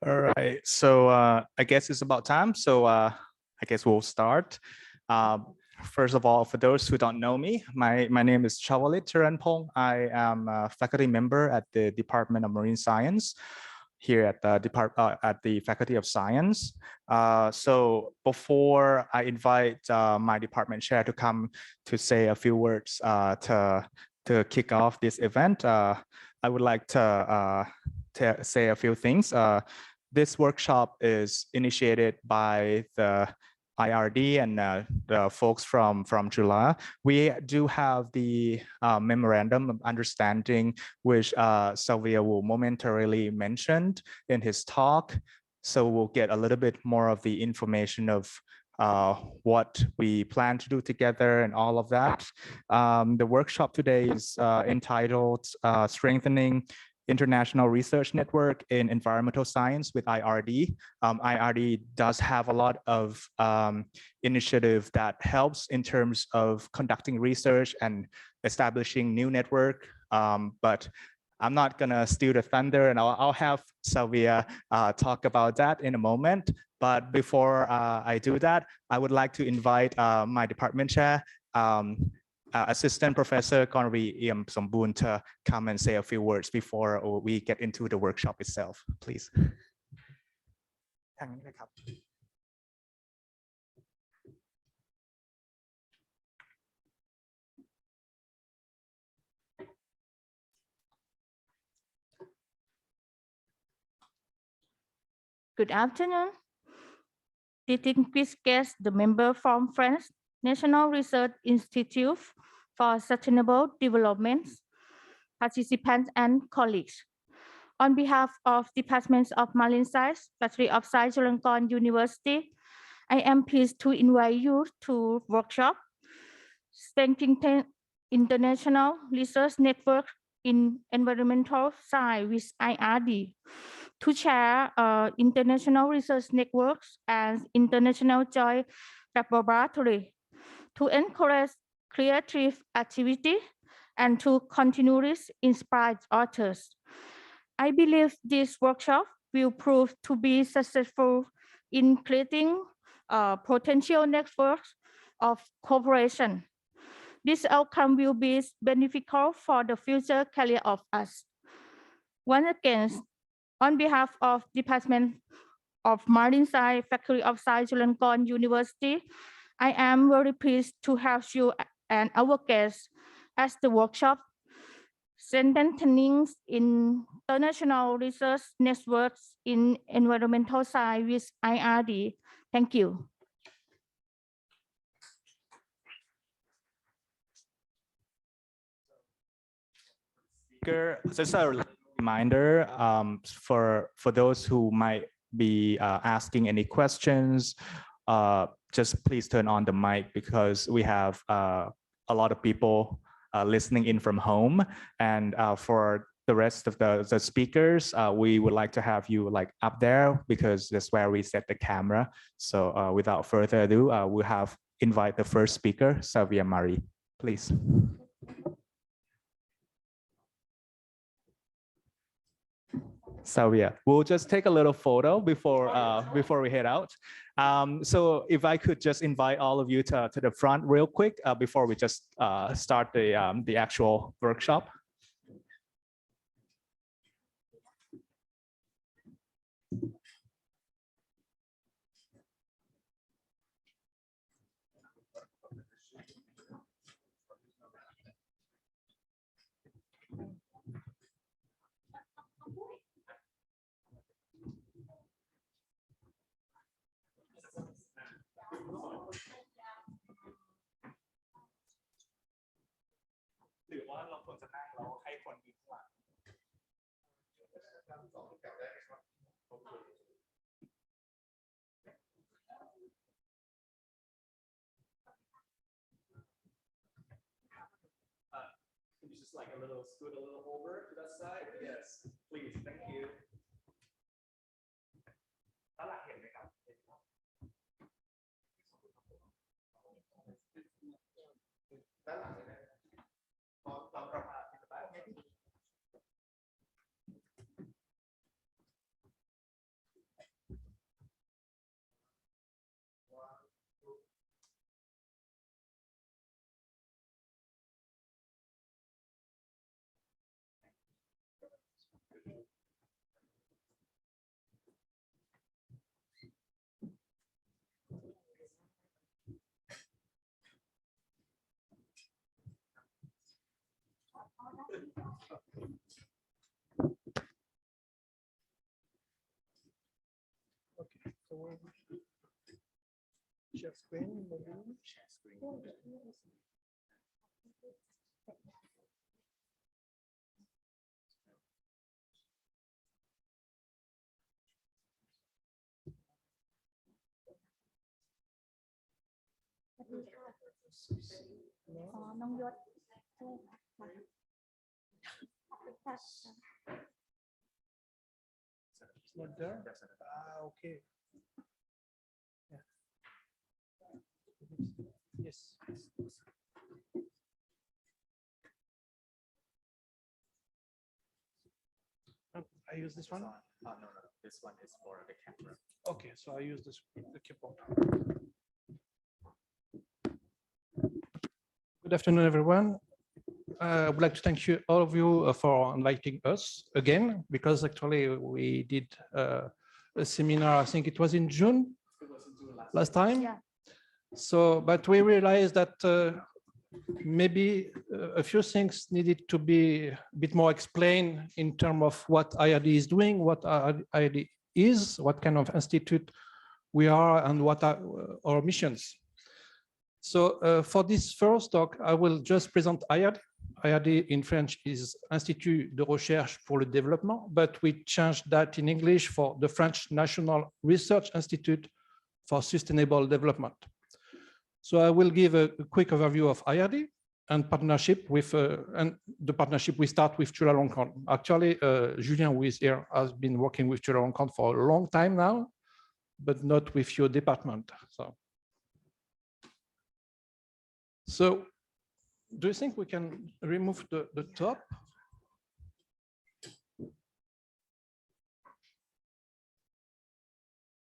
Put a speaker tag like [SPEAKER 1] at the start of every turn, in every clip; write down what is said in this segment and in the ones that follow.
[SPEAKER 1] All right, so I guess it's about time. So I guess we'll start. First of all, for those who don't know me, my name is Chawalit Charanpong. I am a faculty member at the Department of Marine Science here at the Faculty of Science. So before I invite my department chair to come to say a few words to kick off this event, I would like to say a few things. This workshop is initiated by the IRD and the folks from July. We do have the memorandum of understanding, which Sylvia will momentarily mention in his talk. So we'll get a little bit more of the information of what we plan to do together and all of that. The workshop today is entitled Strengthening International Research Network in Environmental Science with IRD. IRD does have a lot of initiative that helps in terms of conducting research and establishing new network. But I'm not gonna steal the thunder, and I'll have Sylvia talk about that in a moment. But before I do that, I would like to invite my department chair, Assistant Professor Conry Iam Somboon, to come and say a few words before we get into the workshop itself, please.
[SPEAKER 2] Good afternoon. Distinguished guests, the member from French National Research Institute for Sustainable Development, participants and colleagues. On behalf of Department of Marine Science, Faculty of Science, Chulalongkorn University, I am pleased to invite you to workshop Strengthening International Research Network in Environmental Science with IRD to share international research networks and international joint laboratory to encourage creative activity and to continually inspire authors. I believe this workshop will prove to be successful in creating potential networks of cooperation. This outcome will be beneficial for the future career of us. Once again, on behalf of Department of Marine Science, Faculty of Science, Chulalongkorn University, I am very pleased to have you and our guests as the workshop Strengthening International Research Networks in Environmental Science with IRD. Thank you.
[SPEAKER 1] Just a reminder for those who might be asking any questions, just please turn on the mic because we have a lot of people listening in from home. And for the rest of the speakers, we would like to have you like up there because that's where we set the camera. So without further ado, we'll have invite the first speaker, Sylvia Marie, please. Sylvia, we'll just take a little photo before we head out. So if I could just invite all of you to the front real quick before we just start the actual workshop. Just like a little scoot a little over to that side. Yes, please. Thank you.
[SPEAKER 3] Okay, so share screen, maybe. It's not there. Ah, okay. Yeah. Yes. I use this one.
[SPEAKER 1] No, this one is for the camera.
[SPEAKER 3] Okay, so I use this the keyboard. Good afternoon, everyone. I would like to thank you, all of you, for inviting us again, because actually we did a seminar. I think it was in June last time.
[SPEAKER 2] Yeah.
[SPEAKER 3] So, but we realized that maybe a few things needed to be a bit more explained in terms of what IRD is doing, what IRD is, what kind of institute we are, and what are our missions. So for this first talk, I will just present IRD. IRD in French is Institut de Recherche pour le Développement, but we changed that in English for the French National Research Institute for Sustainable Development. So I will give a quick overview of IRD and partnership with, and the partnership we start with Chulalongkorn. Actually, Julien, who is here, has been working with Chulalongkorn for a long time now, but not with your department. So do you think we can remove the top?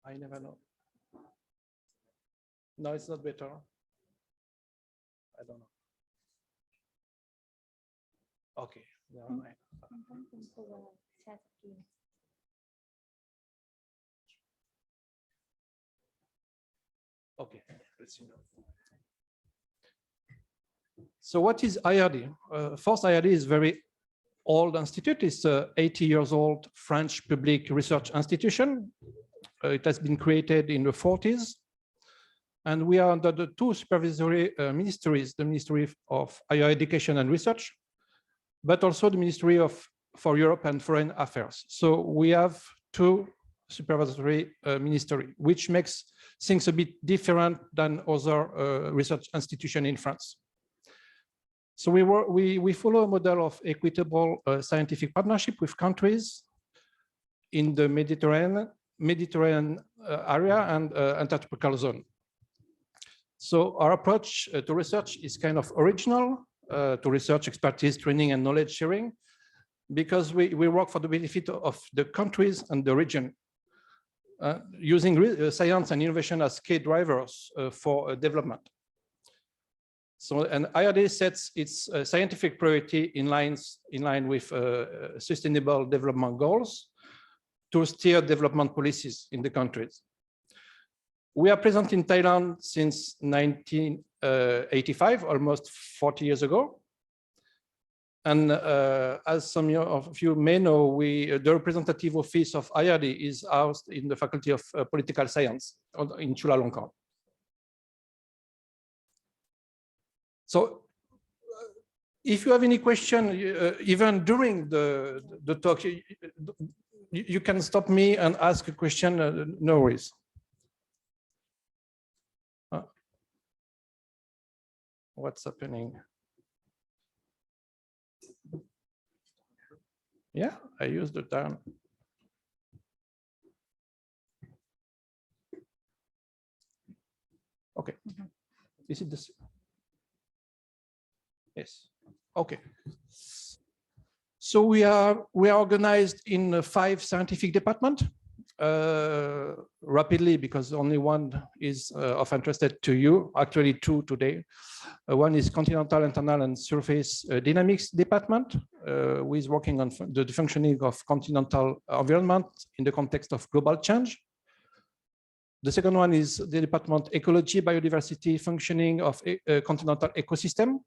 [SPEAKER 3] I never know. No, it's not better. I don't know. Okay. Never mind. Okay, let's see now. So what is IRD? First, IRD is very old institute. It's an 80 years old French public research institution. It has been created in the 40s. And we are under the two supervisory ministries, the Ministry of Higher Education and Research, but also the Ministry for Europe and Foreign Affairs. So we have two supervisory ministry, which makes things a bit different than other research institutions in France. So we follow a model of equitable scientific partnership with countries in the Mediterranean area and intertropical zone. So our approach to research is kind of original to research expertise, training, and knowledge sharing, because we work for the benefit of the countries and the region, using science and innovation as key drivers for development. So, and IRD sets its scientific priority in line with sustainable development goals to steer development policies in the countries. We are present in Thailand since 1985, almost 40 years ago. And as some of you may know, the representative office of IRD is housed in the Faculty of Political Science in Chulalongkorn. So if you have any question, even during the talk, you can stop me and ask a question, no worries. What's happening? Yeah, I use the term. Okay. Is it this? Yes. Okay. So we are organized in 5 scientific departments. Rapidly, because only one is of interest to you, actually 2 today. One is Continental, Internal, and Surface Dynamics Department. who is working on the functioning of continental environment in the context of global change. The second one is the department Ecology, Biodiversity, Functioning of Continental Ecosystem,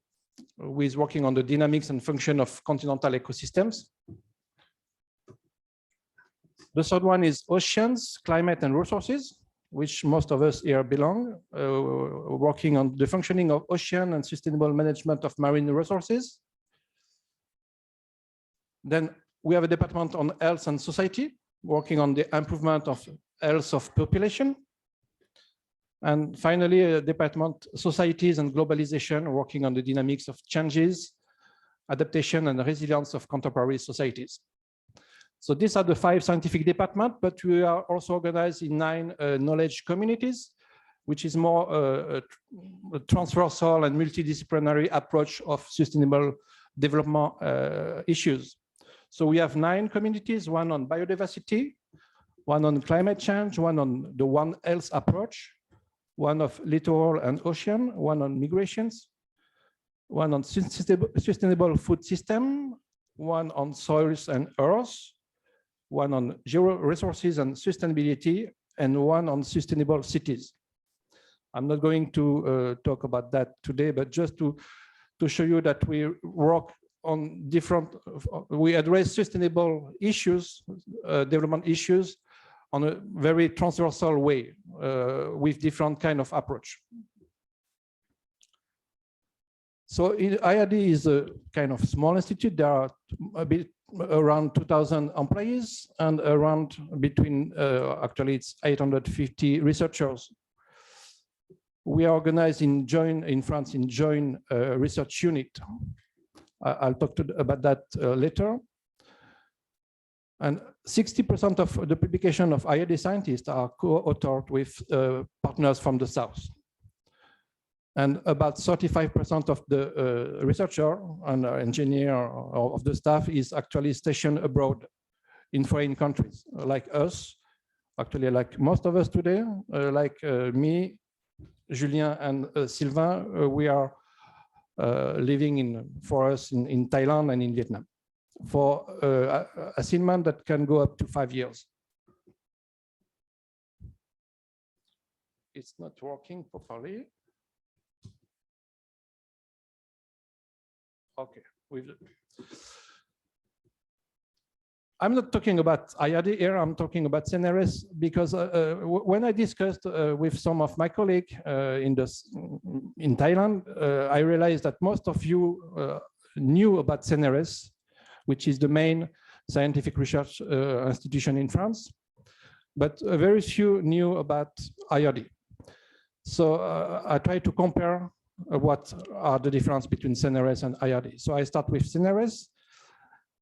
[SPEAKER 3] who is working on the dynamics and function of continental ecosystems. The third one is Oceans, Climate and Resources, which most of us here belong, working on the functioning of ocean and sustainable management of marine resources. Then we have a department on health and society, working on the improvement of health of population. And finally, a department societies and globalization, working on the dynamics of changes, adaptation and resilience of contemporary societies. So these are the 5 scientific departments, but we are also organized in 9 knowledge communities, which is more a transversal and multidisciplinary approach of sustainable development issues. So we have 9 communities, one on biodiversity, one on climate change, one on the One Health approach, one of littoral and ocean, one on migrations, one on sustainable food system, one on soils and earth, one on geo-resources and sustainability, and one on sustainable cities. I'm not going to talk about that today, but just to show you that we work on different, we address sustainable issues, development issues, on a very transversal way with different kind of approach. So IRD is a kind of small institute. There are a bit around 2,000 employees and around between, actually it's 850 researchers. We are organized in France in joint research unit. I'll talk about that later. And 60% of the publication of IRD scientists are co-authored with partners from the South. And about 35% of the researcher and engineer of the staff is actually stationed abroad in foreign countries, like us, actually like most of us today, like me, Julien and Sylvain, we are living for us in Thailand and in Vietnam for assignment that can go up to 5 years. It's not working properly. Okay. I'm not talking about IRD here, I'm talking about CNRS, because when I discussed with some of my colleagues in Thailand, I realized that most of you knew about CNRS, which is the main scientific research institution in France, but very few knew about IRD. So I tried to compare what are the difference between CNRS and IRD. So I start with CNRS.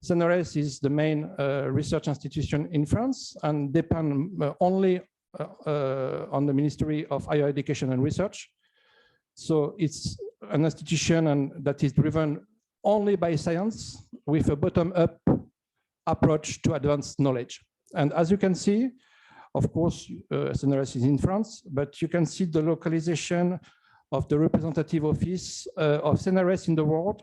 [SPEAKER 3] CNRS is the main research institution in France and depend only on the Ministry of Higher Education and Research. So it's an institution that is driven only by science with a bottom-up approach to advanced knowledge. And as you can see, of course, CNRS is in France, but you can see the localization of the representative office of CNRS in the world,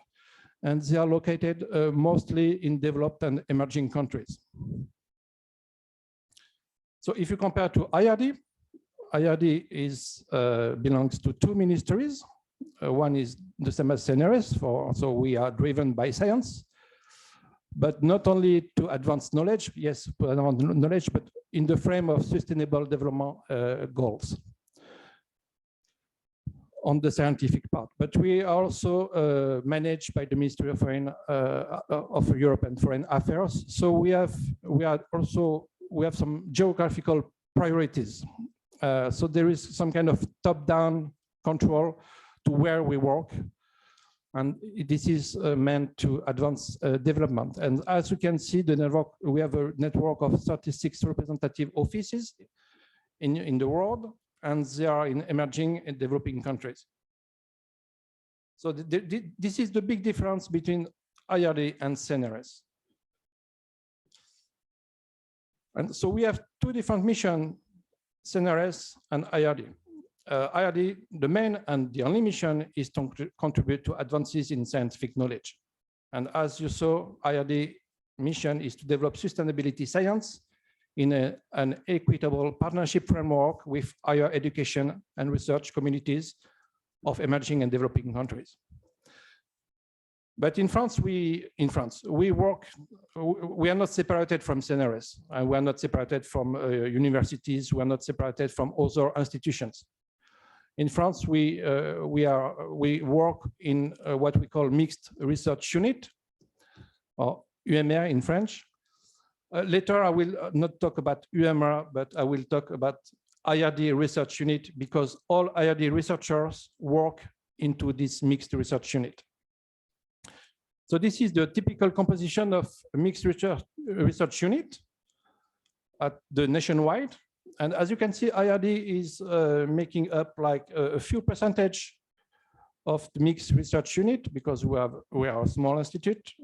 [SPEAKER 3] and they are located mostly in developed and emerging countries. So if you compare to IRD, IRD belongs to 2 ministries. One is the same as CNRS, so we are driven by science, but not only to advance knowledge, yes, to advance knowledge, but in the frame of sustainable development goals on the scientific part. But we are also managed by the Ministry of Europe and Foreign Affairs. So we have some geographical priorities. So there is some kind of top-down control to where we work. And this is meant to advance development. And as you can see, we have a network of 36 representative offices in the world, and they are in emerging and developing countries. So this is the big difference between IRD and CNRS. And so we have 2 different missions, CNRS and IRD. IRD, the main and the only mission is to contribute to advances in scientific knowledge. And as you saw, IRD mission is to develop sustainability science in an equitable partnership framework with higher education and research communities of emerging and developing countries. But in France, we are not separated from CNRS, and we are not separated from universities, we are not separated from other institutions. In France, we work in what we call mixed research unit, or UMR in French. Later, I will not talk about UMR, but I will talk about IRD research unit, because all IRD researchers work into this mixed research unit. So this is the typical composition of a mixed research unit at the nationwide. And as you can see, IRD is making up like a few percentage of the mixed research unit, because we are a small institute.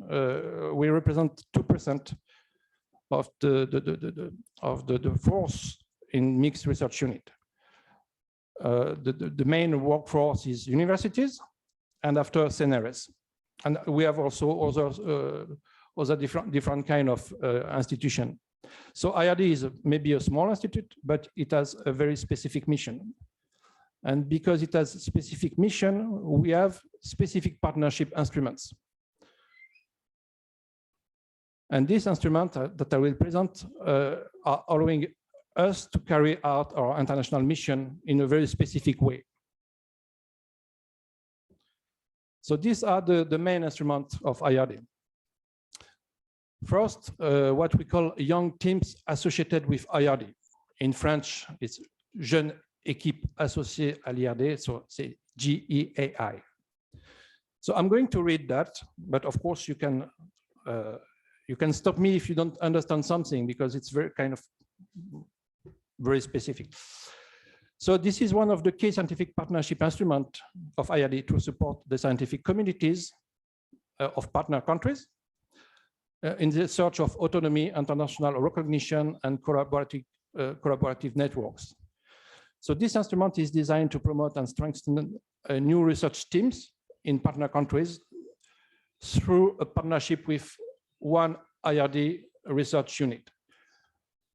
[SPEAKER 3] We represent 2% of the force in mixed research unit. The main workforce is universities, and after CNRS. And we have also other different kind of institution. So IRD is maybe a small institute, but it has a very specific mission. And because it has a specific mission, we have specific partnership instruments. And these instruments that I will present are allowing us to carry out our international mission in a very specific way. So these are the main instruments of IRD. First, what we call young teams associated with IRD. In French, it's Jeunes Équipes Associées à l'IRD, so c'est GEAI. So I'm going to read that, but of course you can stop me if you don't understand something, because it's very specific. So this is one of the key scientific partnership instruments of IRD to support the scientific communities of partner countries in the search of autonomy, international recognition, and collaborative networks. So this instrument is designed to promote and strengthen new research teams in partner countries through a partnership with one IRD research unit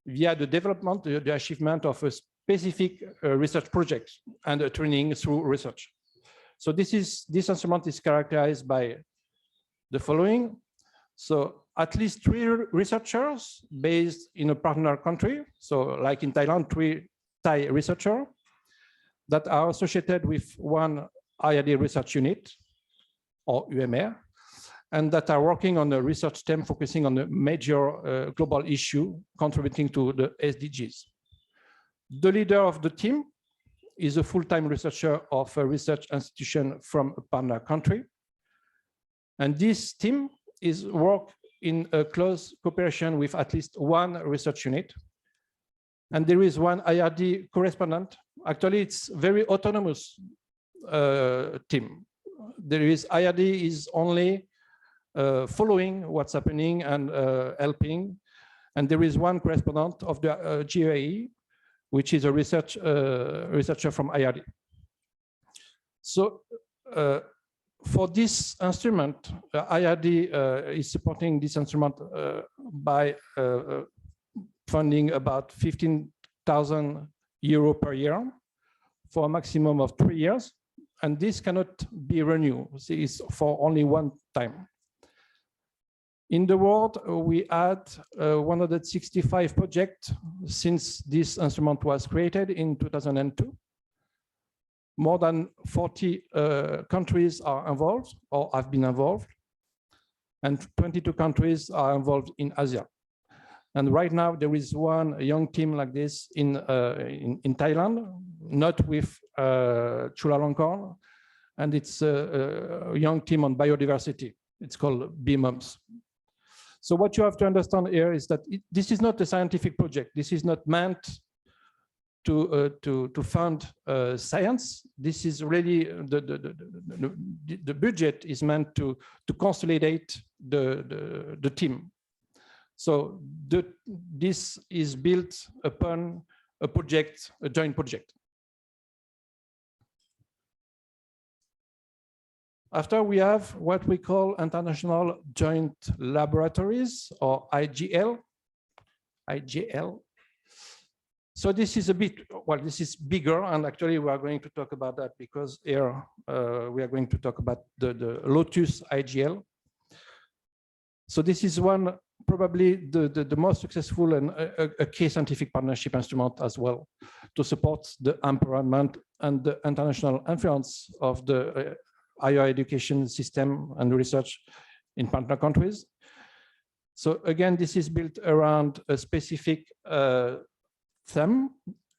[SPEAKER 3] via the development, the achievement of a specific research project and a training through research. So this instrument is characterized by the following. So at least 3 researchers based in a partner country. So like in Thailand, 3 Thai researchers that are associated with one IRD research unit or UMR, and that are working on a research theme focusing on a major global issue contributing to the SDGs. The leader of the team is a full-time researcher of a research institution from a partner country. And this team is work in a close cooperation with at least one research unit. And there is one IRD correspondent. Actually, it's very autonomous team. There is IRD is only following what's happening and helping. And there is one correspondent of the GAE, which is a researcher from IRD. So for this instrument, IRD is supporting this instrument by funding about 15,000 euro per year for a maximum of 3 years. And this cannot be renewed. It's for only one time. In the world, we had 165 projects since this instrument was created in 2002. More than 40 countries are involved or have been involved, and 22 countries are involved in Asia. And right now, there is one young team like this in Thailand, not with Chulalongkorn, and it's a young team on biodiversity. It's called BMOMS. So what you have to understand here is that this is not a scientific project. This is not meant to fund science. This is really the budget is meant to consolidate the team. So this is built upon a project, a joint project. After we have what we call International Joint Laboratories, or IGL. So this is a bit, well, this is bigger, and actually we are going to talk about that because here we are going to talk about the Lotus IGL. So this is one, probably the most successful and a key scientific partnership instrument as well to support the empowerment and the international influence of the higher education system and research in partner countries. So again, this is built around a specific theme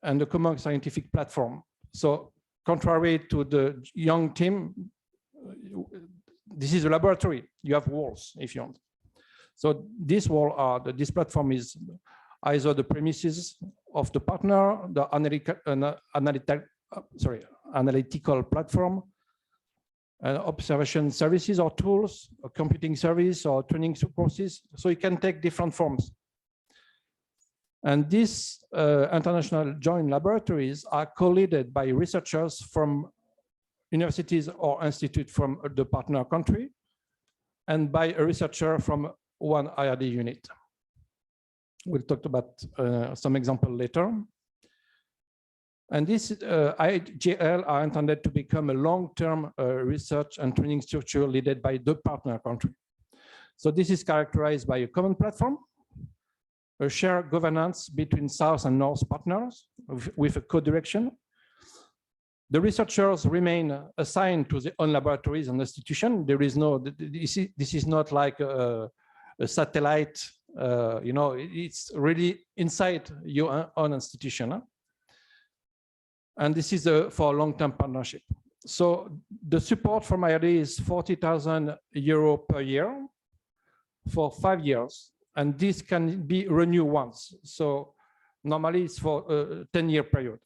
[SPEAKER 3] and a common scientific platform. So contrary to the young team, this is a laboratory. You have walls, if you want. So this wall this platform is either the premises of the partner, the analytical platform, observation services or tools, a computing service or training courses. So it can take different forms. And these international joint laboratories are co-led by researchers from universities or institutes from the partner country and by a researcher from one IRD unit. We'll talk about some example later. And this IGL are intended to become a long-term research and training structure led by the partner country. So this is characterized by a common platform, a shared governance between South and North partners with a co-direction. The researchers remain assigned to their own laboratories and institution. There is no, this is not like a satellite, you know, it's really inside your own institution. Huh? And this is for a long-term partnership. So the support from IRD is 40,000 euro per year for 5 years. And this can be renewed once. So normally it's for a 10-year period.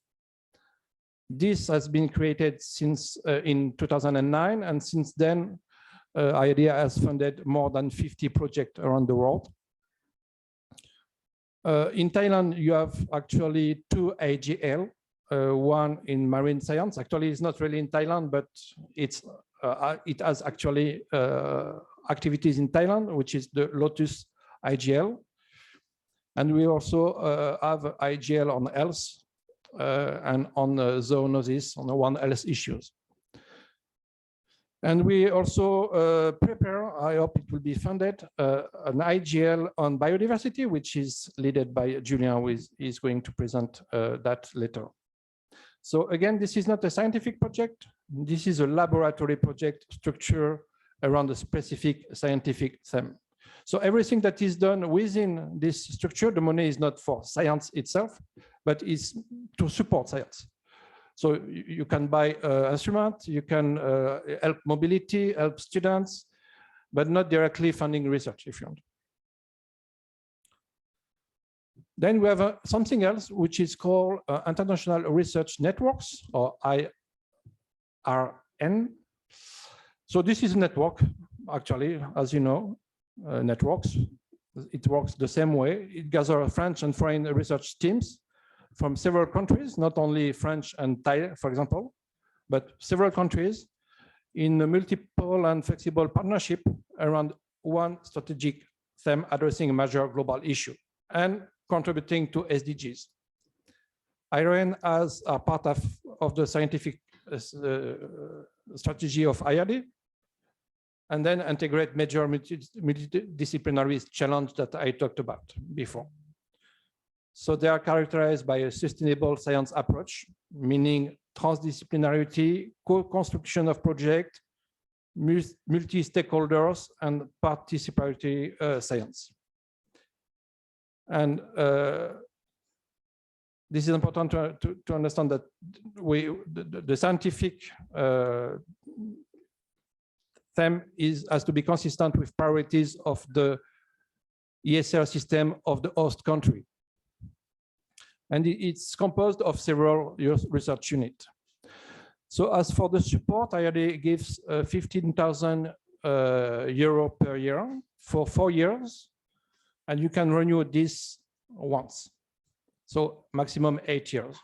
[SPEAKER 3] This has been created since in 2009. And since then, IRD has funded more than 50 projects around the world. In Thailand, you have actually 2 IGL. One in marine science. Actually, it's not really in Thailand, but it has actually activities in Thailand, which is the Lotus IGL. And we also have IGL on health and on zoonosis, on the One Health issues. And we also prepare, I hope it will be funded, an IGL on biodiversity, which is led by Julien, who is going to present that later. So again, this is not a scientific project. This is a laboratory project structure around a specific scientific theme. So everything that is done within this structure, the money is not for science itself, but is to support science. So you can buy instruments, you can help mobility, help students, but not directly funding research, if you want. Then we have something else, which is called International Research Networks, or IRN. So this is a network, actually, as you know, networks. It works the same way. It gathers French and foreign research teams from several countries, not only French and Thai, for example, but several countries in a multiple and flexible partnership around one strategic theme addressing a major global issue and contributing to SDGs. IRN as a part of the scientific strategy of IRD, and then integrate major multidisciplinary challenge that I talked about before. So they are characterized by a sustainable science approach, meaning transdisciplinarity, co-construction of project, multi-stakeholders, and participatory science. And this is important to understand that the scientific theme has to be consistent with priorities of the ESR system of the host country. And it's composed of several research units. So as for the support, IRD gives 15,000 euro per year for 4 years. And you can renew this once. So maximum 8 years.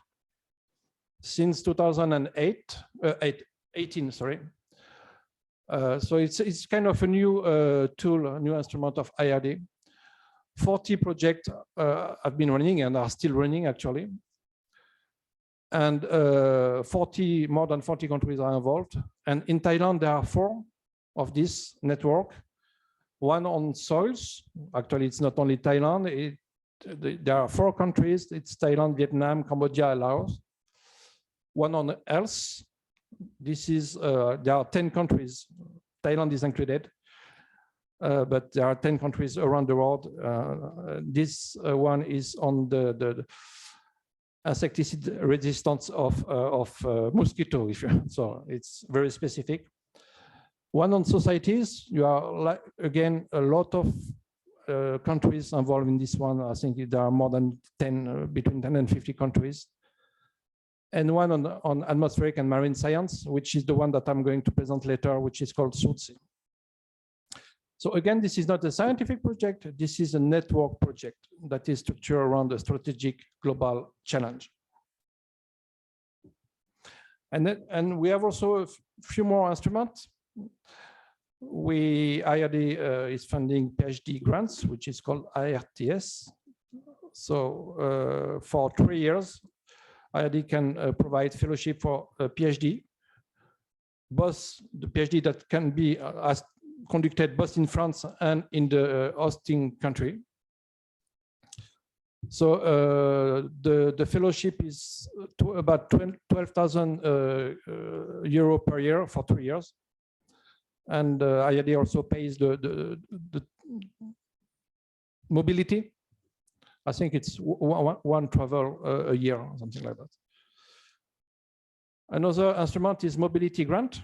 [SPEAKER 3] Since 2018, So it's kind of a new tool, a new instrument of IRD. 40 projects have been running and are still running actually. And more than 40 countries are involved. And in Thailand, there are 4 of this network. One on soils. Actually, it's not only Thailand. There are 4 countries. It's Thailand, Vietnam, Cambodia, and Laos. One on health. This is, there are 10 countries. Thailand is included. But there are 10 countries around the world. This one is on the insecticide resistance of mosquito. So it's very specific. One on societies. You are again a lot of countries involved in this one. I think there are more than 10, between 10 and 50 countries. And one on atmospheric and marine science, which is the one that I'm going to present later, which is called SUTSI. So again, this is not a scientific project. This is a network project that is structured around a strategic global challenge. And we have also a few more instruments. IRD is funding PhD grants, which is called IRTS. So for 3 years, IRD can provide fellowship for a PhD, both the PhD that can be conducted both in France and in the hosting country. So the fellowship is to about 12,000 euro per year for 3 years. And IRD also pays the mobility. I think it's one travel a year or something like that. Another instrument is mobility grant.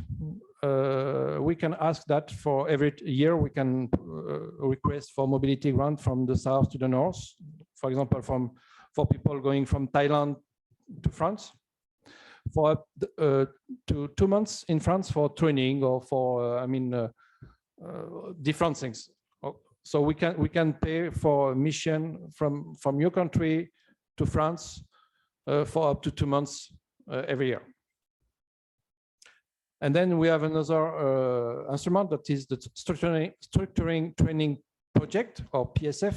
[SPEAKER 3] We can ask that for every year. We can request for mobility grant from the south to the north. For example, for people going from Thailand to France, for up to 2 months in France for training or for different things. So we can pay for a mission from your country to France for up to 2 months every year. And then we have another instrument that is the structuring training project, or PSF.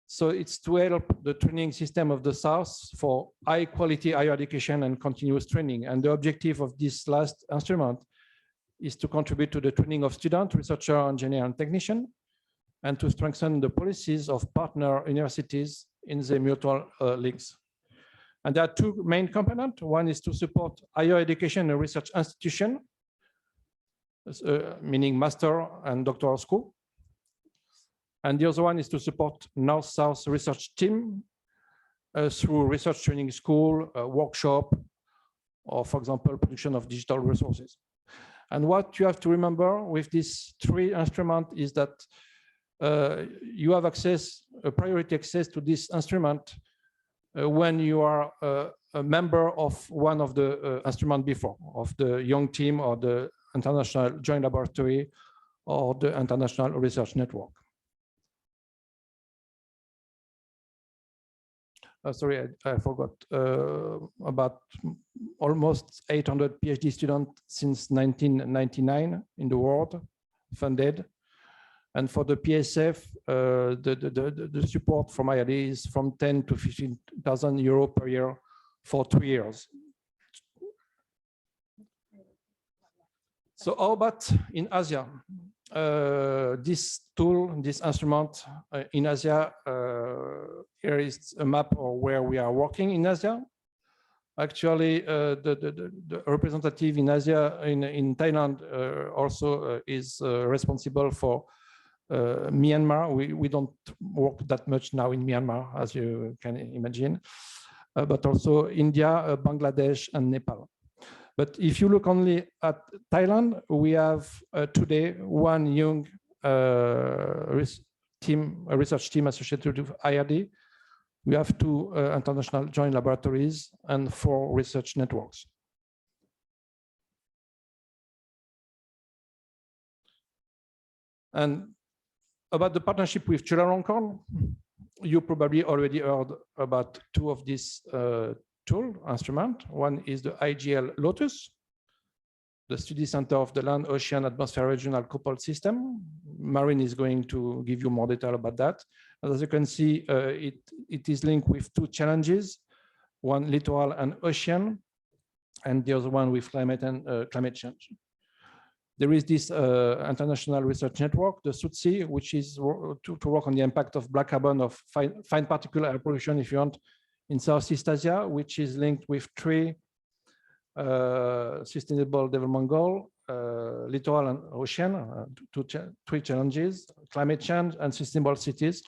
[SPEAKER 3] So it's to help the training system of the South for high quality higher education and continuous training. And the objective of this last instrument is to contribute to the training of students, researchers, engineers, and technicians, and to strengthen the policies of partner universities in the mutual links. And there are 2 main components. One is to support higher education and research institution, meaning master and doctoral school. And the other one is to support North-South research team through research training school, workshop, or for example, production of digital resources. And what you have to remember with these 3 instruments is that you have access, priority access to this instrument when you are a member of one of the instruments before, of the young team or the international joint laboratory or the international research network. Sorry, I forgot about almost 800 PhD students since 1999 in the world funded. And for the PSF, the support from IRD is from 10 to 15,000 euro per year for 3 years. So how about in Asia? This tool, this instrument in Asia, here is a map of where we are working in Asia. Actually, the representative in Asia, in Thailand, also is responsible for Myanmar. We don't work that much now in Myanmar, as you can imagine, but also India, Bangladesh, and Nepal. But if you look only at Thailand, we have today 1 young research team associated with IRD. We have 2 international joint laboratories and 4 research networks. And about the partnership with Chulalongkorn, you probably already heard about 2 of these tool instrument. One is the IGL Lotus. the study center of the Land Ocean Atmosphere Regional Coupled System. Marin is going to give you more detail about that. As you can see, it is linked with two challenges, one littoral and ocean, and the other one with climate and climate change. There is this international research network, the SUTSI, which is to work on the impact of black carbon of fine particle air pollution, if you want, in Southeast Asia, which is linked with three sustainable development goals, littoral and ocean, three challenges, climate change and sustainable cities.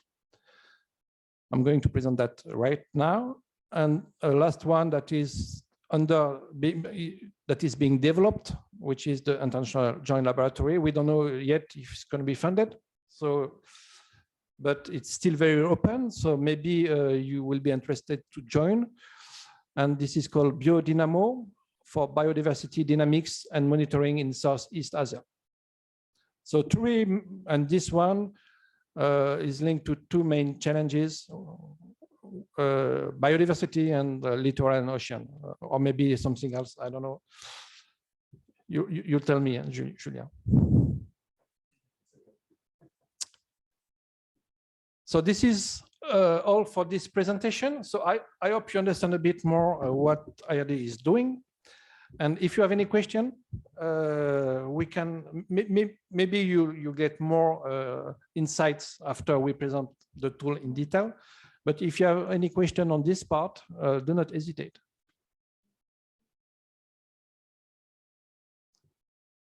[SPEAKER 3] I'm going to present that right now. And a last one that is being developed, which is the International Joint Laboratory. We don't know yet if it's going to be funded. So, but it's still very open. So maybe you will be interested to join. And this is called BioDynamo for biodiversity dynamics and monitoring in Southeast Asia. So three, and this one is linked to two main challenges, biodiversity and littoral and ocean, or maybe something else, I don't know. You tell me, Julia. So this is all for this presentation. So I hope you understand a bit more what IRD is doing. And if you have any question, we can, maybe you get more insights after we present the tool in detail. But if you have any question on this part, do not hesitate.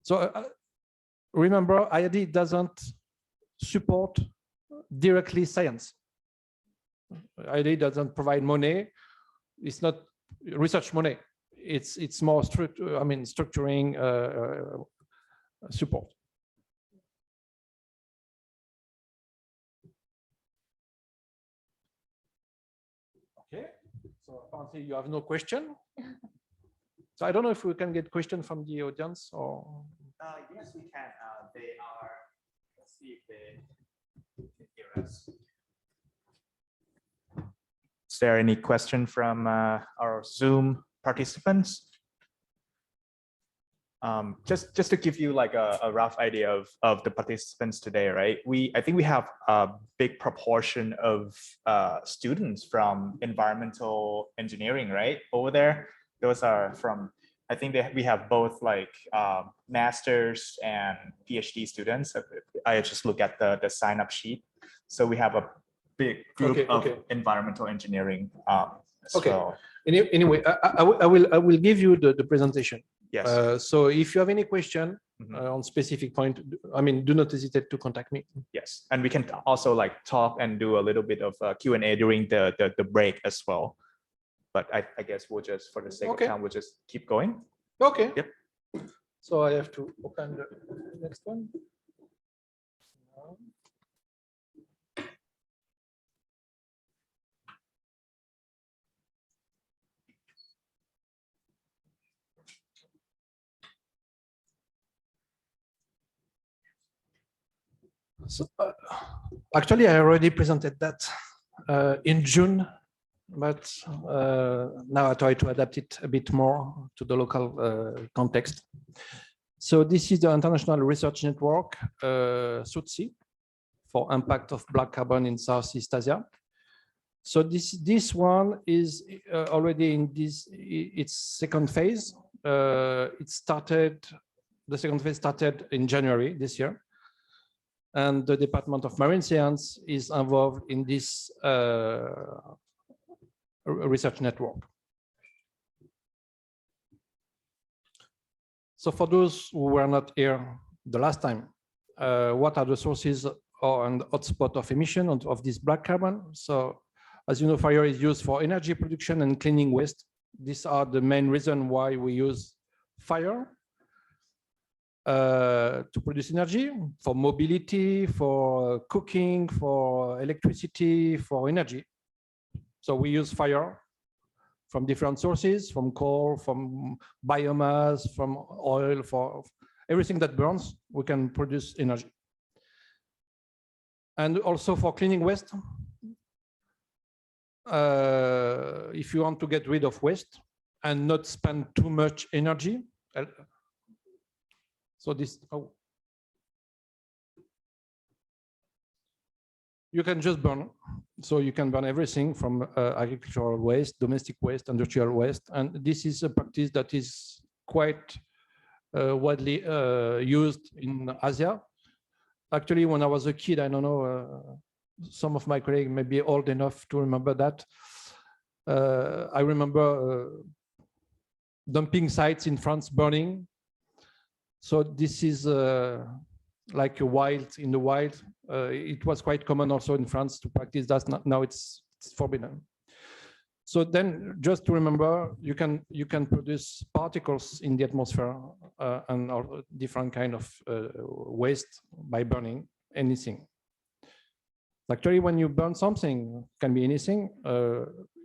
[SPEAKER 3] So remember, IRD doesn't support directly science. IRD doesn't provide money. It's not research money. It's more structuring support. Okay, so apparently you have no question. So I don't know if we can get questions from the audience or.
[SPEAKER 1] Yes, we can. They are. Let's see if they can hear us. Is there any question from our Zoom participants? Just to give you like a rough idea of the participants today, right? I think we have a big proportion of students from environmental engineering, right? Over there, those are from, I think we have both like masters and PhD students. I just look at the sign up sheet. So we have a big group of environmental engineering.
[SPEAKER 3] Okay.
[SPEAKER 1] So.
[SPEAKER 3] Anyway, I will give you the presentation.
[SPEAKER 1] Yes.
[SPEAKER 3] So if you have any question on specific point, do not hesitate to contact me.
[SPEAKER 1] Yes, and we can also like talk and do a little bit of Q&A during the break as well. But I guess we'll just, for the sake of time, we'll just keep going.
[SPEAKER 3] Okay.
[SPEAKER 1] Yep.
[SPEAKER 3] So I have to open the next one. So, actually, I already presented that in June, but now I try to adapt it a bit more to the local context. So this is the International Research Network, SUTSI, for impact of black carbon in Southeast Asia. So this one is already in its second phase. The second phase started in January this year. And the Department of Marine Science is involved in this research network. So for those who were not here the last time, what are the sources and hotspot of emission of this black carbon? So as you know, fire is used for energy production and cleaning waste. These are the main reason why we use fire. To produce energy, for mobility, for cooking, for electricity, for energy. So we use fire from different sources, from coal, from biomass, from oil, for everything that burns, we can produce energy. And also for cleaning waste. If you want to get rid of waste and not spend too much energy, So this, you can just burn. So you can burn everything from agricultural waste, domestic waste, industrial waste. And this is a practice that is quite widely used in Asia. Actually, when I was a kid, I don't know, some of my colleagues may be old enough to remember that. I remember dumping sites in France burning. So this is like a wild, in the wild. It was quite common also in France to practice that. Now it's forbidden. So then, just to remember, you can produce particles in the atmosphere and different kind of waste by burning anything. Actually, when you burn something, can be anything.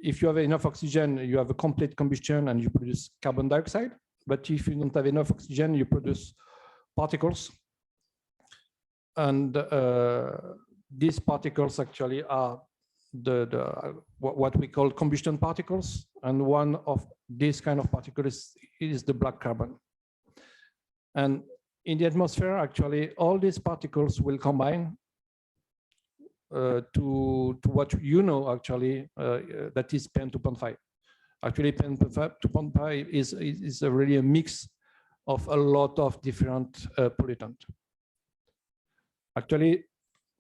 [SPEAKER 3] If you have enough oxygen, you have a complete combustion and you produce carbon dioxide. But if you don't have enough oxygen, you produce particles. And these particles actually are what we call combustion particles, and one of these kind of particles is the black carbon. And in the atmosphere, actually, all these particles will combine to what you know actually that is PM2.5. Actually, PM2.5 is really a mix of a lot of different pollutants. Actually,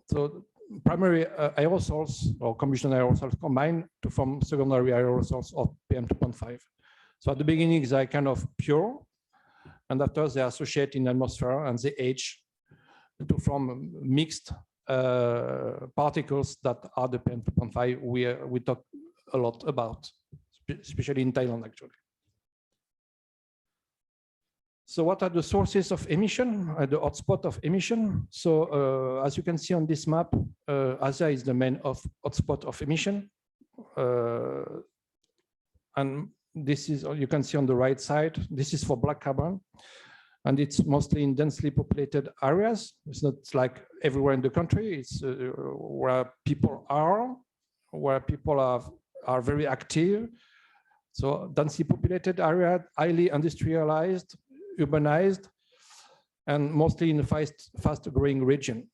[SPEAKER 3] so primary aerosols or combustion aerosols combine to form secondary aerosols of PM2.5. So at the beginning, they are kind of pure, and after they associate in the atmosphere and they age to form mixed particles that are the PM2.5 we talk a lot about, especially in Thailand, actually. So what are the sources of emission, the hotspot of emission? So as you can see on this map, Asia is the main hotspot of emission. And this is, you can see on the right side, this is for black carbon. And it's mostly in densely populated areas. It's not like everywhere in the country. It's where people are very active. So densely populated area, highly industrialized, urbanized, and mostly in a fast-growing region.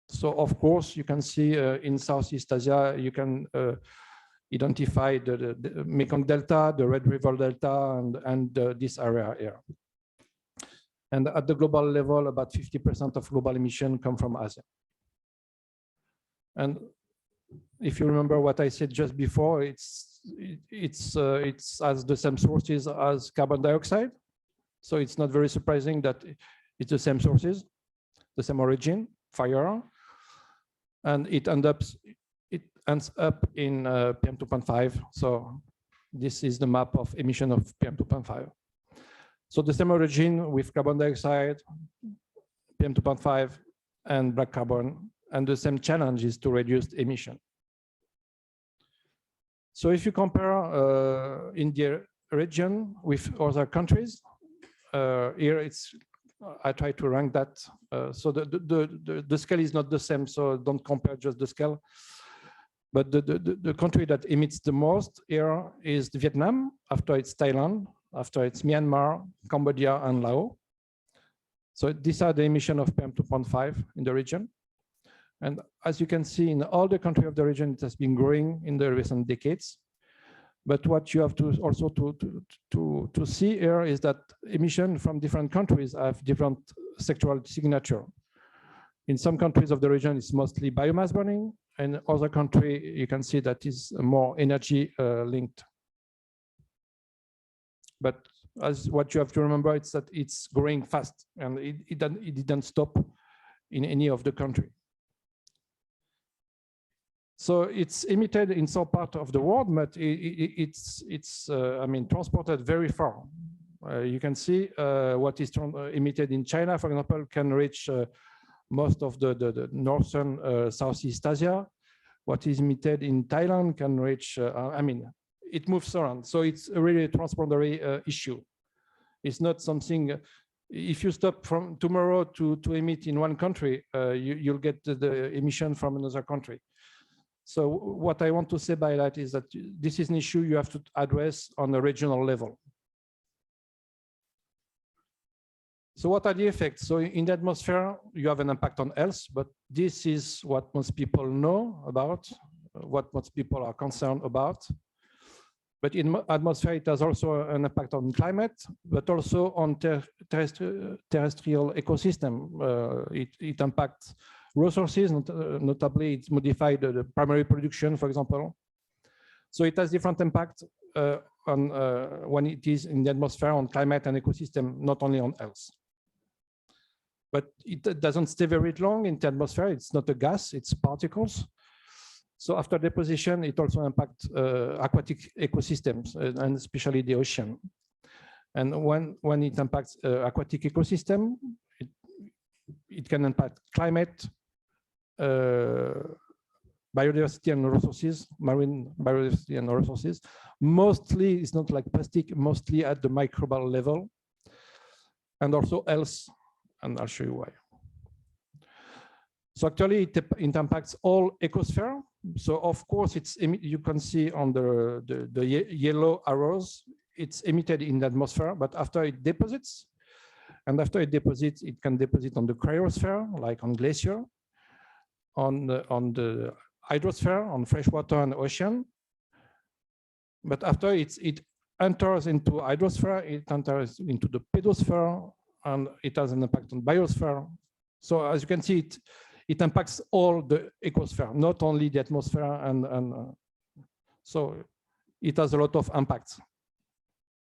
[SPEAKER 3] So of course, you can see in Southeast Asia, you can identify the Mekong Delta, the Red River Delta, and this area here. And at the global level, about 50% of global emission come from Asia. And if you remember what I said just before, it has the same sources as carbon dioxide. So it's not very surprising that it's the same sources, the same origin, fire, and it ends up in PM2.5. So this is the map of emission of PM2.5. So the same origin with carbon dioxide, PM2.5, and black carbon, and the same challenge is to reduce emission. So if you compare in the region with other countries, here it's, I try to rank that. So the scale is not the same, so don't compare just the scale. But the country that emits the most here is Vietnam, after it's Thailand, after it's Myanmar, Cambodia, and Laos. So these are the emission of PM2.5 in the region. And as you can see, in all the countries of the region, it has been growing in the recent decades. But what you have to also to see here is that emission from different countries have different sectoral signature. In some countries of the region, it's mostly biomass burning. And other country, you can see that is more energy linked. But as what you have to remember, it's that it's growing fast, and it didn't stop in any of the country. So it's emitted in some part of the world, but it's I mean, transported very far. You can see what is emitted in China, for example, can reach most of the northern Southeast Asia. What is emitted in Thailand can reach, I mean, it moves around. So it's a really transpondary issue. It's not something, if you stop from tomorrow to emit in one country, you'll get the emission from another country. So what I want to say by that is that this is an issue you have to address on a regional level. So what are the effects? So in the atmosphere, you have an impact on health, but this is what most people know about, what most people are concerned about. But in atmosphere, it has also an impact on climate, but also on terrestrial ecosystem. It impacts resources, notably it's modified the primary production, for example. So it has different impact on when it is in the atmosphere on climate and ecosystem, not only on health. But it doesn't stay very long in the atmosphere. It's not a gas, it's particles. So after deposition, it also impacts aquatic ecosystems, and especially the ocean. And when it impacts aquatic ecosystem, it can impact climate, biodiversity and resources, marine biodiversity and resources. Mostly, it's not like plastic, mostly at the microbial level, and also health, and I'll show you why. So actually, it impacts all ecosphere. So of course, you can see on the yellow arrows, it's emitted in the atmosphere, but after it deposits, and after it deposits, it can deposit on the cryosphere, like on glacier, on the hydrosphere, on freshwater and ocean. But after it enters into hydrosphere, it enters into the pedosphere, and it has an impact on biosphere. So as you can see, it impacts all the ecosphere, not only the atmosphere, and so it has a lot of impacts.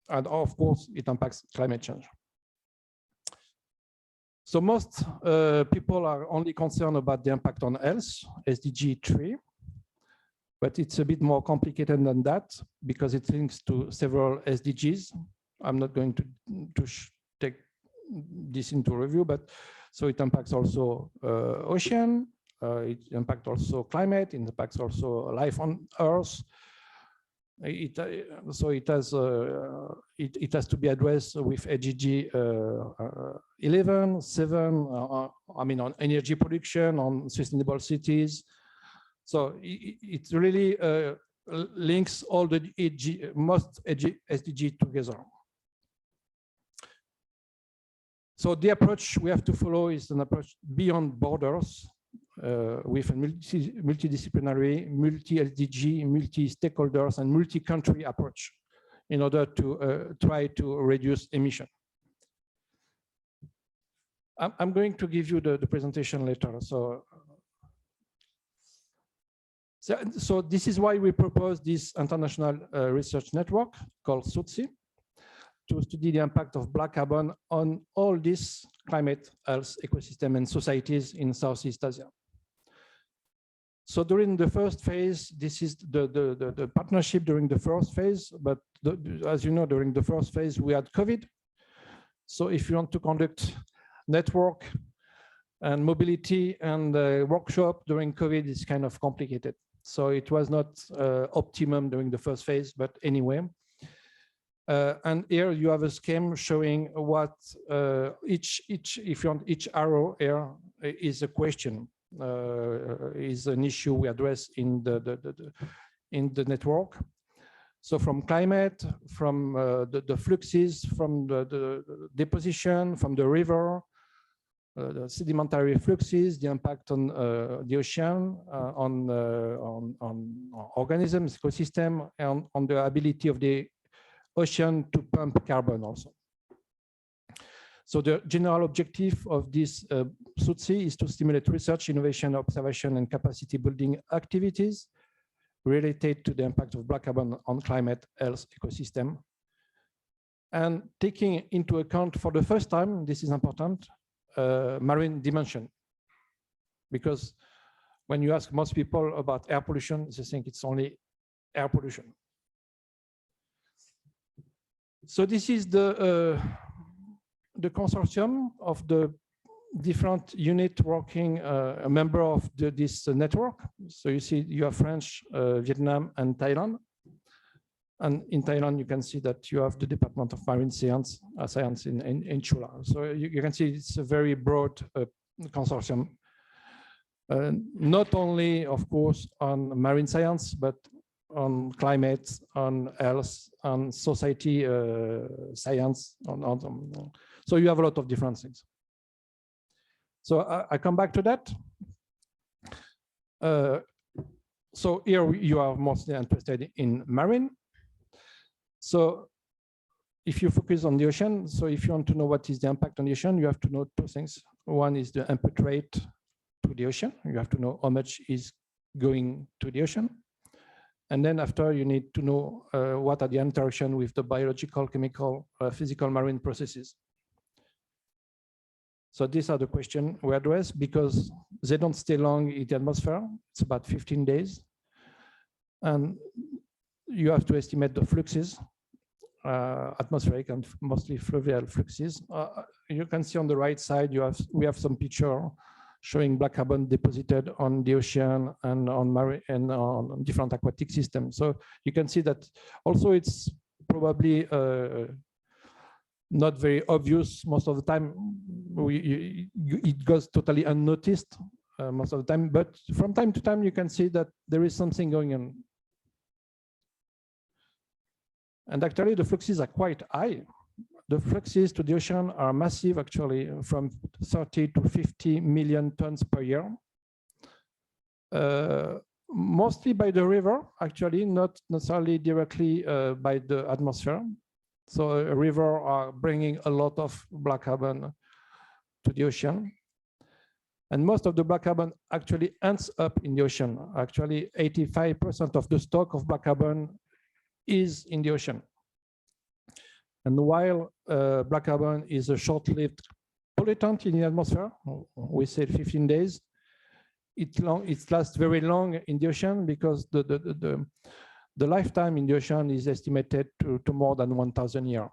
[SPEAKER 3] And of course, it impacts climate change. So most people are only concerned about the impact on health, SDG 3, but it's a bit more complicated than that because it links to several SDGs. I'm not going to take this into review, but so it impacts also ocean, it impacts also climate, it impacts also life on Earth. So it has to be addressed with SDG 11, 7. I mean, on energy production, on sustainable cities. So it really links all the most SDG together. So the approach we have to follow is an approach beyond borders, with a multidisciplinary, multi-SDG, multi-stakeholders, and multi-country approach in order to try to reduce emission. I'm going to give you the presentation later. So this is why we propose this international research network called SOTSI, to study the impact of black carbon on all these climate, health, ecosystem, and societies in Southeast Asia. So during the first phase, this is the partnership during the first phase, but as you know, during the first phase, we had COVID. So if you want to conduct network and mobility and workshop during COVID, it's kind of complicated. So it was not optimum during the first phase, but anyway. And here you have a scheme showing what each arrow here is a question, is an issue we address in the network. So from climate, from the fluxes, from the deposition, from the river, the sedimentary fluxes, the impact on the ocean, on organisms, ecosystem, and on the ability of the ocean to pump carbon also. So the general objective of this SOTSI is to stimulate research, innovation, observation, and capacity building activities related to the impact of black carbon on climate, health, ecosystem. And taking into account for the first time, this is important, marine dimension. Because when you ask most people about air pollution, they think it's only air pollution. So this is the consortium of the different unit working a member of this network. So you see you have French, Vietnam, and Thailand. And in Thailand, you can see that you have the Department of Marine Science in Chula. So you can see it's a very broad consortium. Not only, of course, on marine science, but on climate, on health, on society science. So you have a lot of different things. So I come back to that. So here you are mostly interested in marine. So if you focus on the ocean, so if you want to know what is the impact on the ocean, you have to know two things. One is the input rate to the ocean. You have to know how much is going to the ocean. And then after, you need to know what are the interaction with the biological, chemical, physical marine processes. So these are the questions we address because they don't stay long in the atmosphere. It's about 15 days. And you have to estimate the fluxes, atmospheric and mostly fluvial fluxes. You can see on the right side, we have some picture showing black carbon deposited on the ocean and on marine and on different aquatic systems. So you can see that also it's probably not very obvious most of the time. It goes totally unnoticed most of the time, but from time to time you can see that there is something going on. And actually the fluxes are quite high. The fluxes to the ocean are massive, actually, from 30 to 50 million tons per year. Mostly by the river, actually, not necessarily directly by the atmosphere. So a river are bringing a lot of black carbon to the ocean. And most of the black carbon actually ends up in the ocean. Actually, 85% of the stock of black carbon is in the ocean. And while black carbon is a short-lived pollutant in the atmosphere, we said 15 days, it lasts very long in the ocean because the lifetime in the ocean is estimated to more than 1,000 years.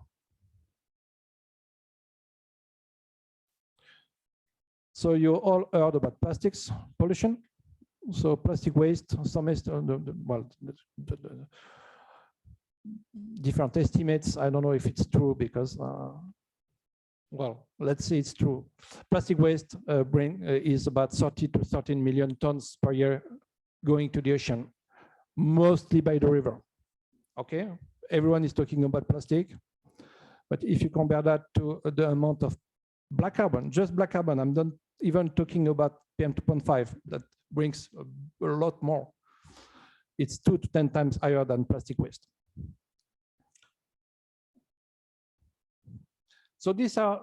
[SPEAKER 3] So you all heard about plastics pollution. So plastic waste, different estimates. I don't know if it's true because, well, let's say it's true. Plastic waste is about 30 to 13 million tons per year going to the ocean, mostly by the river. Okay, everyone is talking about plastic, but if you compare that to the amount of black carbon, just black carbon, I'm not even talking about PM2.5, that brings a lot more. It's 2 to 10 times higher than plastic waste. So these are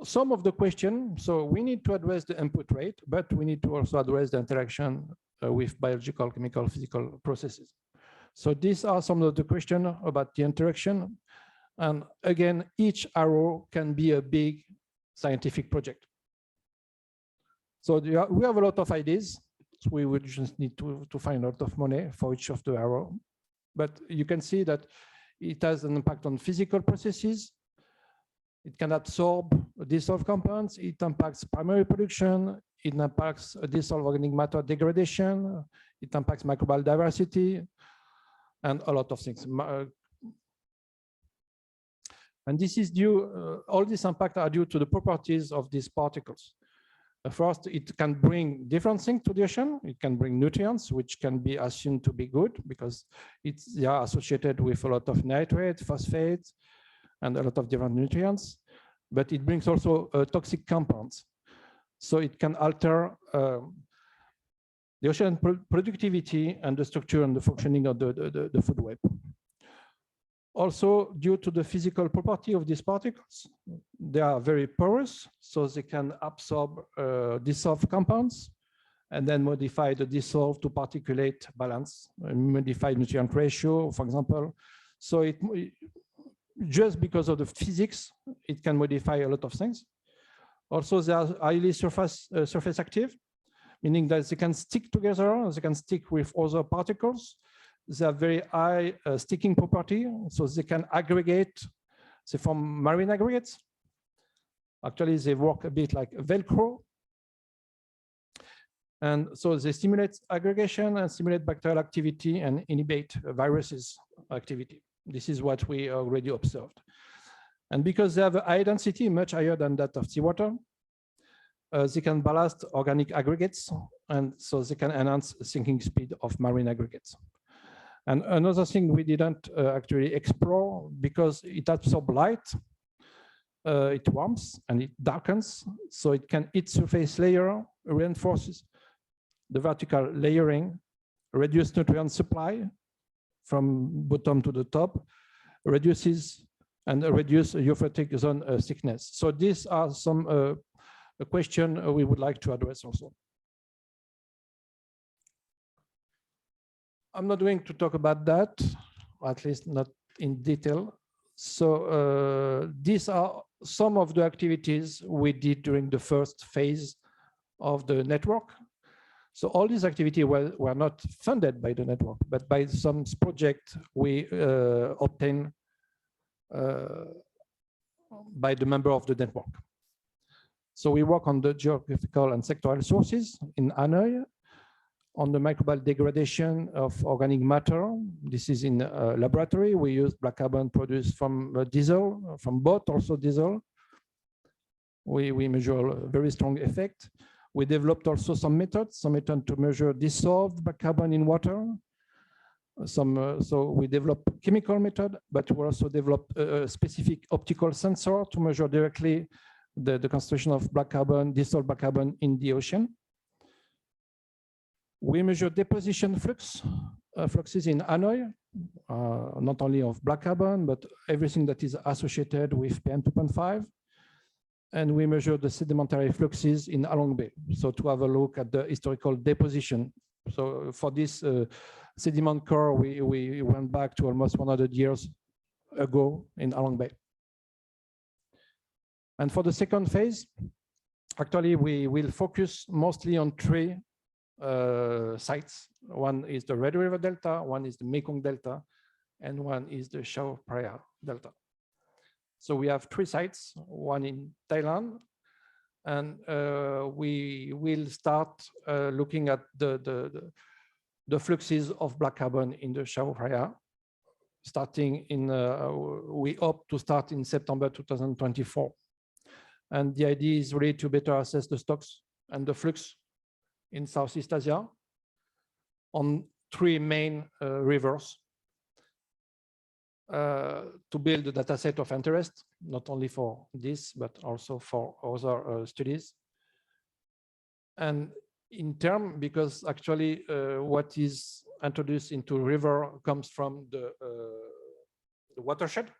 [SPEAKER 3] some of the questions. So we need to address the input rate, but we need to also address the interaction with biological, chemical, physical processes. So these are some of the questions about the interaction. And again, each arrow can be a big scientific project. So we have a lot of ideas. So we would just need to find a lot of money for each of the arrow. But you can see that it has an impact on physical processes. It can absorb dissolved compounds. It impacts primary production. It impacts dissolved organic matter degradation. It impacts microbial diversity and a lot of things. And this is due, all these impacts are due to the properties of these particles. First, it can bring different things to the ocean. It can bring nutrients, which can be assumed to be good because they are associated with a lot of nitrate, phosphate, and a lot of different nutrients. But it brings also toxic compounds. So it can alter the ocean productivity and the structure and the functioning of the food web. Also, due to the physical property of these particles, they are very porous, so they can absorb dissolved compounds and then modify the dissolved to particulate balance, modify nutrient ratio, for example. So just because of the physics, it can modify a lot of things. Also, they are highly surface active, meaning that they can stick together, they can stick with other particles. They have very high sticking property, so they can aggregate. They form marine aggregates. Actually, they work a bit like Velcro. And so they stimulate aggregation and stimulate bacterial activity and inhibit viruses activity. This is what we already observed. And because they have a high density, much higher than that of seawater, they can ballast organic aggregates, and so they can enhance sinking speed of marine aggregates. And another thing we didn't actually explore, because it absorbs light, it warms and it darkens, so it can eat surface layer, reinforces the vertical layering, reduce nutrient supply from bottom to the top, reduces and reduce euphotic zone thickness. So these are some a question we would like to address also. I'm not going to talk about that, at least not in detail. So these are some of the activities we did during the first phase of the network. So all these activities were not funded by the network, but by some project we obtained by the member of the network. So we work on the geographical and sectoral sources in Hanoi, on the microbial degradation of organic matter. This is in a laboratory. We use black carbon produced from diesel, from both also diesel. We measure a very strong effect. We developed also some methods to measure dissolved black carbon in water. So we developed chemical method, but we also developed a specific optical sensor to measure directly the concentration of black carbon, dissolved black carbon in the ocean. We measure deposition fluxes in Hanoi, not only of black carbon, but everything that is associated with PM2.5. And we measure the sedimentary fluxes in Halong Bay. So to have a look at the historical deposition. So for this sediment core, we went back to almost 100 years ago in Halong Bay. And for the second phase, actually, we will focus mostly on three sites. One is the Red River Delta, one is the Mekong Delta, and one is the Chao Phraya Delta. So we have three sites, one in Thailand, and we will start looking at the fluxes of black carbon in the Chao Phraya, starting in, we hope to start in September 2024. And the idea is really to better assess the stocks and the flux in Southeast Asia on three main rivers to build a data set of interest, not only for this, but also for other studies. And in term, because actually what is introduced into river comes from the watershed.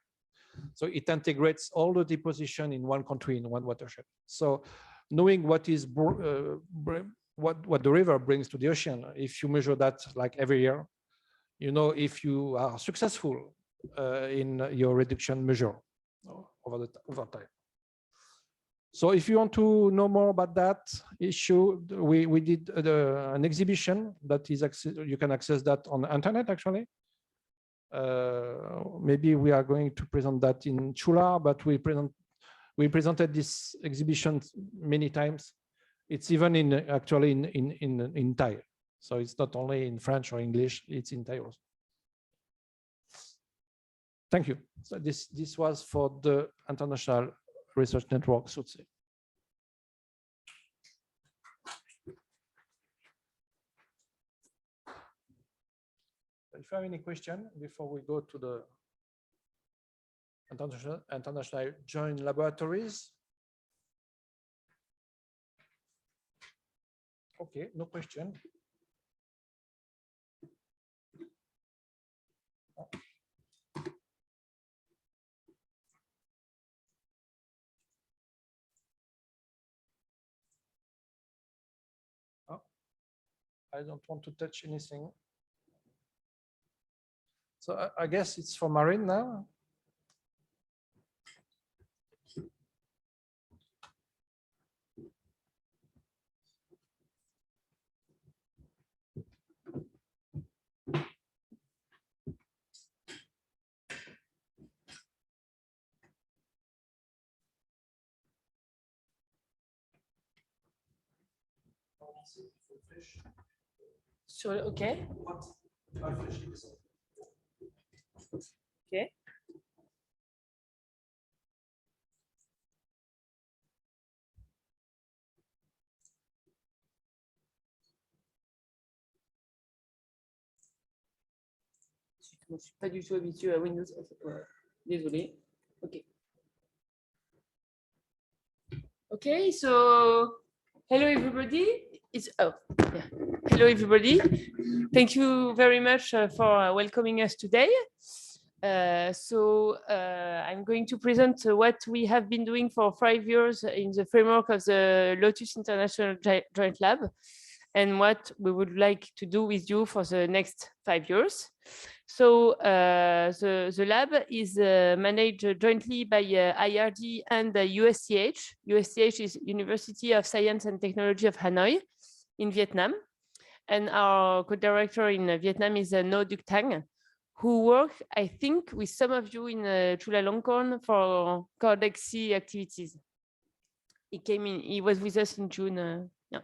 [SPEAKER 3] So it integrates all the deposition in one country, in one watershed. So knowing what is what the river brings to the ocean, if you measure that like every year, you know if you are successful in your reduction measure over time. So if you want to know more about that issue, we did an exhibition that is you can access that on the internet actually. Maybe we are going to present that in Chula, but we presented this exhibition many times. It's even actually in Thai, so it's not only in French or English; it's in Thai also. Thank you. So this was for the International Research Network, SUTSE. If you have any question before we go to the international joint laboratories. Okay, no question. Oh, I don't want to touch anything. So I guess it's for Marine now.
[SPEAKER 4] Sure, okay. Okay. Je ne suis pas du tout habituée à Windows. Désolée. OK. Okay, so hello everybody. Yeah. Hello everybody. Thank you very much for welcoming us today. I'm going to present what we have been doing for 5 years in the framework of the Lotus International Joint Lab and what we would like to do with you for the next 5 years. So the lab is managed jointly by IRD and USCH. USCH is University of Science and Technology of Hanoi in Vietnam. And our co-director in Vietnam is No Duc Tang, who worked, I think, with some of you in Chulalongkorn for Cordexy activities. He was with us in June. Yeah.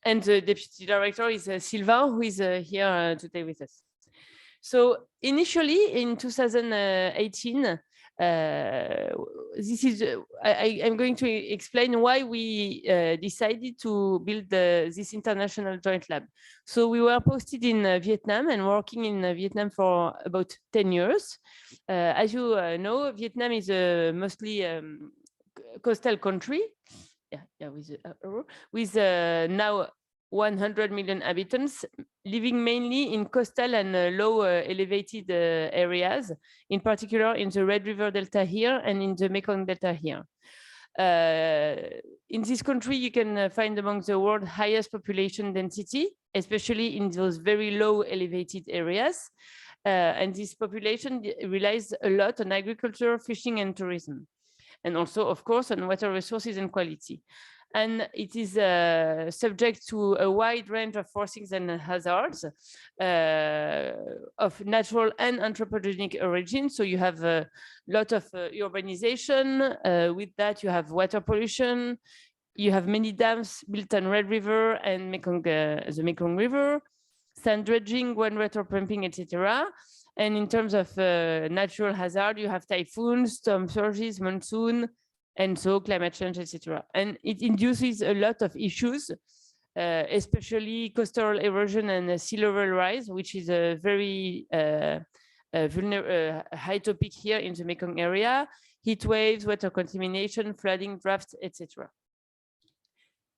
[SPEAKER 4] And the deputy director is Sylvain, who is here today with us. So initially in 2018, I'm going to explain why we decided to build this international joint lab. So we were posted in Vietnam and working in Vietnam for about 10 years. As you know, Vietnam is a mostly coastal country. With now 100 million inhabitants, living mainly in coastal and low elevated areas, in particular in the Red River Delta here and in the Mekong Delta here. In this country, you can find among the world's highest population density, especially in those very low elevated areas. And this population relies a lot on agriculture, fishing, and tourism. And also, of course, on water resources and quality. And it is subject to a wide range of forcings and hazards of natural and anthropogenic origin. So you have a lot of urbanization. With that, you have water pollution. You have many dams built on Red River and the Mekong River, sand dredging, groundwater pumping, etc. And in terms of natural hazard, you have typhoons, storm surges, monsoon, and so climate change, etc. And it induces a lot of issues, especially coastal erosion and sea level rise, which is a very high topic here in the Mekong area, heat waves, water contamination, flooding, droughts, etc.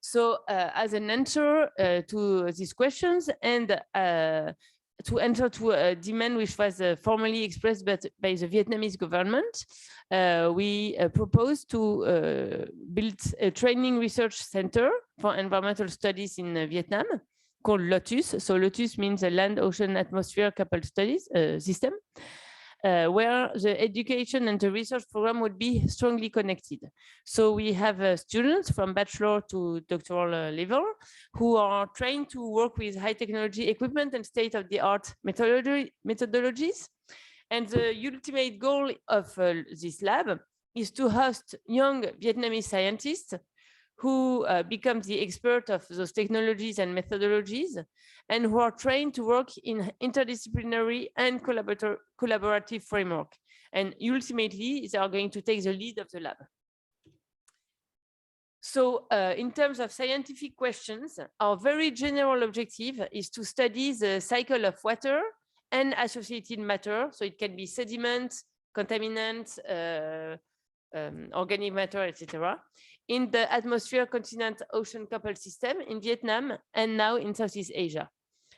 [SPEAKER 4] So as an answer to these questions and to answer to a demand which was formally expressed by the Vietnamese government, we proposed to build a training research center for environmental studies in Vietnam called Lotus. So Lotus means a land, ocean, atmosphere coupled studies system, where the education and the research program would be strongly connected. So we have students from bachelor to doctoral level who are trained to work with high technology equipment and state-of-the-art methodologies. And the ultimate goal of this lab is to host young Vietnamese scientists who become the expert of those technologies and methodologies, and who are trained to work in interdisciplinary and collaborative framework. And ultimately, they are going to take the lead of the lab. So in terms of scientific questions, our very general objective is to study the cycle of water and associated matter. So it can be sediment, contaminants, organic matter, etc. in the atmosphere, continent, ocean coupled system in Vietnam and now in Southeast Asia.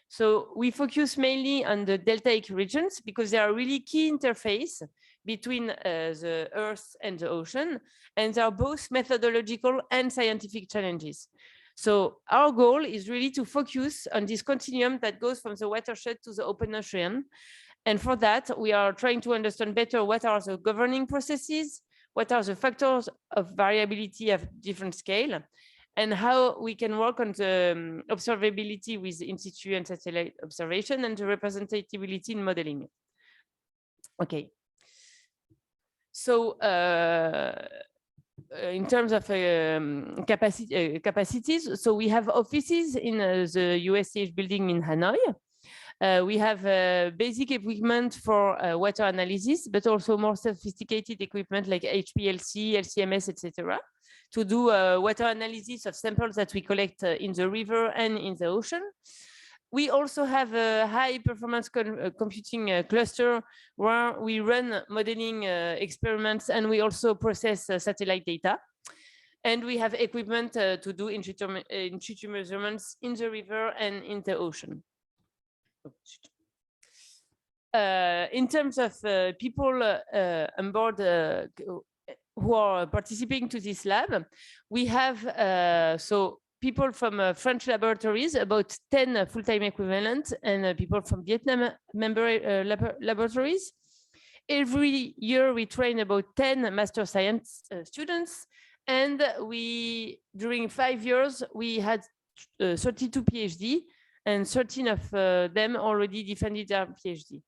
[SPEAKER 4] So we focus mainly on the deltaic regions because they are really key interface between the Earth and the ocean, and they are both methodological and scientific challenges. So our goal is really to focus on this continuum that goes from the watershed to the open ocean. And for that, we are trying to understand better what are the governing processes, what are the factors of variability of different scale, and how we can work on the observability with in situ and satellite observation and the representatibility in modeling. Okay. So in terms of capacities, so we have offices in the USCH building in Hanoi. We have basic equipment for water analysis, but also more sophisticated equipment like HPLC, LCMS, etc., to do water analysis of samples that we collect in the river and in the ocean. We also have a high performance computing cluster where we run modeling experiments, and we also process satellite data. And we have equipment to do in situ measurements in the river and in the ocean. In terms of people on board who are participating to this lab, we have people from French laboratories, about 10 full-time equivalent, and people from Vietnam member laboratories. Every year we train about 10 master science students, and during 5 years, we had 32 PhD, and 13 of them already defended their PhD.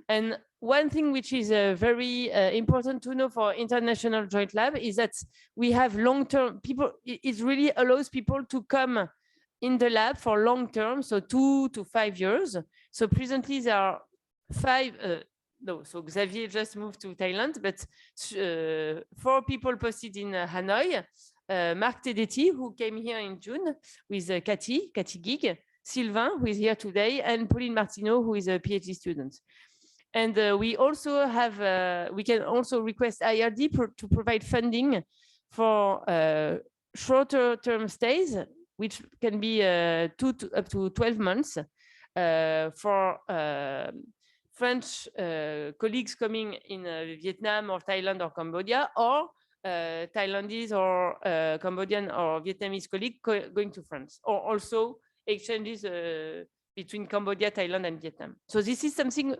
[SPEAKER 4] And one thing which is very important to know for International Joint Lab is that we have long-term people. It really allows people to come in the lab for long-term, so 2 to 5 years. So presently there are 5. No, so Xavier just moved to Thailand, but 4 people posted in Hanoi. Marc Tedeti, who came here in June with Cathy Gig, Sylvain, who is here today, and Pauline Martineau, who is a PhD student. And we also have, we can also request IRD to provide funding for shorter term stays, which can be up to 12 months for French colleagues coming in Vietnam or Thailand or Cambodia, or Thailandese or Cambodian or Vietnamese colleagues going to France, or also exchanges between Cambodia, Thailand, and Vietnam. So this is something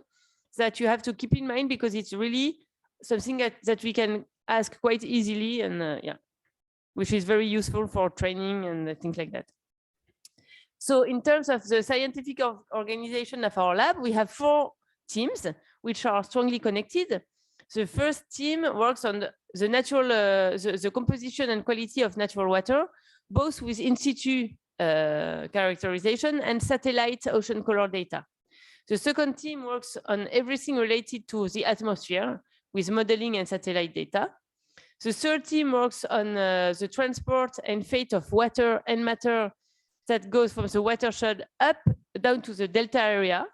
[SPEAKER 4] that you have to keep in mind, because it's really something that we can ask quite easily, and yeah, which is very useful for training and things like that. So in terms of the scientific organization of our lab, we have 4 teams which are strongly connected. The first team works on the natural, the composition and quality of natural water, both with in situ characterization and satellite ocean color data. The second team works on everything related to the atmosphere with modeling and satellite data. The third team works on the transport and fate of water and matter that goes from the watershed up down to the delta area,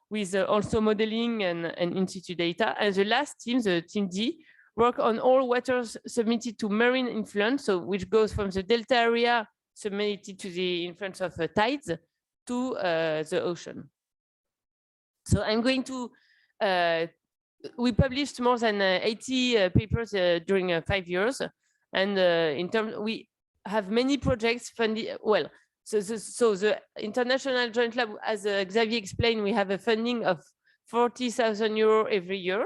[SPEAKER 4] with also modeling and in situ data. And the last team, the team D, work on all waters submitted to marine influence, so which goes from the delta area submitted to the influence of tides to the ocean. So I'm going to, we published more than 80 papers during 5 years. And in terms, we have many projects funded, well, so the International Joint Lab, as Xavier explained, we have a funding of 40,000 € every year,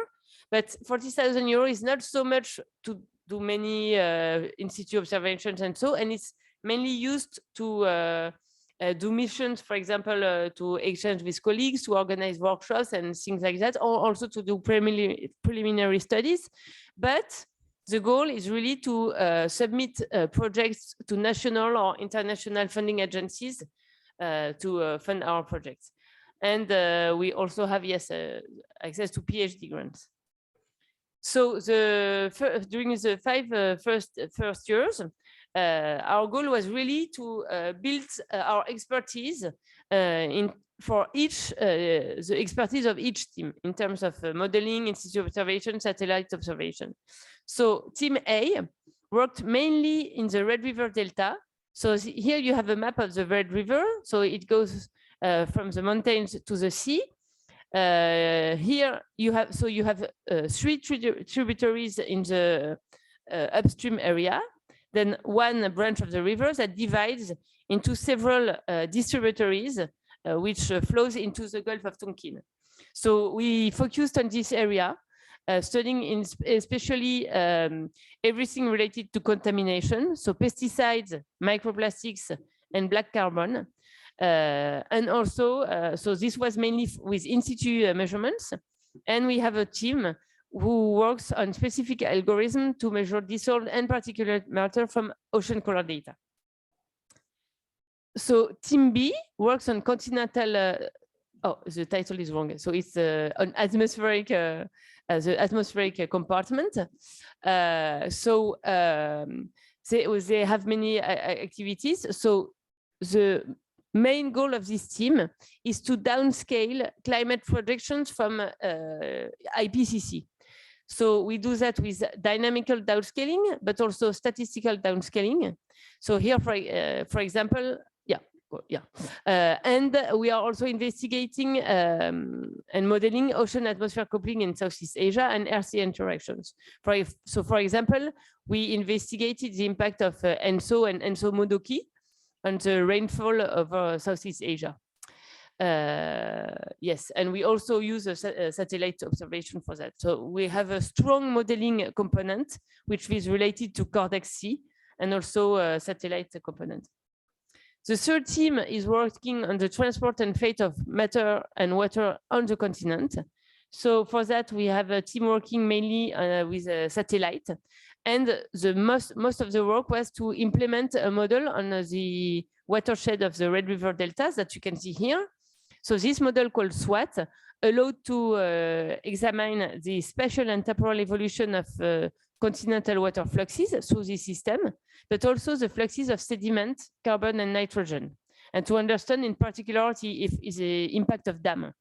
[SPEAKER 4] but 40,000 € is not so much to do many in situ observations and so, and it's mainly used to do missions, for example, to exchange with colleagues, to organize workshops and things like that, or also to do preliminary studies. But the goal is really to submit projects to national or international funding agencies to fund our projects. And we also have, yes, access to PhD grants. So during the first years, our goal was really to build our expertise for each, the expertise of each team in terms of modeling, in situ observation, satellite observation. So team A worked mainly in the Red River Delta. So here you have a map of the Red River. So it goes from the mountains to the sea. Here you have, so you have 3 tributaries in the upstream area, then one branch of the river that divides into several distributaries, which flows into the Gulf of Tonkin. So we focused on this area, studying especially everything related to contamination, so pesticides, microplastics, and black carbon. And also, so this was mainly with in situ measurements. And we have a team who works on specific algorithm to measure dissolved and particulate matter from ocean color data. So team B works on continental, oh, the title is wrong. So it's on atmospheric, the atmospheric compartment. They have many activities. So the main goal of this team is to downscale climate projections from IPCC. So we do that with dynamical downscaling, but also statistical downscaling. So here, for example, and we are also investigating and modeling ocean-atmosphere coupling in Southeast Asia and air-sea interactions. So for example, we investigated the impact of ENSO and ENSO Modoki on the rainfall over Southeast Asia. Yes, and we also use a satellite observation for that. So we have a strong modeling component, which is related to Cortex-C, and also a satellite component. The third team is working on the transport and fate of matter and water on the continent. So for that, we have a team working mainly with a satellite. And the most of the work was to implement a model on the watershed of the Red River deltas that you can see here. So this model called SWAT allowed to examine the spatial and temporal evolution of continental water fluxes through this system, but also the fluxes of sediment, carbon, and nitrogen, and to understand in particular the impact of dam.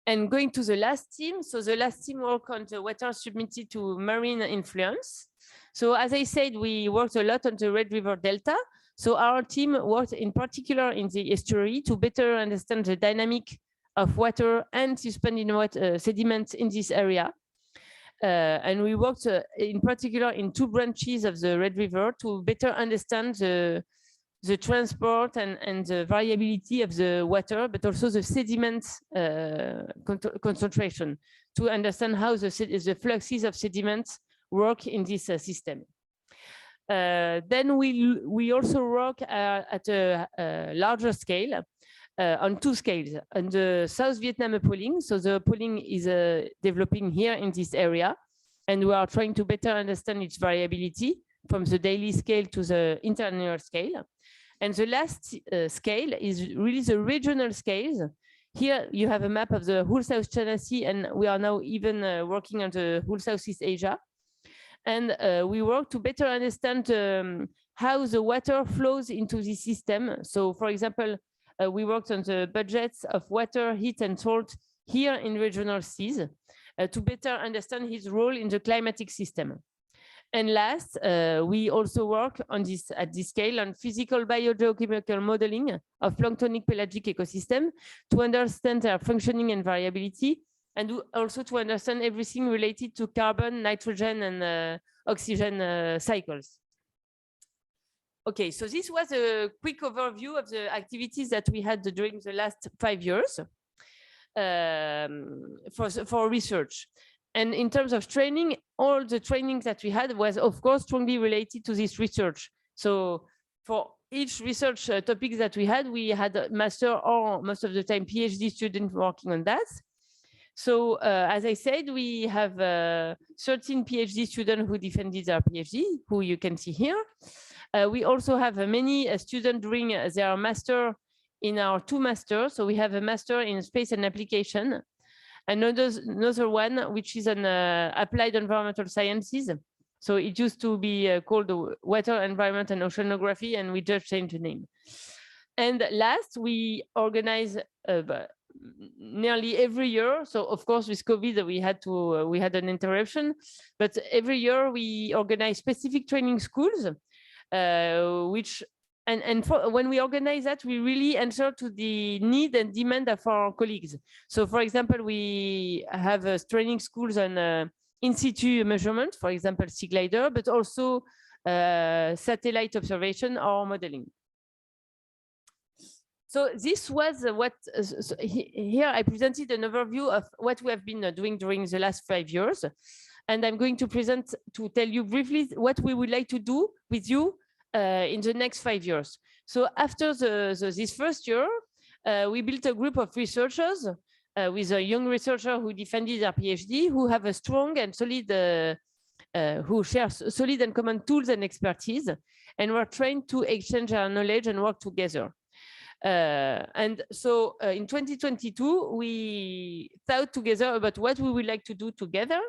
[SPEAKER 4] And going to the last team, so the last team worked on the water submitted to marine influence. So as I said, we worked a lot on the Red River Delta. So our team worked in particular in the estuary to better understand the dynamic of water and suspended sediment in this area. And we worked in particular in two branches of the Red River to better understand the transport and the variability of the water, but also the sediment concentration, to understand how the fluxes of sediments work in this system. Then we also work at a larger scale, on two scales. On the South Vietnam upwelling, so the upwelling is developing here in this area, and we are trying to better understand its variability from the daily scale to the internal scale. And the last scale is really the regional scales. Here you have a map of the whole South China Sea, and we are now even working on the whole Southeast Asia. And we work to better understand how the water flows into the system. So for example, we worked on the budgets of water, heat, and salt here in regional seas to better understand his role in the climatic system. And last, we also work on this at this scale on physical biogeochemical modeling of planktonic pelagic ecosystem to understand their functioning and variability, and also to understand everything related to carbon, nitrogen, and oxygen cycles. Okay, so this was a quick overview of the activities that we had during the last 5 years for research. And in terms of training, all the training that we had was, of course, strongly related to this research. So for each research topic that we had a master or most of the time PhD student working on that. So as I said, we have 13 PhD students who defended their PhD, who you can see here. We also have many students doing their master in our two masters. So we have a master in space and application, another one which is on applied environmental sciences. So it used to be called water, environment, and oceanography, and we just changed the name. And last, we organize nearly every year. So of course, with COVID, we had an interruption, but every year we organize specific training schools, when we organize that, we really answer to the need and demand of our colleagues. So for example, we have training schools on in situ measurement, for example, sea glider, but also satellite observation or modeling. So this was here I presented an overview of what we have been doing during the last 5 years. And I'm going to tell you briefly what we would like to do with you in the next 5 years. So after this first year, we built a group of researchers with a young researcher who defended their PhD, who have a strong and solid, who shares solid and common tools and expertise, and were trained to exchange our knowledge and work together. And so in 2022, we thought together about what we would like to do together.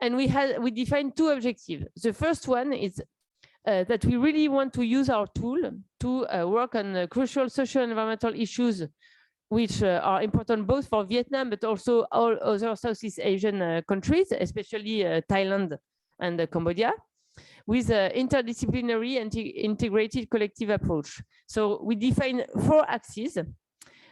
[SPEAKER 4] And we defined two objectives. The first one is that we really want to use our tool to work on crucial social and environmental issues which are important both for Vietnam, but also all other Southeast Asian countries, especially Thailand and Cambodia, with an interdisciplinary and integrated collective approach. So we define 4 axes.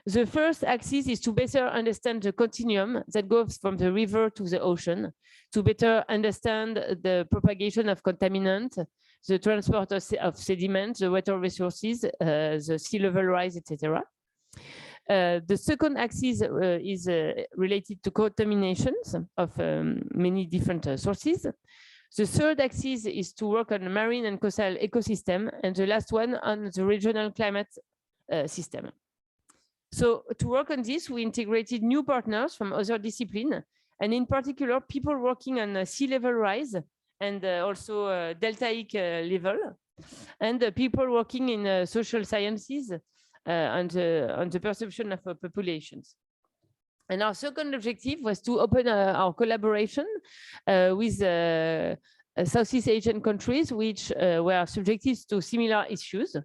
[SPEAKER 4] The first axis is to better understand the continuum that goes from the river to the ocean, to better understand the propagation of contaminants, the transport of sediment, the water resources, the sea level rise, etc. The second axis is related to contaminations of many different sources. The third axis is to work on the marine and coastal ecosystem, and the last one on the regional climate system. So to work on this, we integrated new partners from other disciplines, and in particular, people working on sea level rise and also deltaic level, and people working in social sciences on the perception of populations. And our second objective was to open our collaboration with Southeast Asian countries, which were subjected to similar issues,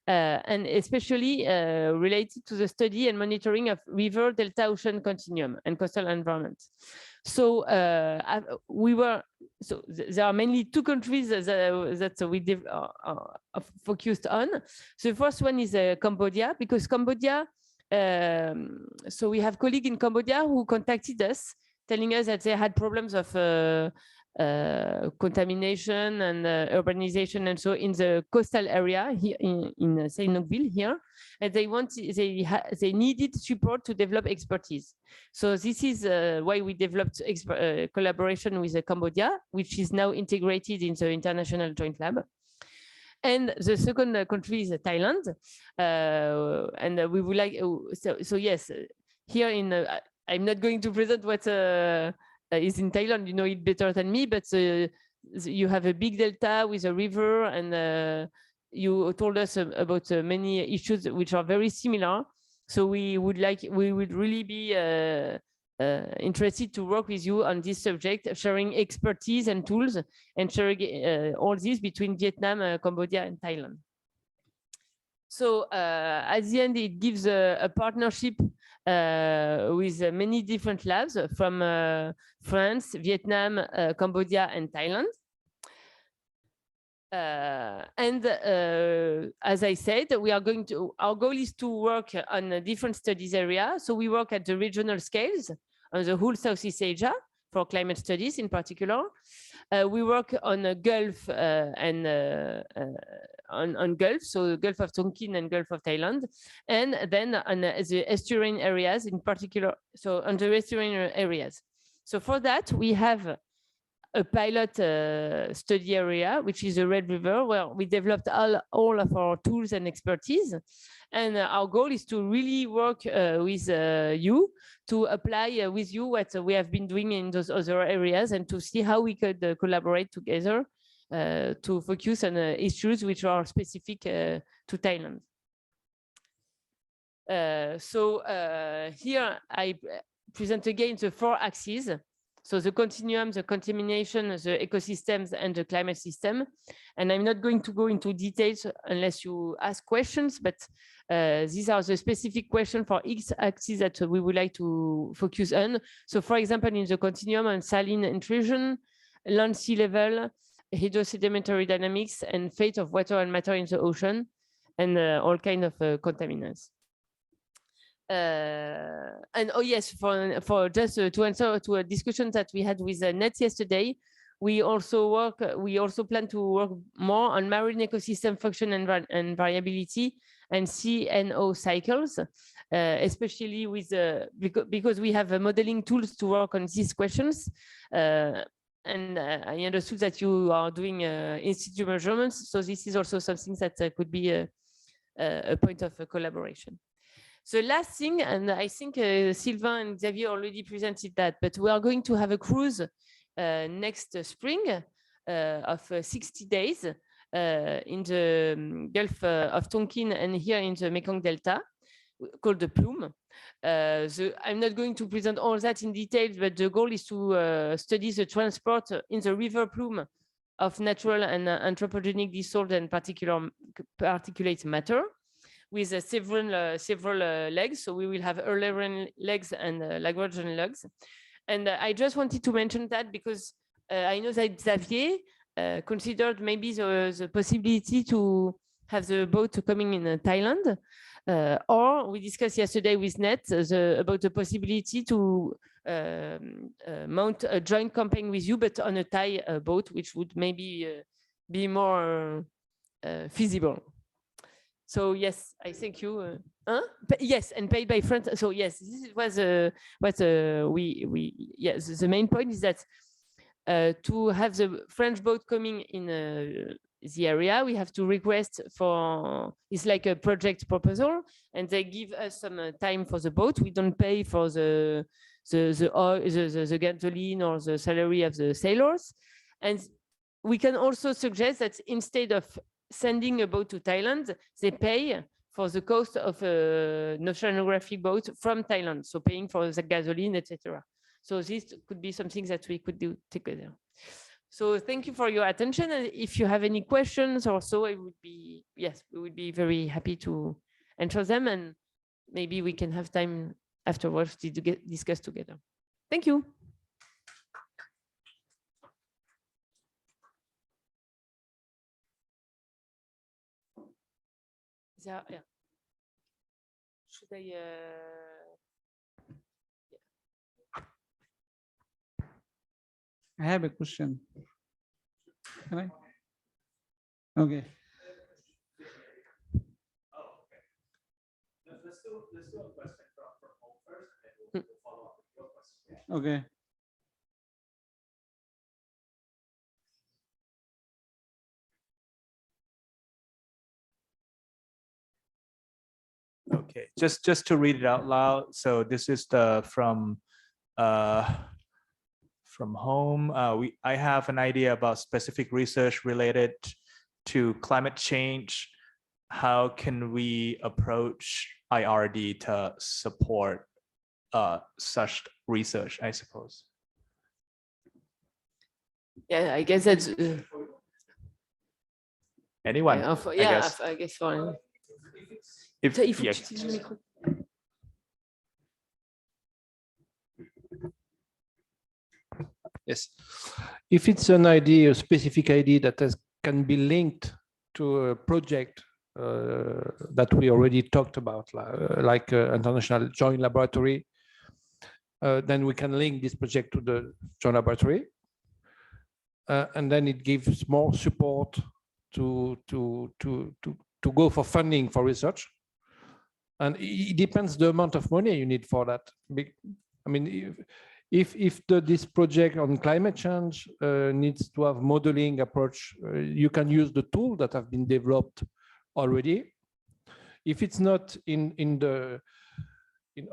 [SPEAKER 4] and especially related to the study and monitoring of river delta ocean continuum and coastal environment. So there are mainly 2 countries that we focused on. The first one is Cambodia, because Cambodia, so we have colleagues in Cambodia who contacted us, telling us that they had problems of contamination and urbanization, and so in the coastal area here in Sihanoukville here, and they needed support to develop expertise. So this is why we developed collaboration with Cambodia, which is now integrated in the International Joint Lab. And the second country is Thailand, and we would like so yes, here in I'm not going to present what is in Thailand, you know it better than me, but you have a big delta with a river, and you told us about many issues which are very similar. So we would really be interested to work with you on this subject, sharing expertise and tools, and sharing all this between Vietnam, Cambodia, and Thailand. So at the end, it gives a partnership with many different labs from France, Vietnam, Cambodia, and Thailand. As I said, our goal is to work on different studies areas. So we work at the regional scales on the whole Southeast Asia for climate studies in particular. We work on a Gulf and on Gulf, so the Gulf of Tonkin and Gulf of Thailand, and then on the estuarine areas in particular, so on the estuarine areas. So for that, we have a pilot study area, which is the Red River, where we developed all of our tools and expertise. And our goal is to really work with you to apply with you what we have been doing in those other areas, and to see how we could collaborate together to focus on issues which are specific to Thailand. Here I present again the 4 axes. So the continuum, the contamination, the ecosystems, and the climate system. And I'm not going to go into details unless you ask questions, but these are the specific questions for each axis that we would like to focus on. So for example, in the continuum on saline intrusion, land sea level, hydrosedimentary dynamics, and fate of water and matter in the ocean, and all kinds of contaminants. And oh yes, for just to answer to a discussion that we had with Net yesterday, we also plan to work more on marine ecosystem function and variability and CNO cycles, especially with because we have modeling tools to work on these questions. And I understood that you are doing in situ measurements, so this is also something that could be a point of collaboration. So last thing, and I think Sylvain and Xavier already presented that, but we are going to have a cruise next spring of 60 days in the Gulf of Tonkin and here in the Mekong Delta, called the Plume. I'm not going to present all that in detail, but the goal is to study the transport in the river Plume of natural and anthropogenic dissolved and particulate matter. with several legs. So we will have Eulerian legs and Lagrangian legs. And I just wanted to mention that because I know that Xavier considered maybe the possibility to have the boat coming in Thailand. Or we discussed yesterday with Net about the possibility to mount a joint campaign with you, but on a Thai boat, which would maybe be more feasible. So yes, I thank you. Yes, and paid by France. So yes, this was what yes. The main point is that to have the French boat coming in the area, we have to request for. It's like a project proposal, and they give us some time for the boat. We don't pay for the oil, the gasoline or the salary of the sailors, and we can also suggest that instead of sending a boat to Thailand, they pay for the cost of an oceanographic boat from Thailand, so paying for the gasoline, etc. So this could be something that we could do together. So thank you for your attention. And if you have any questions or so, it would be, yes, we would be very happy to answer them. And maybe we can have time afterwards to discuss together. Thank you. Yeah. Should I?
[SPEAKER 5] I have a question. Can I? Okay.
[SPEAKER 1] Let's do a question from home first, and then we'll follow up with your question.
[SPEAKER 5] Okay.
[SPEAKER 1] Okay, just to read it out loud. So this is the from home. I have an idea about specific research related to climate change. How can we approach IRD to support such research, I suppose?
[SPEAKER 4] Yeah, I guess that's
[SPEAKER 1] Anyone?
[SPEAKER 4] yeah, I guess fine.
[SPEAKER 1] If,
[SPEAKER 4] So if
[SPEAKER 1] yeah,
[SPEAKER 3] Yes. If it's an idea, a specific idea that can be linked to a project that we already talked about, like international joint laboratory, then we can link this project to the joint laboratory. And then it gives more support to go for funding for research. And it depends the amount of money you need for that. I mean, if this project on climate change needs to have modeling approach, you can use the tool that have been developed already. If it's not in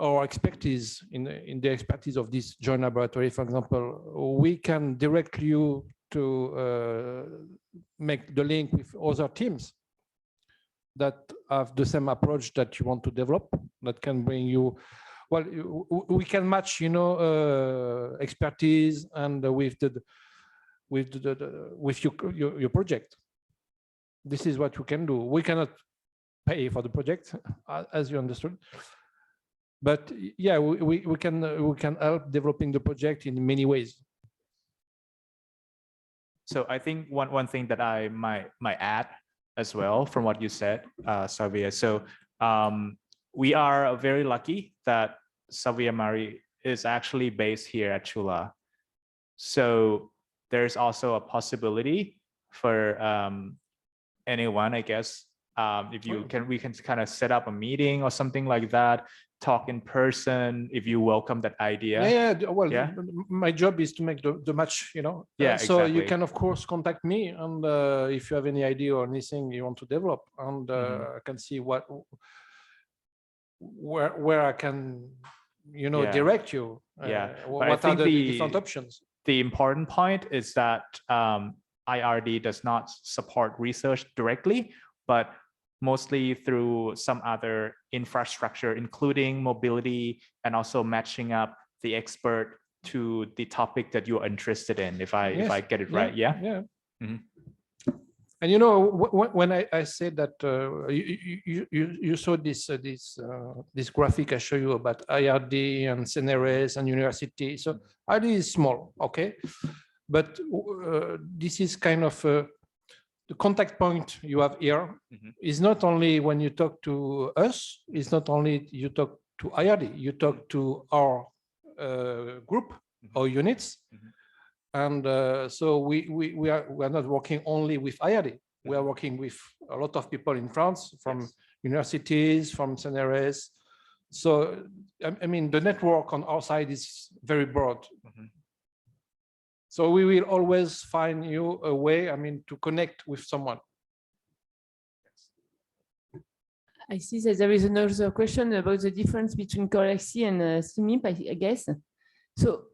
[SPEAKER 3] our expertise, in the expertise of this joint laboratory, for example, we can direct you to make the link with other teams that have the same approach that you want to develop, that can bring you, well, we can match, you know, expertise and with your project. This is what you can do. We cannot pay for the project, as you understood, but yeah, we can help developing the project in many ways.
[SPEAKER 1] so I think one thing that I might add as well from what you said, Xavier. So we are very lucky that Xavier Marie is actually based here at Chula. So there's also a possibility for anyone, I guess, if you can, we can kind of set up a meeting or something like that, talk in person, if you welcome that idea.
[SPEAKER 3] Yeah, well,
[SPEAKER 1] yeah.
[SPEAKER 3] My job is to make the match, you know.
[SPEAKER 1] Yeah,
[SPEAKER 3] so
[SPEAKER 1] exactly.
[SPEAKER 3] you can of course contact me, and if you have any idea or anything you want to develop, and I can see where I can, you know, direct you. What are the different options?
[SPEAKER 1] The important point is that IRD does not support research directly, but mostly through some other infrastructure, including mobility and also matching up the expert to the topic that you're interested in. If I get it right, yeah.
[SPEAKER 3] Yeah.
[SPEAKER 1] Mm-hmm.
[SPEAKER 3] And you know, when I said that you saw this graphic I show you about IRD and CNRS and university. So IRD is small, okay, but this is kind of the contact point you have here. Is not only when you talk to us, it's not only you talk to IRD, you talk to our group or units. And so we are not working only with IRD. We are working with a lot of people in France, from universities, from CNRS. So, I mean, the network on our side is very broad. So we will always find you a way, I mean, to connect with someone.
[SPEAKER 4] I see that there is another question about the difference between Codex-C and CMIP, I guess. So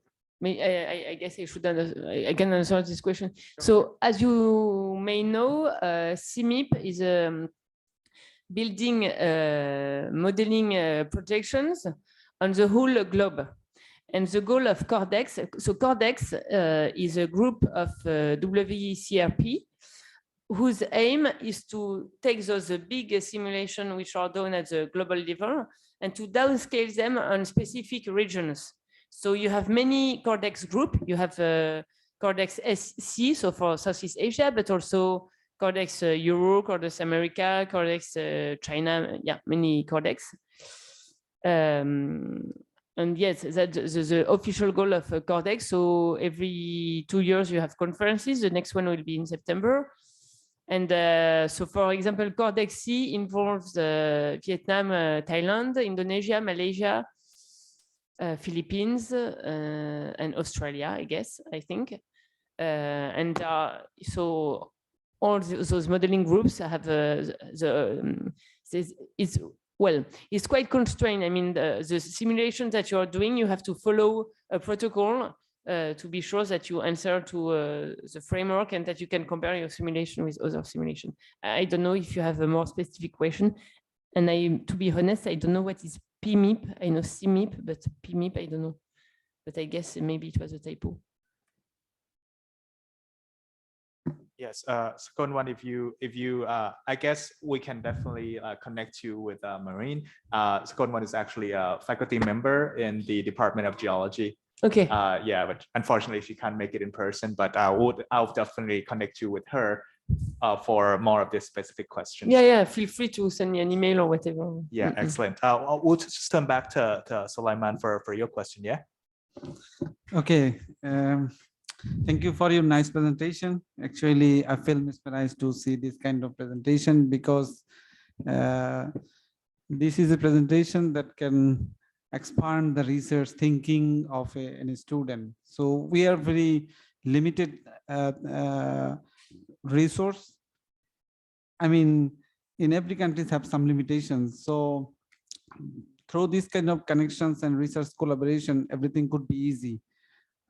[SPEAKER 4] I guess I should I can answer this question. So as you may know, CMIP is building modeling projections on the whole globe. And the goal of Cordex, so Cordex is a group of WCRP whose aim is to take those big simulations which are done at the global level and to downscale them on specific regions. So you have many Cordex group. You have Cordex SC, so for Southeast Asia, but also Cordex Euro, Cordex America, Cordex China, yeah, many Cordex. And yes, that's the official goal of Cordex. So every 2 years you have conferences. The next one will be in September. And so, for example, Cordex-C involves Vietnam, Thailand, Indonesia, Malaysia, Philippines, and Australia, I think. And so all those modeling groups have it's quite constrained. I mean, the simulation that you are doing, you have to follow a protocol to be sure that you answer to the framework and that you can compare your simulation with other simulation. I don't know if you have a more specific question. And to be honest, I don't know what is PMIP. I know CMIP, but PMIP, I don't know. But I guess maybe it was a typo.
[SPEAKER 1] Yes, second one, if you, I guess we can definitely connect you with Marine. Second one is actually a faculty member in the Department of Geology.
[SPEAKER 4] Okay.
[SPEAKER 1] Yeah, but unfortunately she can't make it in person, but I'll definitely connect you with her for more of this specific questions.
[SPEAKER 4] Yeah, feel free to send me an email or whatever.
[SPEAKER 1] Yeah, excellent. We'll just turn back to Sulaiman for your question, yeah?
[SPEAKER 5] Okay. Thank you for your nice presentation. Actually, I feel mesmerized to see this kind of presentation because this is a presentation that can expand the research thinking of any student. So we are very limited resource. I mean, in every country have some limitations. So through this kind of connections and research collaboration, everything could be easy.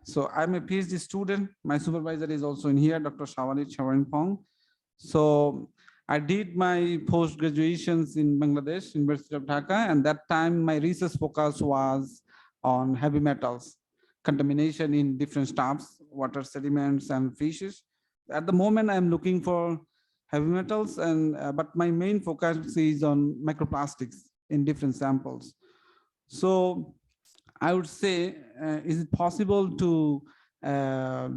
[SPEAKER 5] So I'm a PhD student. My supervisor is also in here, Dr. Shawalit Chawarnpong. So I did my post-graduations in Bangladesh, University of Dhaka, and that time my research focus was on heavy metals, contamination in different stuffs, water sediments and fishes. At the moment, I'm looking for heavy metals, and but my main focus is on microplastics in different samples. So I would say, is it possible to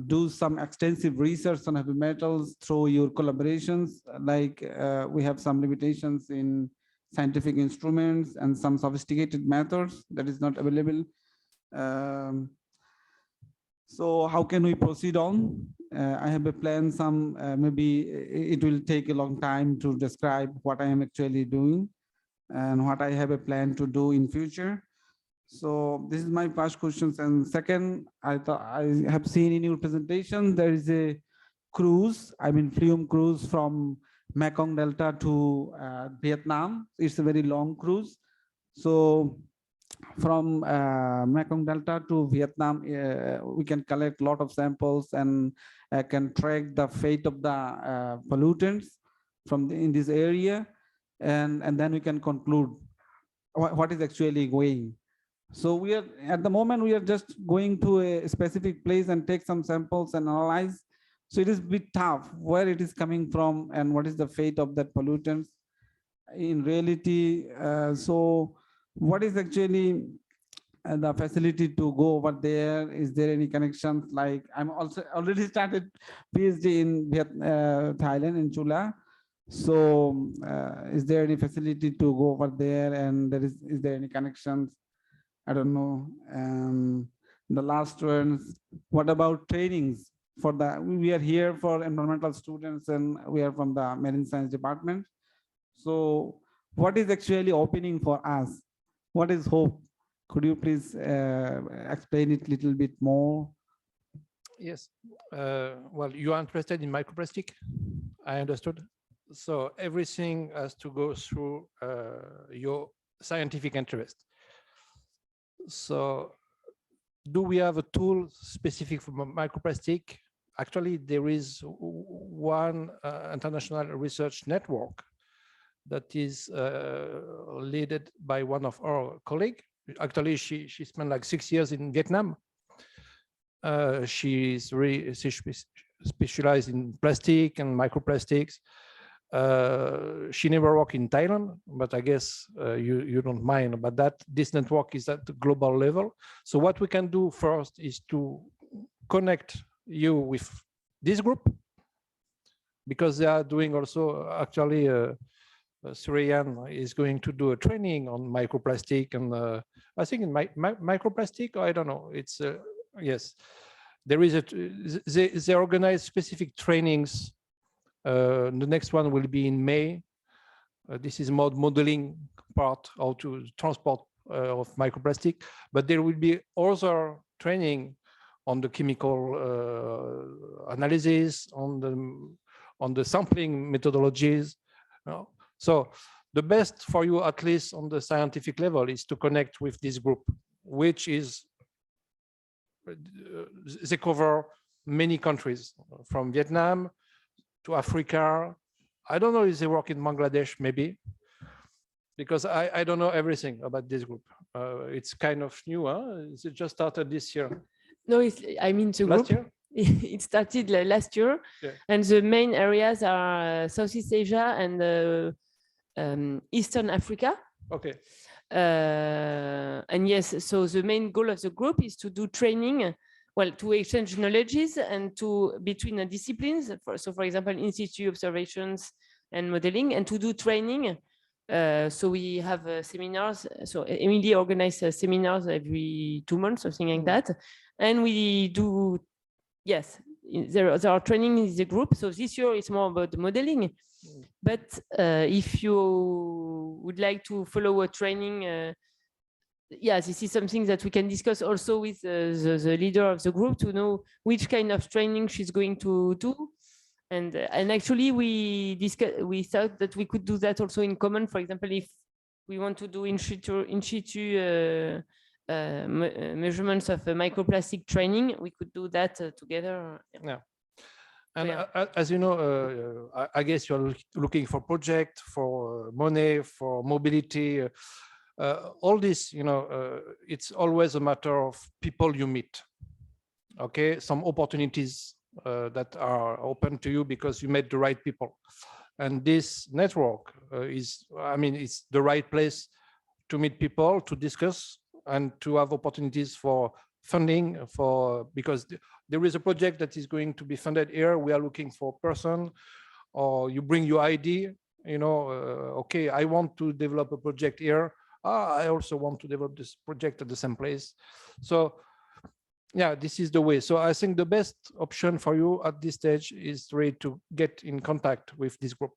[SPEAKER 5] do some extensive research on heavy metals through your collaborations? Like we have some limitations in scientific instruments and some sophisticated methods that is not available. So how can we proceed on? I have a plan, maybe it will take a long time to describe what I am actually doing and what I have a plan to do in future. So this is my first questions. And second, I have seen in your presentation, there is a cruise, Flume cruise from Mekong Delta to Vietnam. It's a very long cruise. So from Mekong Delta to Vietnam, we can collect a lot of samples and can track the fate of the pollutants in this area. And then we can conclude what is actually going. So we are, at the moment, we are just going to a specific place and take some samples and analyze. So it is a bit tough where it is coming from and what is the fate of that pollutants in reality. So what is actually the facility to go over there? Is there any connections? Like I'm also already started PhD in Thailand, in Chula. So is there any facility to go over there, and is there any connections? I don't know. The last ones, what about trainings for we are here for environmental students and we are from the marine science department. So what is actually opening for us? What is hope? Could you please explain it a little bit more?
[SPEAKER 3] Yes. Well, you are interested in microplastic, I understood. So everything has to go through your scientific interest. So do we have a tool specific for microplastic? Actually, there is one international research network that is led by one of our colleagues. Actually, she spent like 6 years in Vietnam. She specialized in plastic and microplastics. She never worked in Thailand, but I guess you don't mind about that. This network is at the global level. So what we can do first is to connect you with this group, because they are doing also actually Surian is going to do a training on microplastic, and I think in microplastic, I don't know, it's yes, there is they organize specific trainings. The next one will be in May. This is more modeling part, how to transport of microplastic, but there will be other training on the chemical analysis, on the sampling methodologies. So the best for you, at least on the scientific level, is to connect with this group, which is, they cover many countries, from Vietnam to Africa. I don't know if they work in Bangladesh, maybe, because I don't know everything about this group. It's kind of new, huh? It just started this year.
[SPEAKER 4] No, I mean the
[SPEAKER 3] Last
[SPEAKER 4] group.
[SPEAKER 3] year?
[SPEAKER 4] It started last year,
[SPEAKER 3] yeah.
[SPEAKER 4] And the main areas are Southeast Asia and Eastern Africa.
[SPEAKER 3] Okay.
[SPEAKER 4] And yes, so the main goal of the group is to do training, well, to exchange knowledges and to between the disciplines. So, for example, in situ observations and modeling, and to do training. So we have seminars. So Emily organizes seminars every 2 months, something like that. And we do, yes, there are training in the group. So this year it's more about the modeling. But if you would like to follow a training, yeah, this is something that we can discuss also with the leader of the group to know which kind of training she's going to do. And actually we thought that we could do that also in common. For example, if we want to do in situ measurements of microplastic training, we could do that together.
[SPEAKER 3] Yeah. And as you know, I guess you're looking for project, for money, for mobility, all this, you know, it's always a matter of people you meet. Okay, some opportunities that are open to you because you met the right people. And this network is, I mean, it's the right place to meet people, to discuss, and to have opportunities for funding, because there is a project that is going to be funded here. We are looking for a person, or you bring your idea, you know, okay, I want to develop a project here. I also want to develop this project at the same place. So yeah, this is the way. So I think the best option for you at this stage is really to get in contact with this group.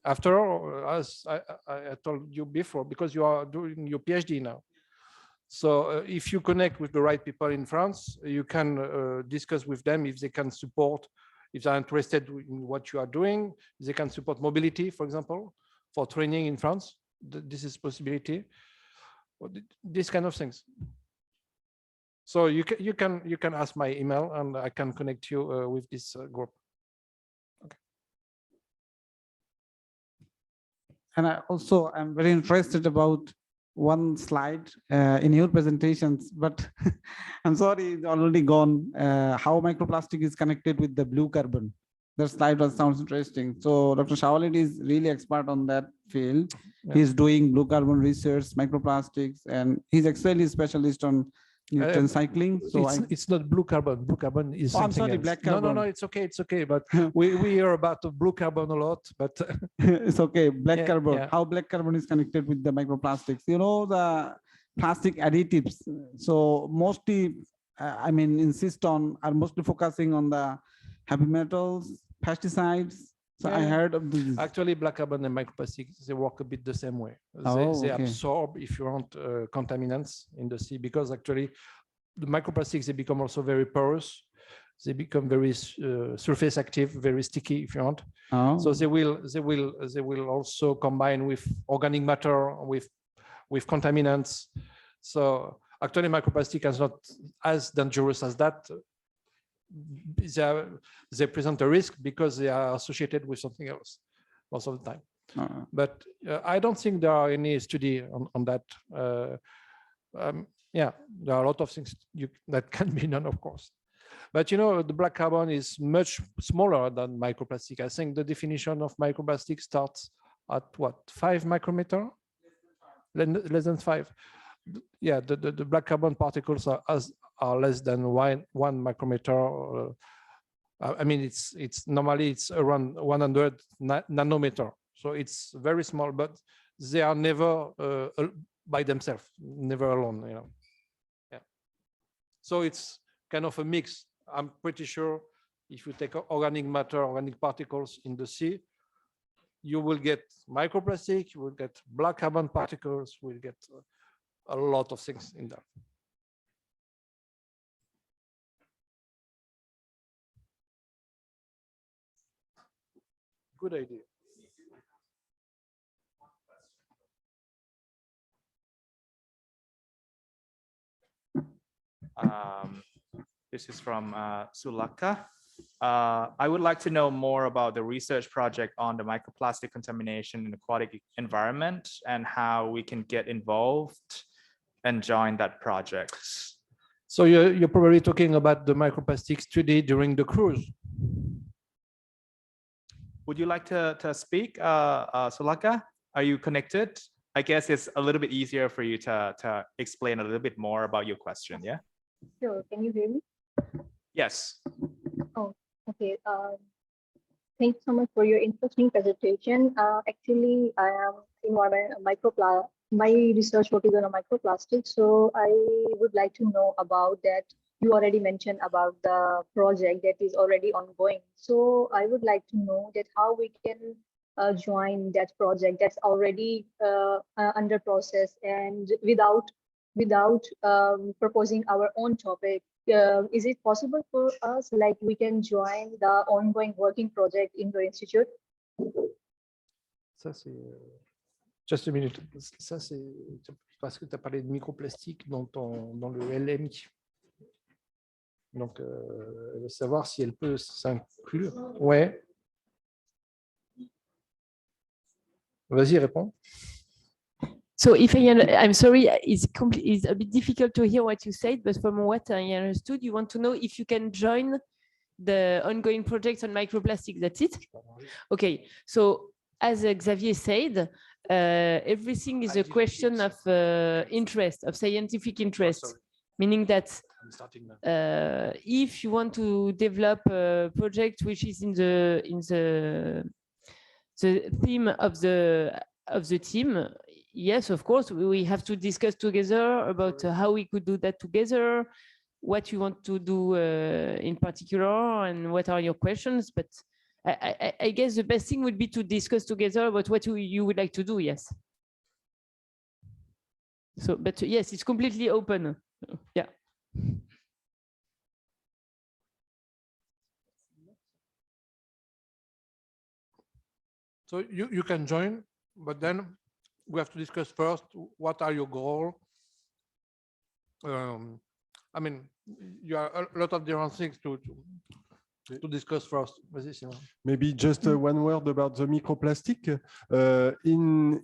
[SPEAKER 3] After all, as I told you before, because you are doing your PhD now. So if you connect with the right people in France, you can discuss with them if they can support, if they're interested in what you are doing, if they can support mobility, for example, for training in France. This is possibility. These kind of things. So you can ask my email, and I can connect you with this group. Okay.
[SPEAKER 5] And I'm very interested about one slide in your presentations, but I'm sorry, it's already gone. How microplastic is connected with the blue carbon. That slide sounds interesting. So Dr. Shawalit is really expert on that field.
[SPEAKER 3] Yeah.
[SPEAKER 5] He's doing blue carbon research, microplastics, and he's actually a specialist on nutrient cycling. So
[SPEAKER 3] it's not blue carbon. Blue carbon is
[SPEAKER 5] I'm
[SPEAKER 3] something
[SPEAKER 5] sorry,
[SPEAKER 3] else.
[SPEAKER 5] black
[SPEAKER 3] No,
[SPEAKER 5] carbon.
[SPEAKER 3] it's okay. It's okay. But we hear about the blue carbon a lot, but
[SPEAKER 5] it's okay. Black
[SPEAKER 3] Yeah,
[SPEAKER 5] carbon,
[SPEAKER 3] yeah.
[SPEAKER 5] how black carbon is connected with the microplastics, the plastic additives. So mostly, I mean, are mostly focusing on the heavy metals, pesticides. So I
[SPEAKER 3] Yeah.
[SPEAKER 5] heard of this.
[SPEAKER 3] actually black carbon and microplastics, they work a bit the same way.
[SPEAKER 5] Oh,
[SPEAKER 3] They
[SPEAKER 5] okay.
[SPEAKER 3] absorb, if you want, contaminants in the sea, because actually the microplastics, they become also very porous. They become very surface active, very sticky, if you want.
[SPEAKER 5] Oh,
[SPEAKER 3] So they will also combine with organic matter, with contaminants. So actually microplastic is not as dangerous as that. They present a risk because they are associated with something else most of the time. But I don't think there are any study on that. Yeah, there are a lot of things that can be done, of course. But the black carbon is much smaller than microplastic. I think the definition of microplastic starts at what, 5 micrometer? Less than 5. Yeah, the black carbon particles are less than one micrometer. I mean, it's normally it's around 100 nanometer. So it's very small, but they are never by themselves, never alone. Yeah. So it's kind of a mix. I'm pretty sure if you take organic matter, organic particles in the sea, you will get microplastic, you will get black carbon particles, you will get a lot of things in there. Good idea.
[SPEAKER 1] This is from Sulaka. I would like to know more about the research project on the microplastic contamination in aquatic environment and how we can get involved and join that project.
[SPEAKER 3] So you're probably talking about the microplastic study during the cruise.
[SPEAKER 1] Would you like to speak, Sulaka? Are you connected? I guess it's a little bit easier for you to explain a little bit more about your question, yeah?
[SPEAKER 6] Sure. Can you hear me?
[SPEAKER 1] Yes.
[SPEAKER 6] Oh, okay. Thanks so much for your interesting presentation. Actually, I am my research focuses on microplastics. So I would like to know about that. You already mentioned about the project that is already ongoing. So I would like to know that how we can join that project that's already under process and without proposing our own topic. Is it possible for us, like we can join the ongoing working project in the institute?
[SPEAKER 3] Ça, c'est... Just a minute. Ça, c'est parce que tu as parlé de microplastique dans le LMI. Donc, elle veut savoir si elle peut s'inclure. Ouais. Vas-y, réponds.
[SPEAKER 4] So if I'm sorry, it's a bit difficult to hear what you said, but from what I understood, you want to know if you can join the ongoing projects on microplastic. That's it? Okay. So as Xavier said, everything is a question of interest, of scientific interest, meaning that if you want to develop a project which is in the theme of the team, yes, of course, we have to discuss together about how we could do that together, what you want to do in particular, and what are your questions. But I guess the best thing would be to discuss together about what you would like to do, yes. So, but yes, it's completely open. Yeah.
[SPEAKER 3] So you can join, but then we have to discuss first, what are your goals? I mean, you have a lot of different things to discuss first.
[SPEAKER 7] Maybe just one word about the microplastic. In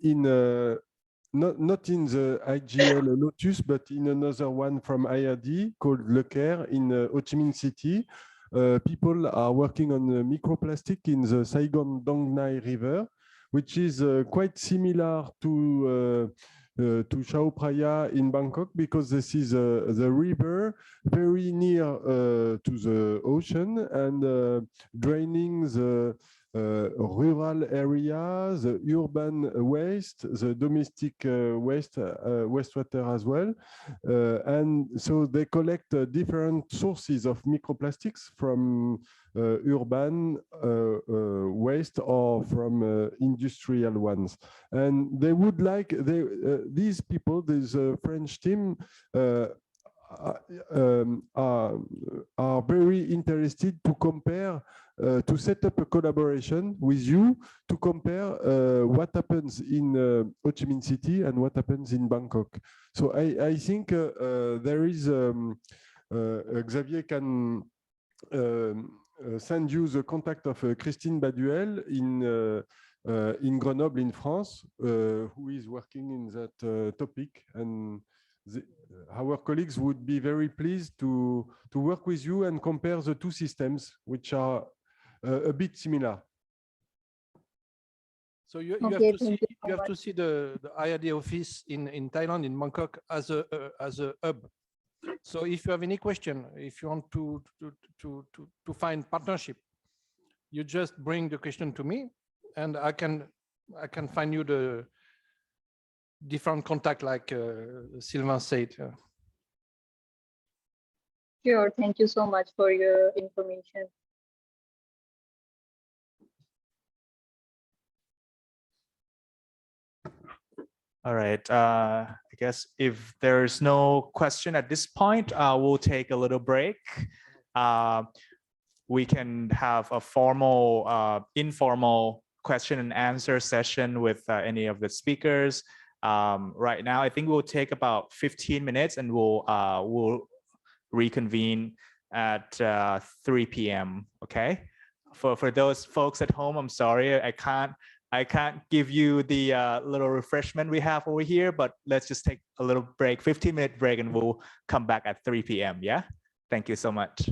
[SPEAKER 7] not in the IGL Lotus, but in another one from IRD called Le Caire in Ho Chi Minh City. People are working on microplastic in the Saigon Dong Nai River, which is quite similar to Chao Phraya in Bangkok, because this is the river very near to the ocean and draining the rural area, the urban waste, the domestic waste, wastewater as well. And so they collect different sources of microplastics from urban waste or from industrial ones. And they would like, these people, this French team, are very interested to compare, to set up a collaboration with you to compare what happens in Ho Chi Minh City and what happens in Bangkok. So I think there is, Xavier can send you the contact of Christine Baduel in Grenoble in France, who is working in that topic. And our colleagues would be very pleased to work with you and compare the two systems, which are a bit similar.
[SPEAKER 3] So you
[SPEAKER 6] Okay,
[SPEAKER 3] have to
[SPEAKER 6] thank
[SPEAKER 3] see
[SPEAKER 6] you so much.
[SPEAKER 3] the IRD office in Thailand, in Bangkok, as a hub. So if you have any question, if you want to find partnership, you just bring the question to me, and I can find you the different contact, like Sylvain said.
[SPEAKER 6] Sure, thank you so much for your information.
[SPEAKER 1] All right. I guess if there's no question at this point, we'll take a little break. We can have a formal, informal question and answer session with any of the speakers. Right now, I think we'll take about 15 minutes and we'll reconvene at 3 p.m. Okay. For those folks at home, I'm sorry, I can't give you the little refreshment we have over here, but let's just take a little break, 15-minute break, and we'll come back at 3 p.m. Yeah. Thank you so much.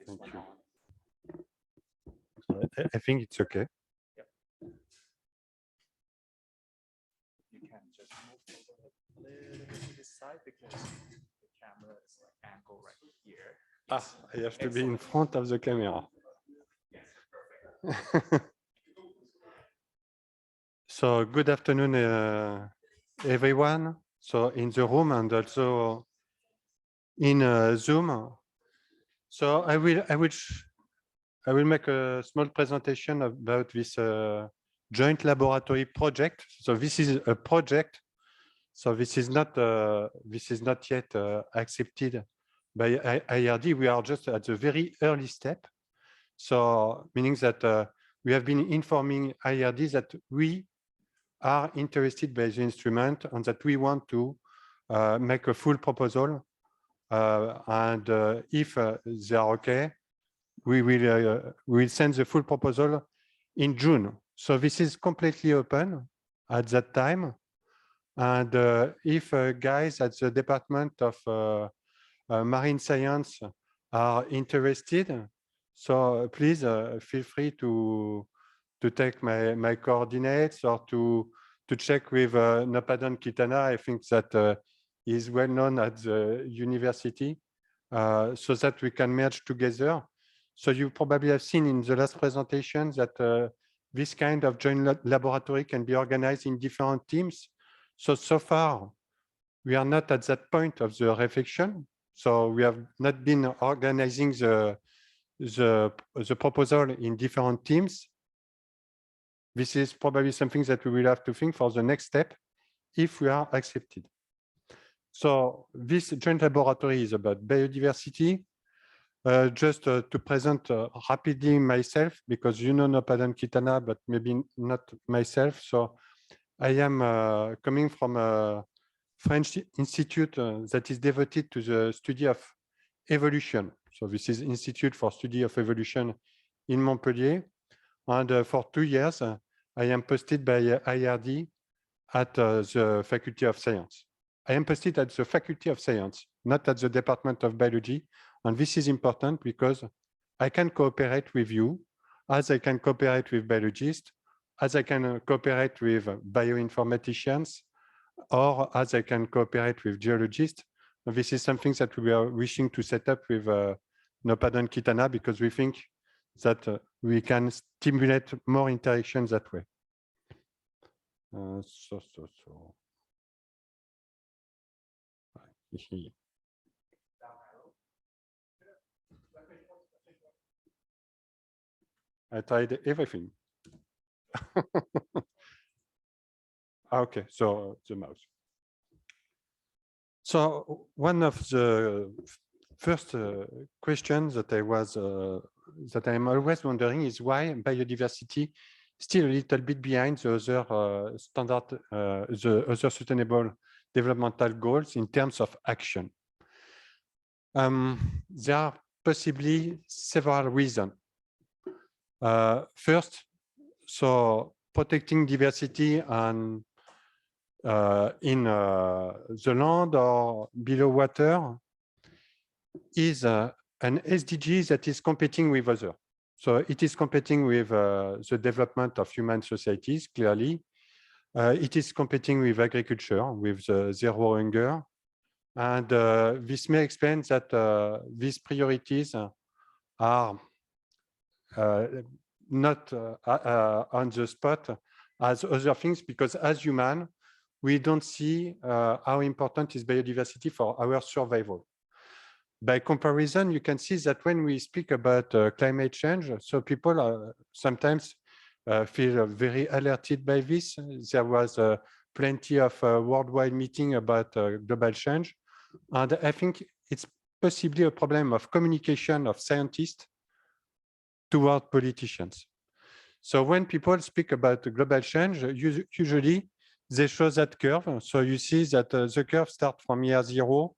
[SPEAKER 8] Thank you. So I think it's okay.
[SPEAKER 1] You can just move over a little bit to this side because the camera is like angled right here.
[SPEAKER 8] Ah, I have to be in front of the camera. So good afternoon, everyone. So in the room and also in Zoom. So I will make a small presentation about this joint laboratory project. So this is a project. So this is not yet accepted by IRD. We are just at the very early step. So meaning that we have been informing IRD that we are interested by the instrument and that we want to make a full proposal. And if they are okay, we will send the full proposal in June. So this is completely open at that time. And if guys at the Department of Marine Science are interested, so please feel free to take my coordinates or to check with Nopadon Kitana. I think that is well known at the university, so that we can merge together. So you probably have seen in the last presentation that this kind of joint laboratory can be organized in different teams. So far, we are not at that point of the reflection. So we have not been organizing the proposal in different teams. This is probably something that we will have to think for the next step if we are accepted. So this joint laboratory is about biodiversity. Just to present rapidly myself, because you know Nopadon Kitana, but maybe not myself. So I am coming from a French institute that is devoted to the study of evolution. So this is Institute for Study of Evolution in Montpellier. And for 2 years, I am posted by IRD at the Faculty of Science. I am posted at the Faculty of Science, not at the Department of Biology. And this is important because I can cooperate with you as I can cooperate with biologists, as I can cooperate with bioinformaticians, or as I can cooperate with geologists. And this is something that we are wishing to set up with Nopadon Kitana because we think that we can stimulate more interactions that way. I tried everything. Okay, so the mouse. So one of the first questions that I'm always wondering is why biodiversity still a little bit behind the other the other sustainable developmental goals in terms of action. There are possibly several reasons. First, so protecting diversity and in the land or below water is an SDG that is competing with others. So it is competing with the development of human societies, clearly. It is competing with agriculture, with zero hunger. And this may explain that these priorities are not on the spot as other things, because as human, we don't see how important is biodiversity for our survival. By comparison, you can see that when we speak about climate change, so people sometimes feel very alerted by this. There was plenty of worldwide meeting about global change. And I think it's possibly a problem of communication of scientists toward politicians. So when people speak about global change, usually they show that curve. So you see that the curve starts from year 0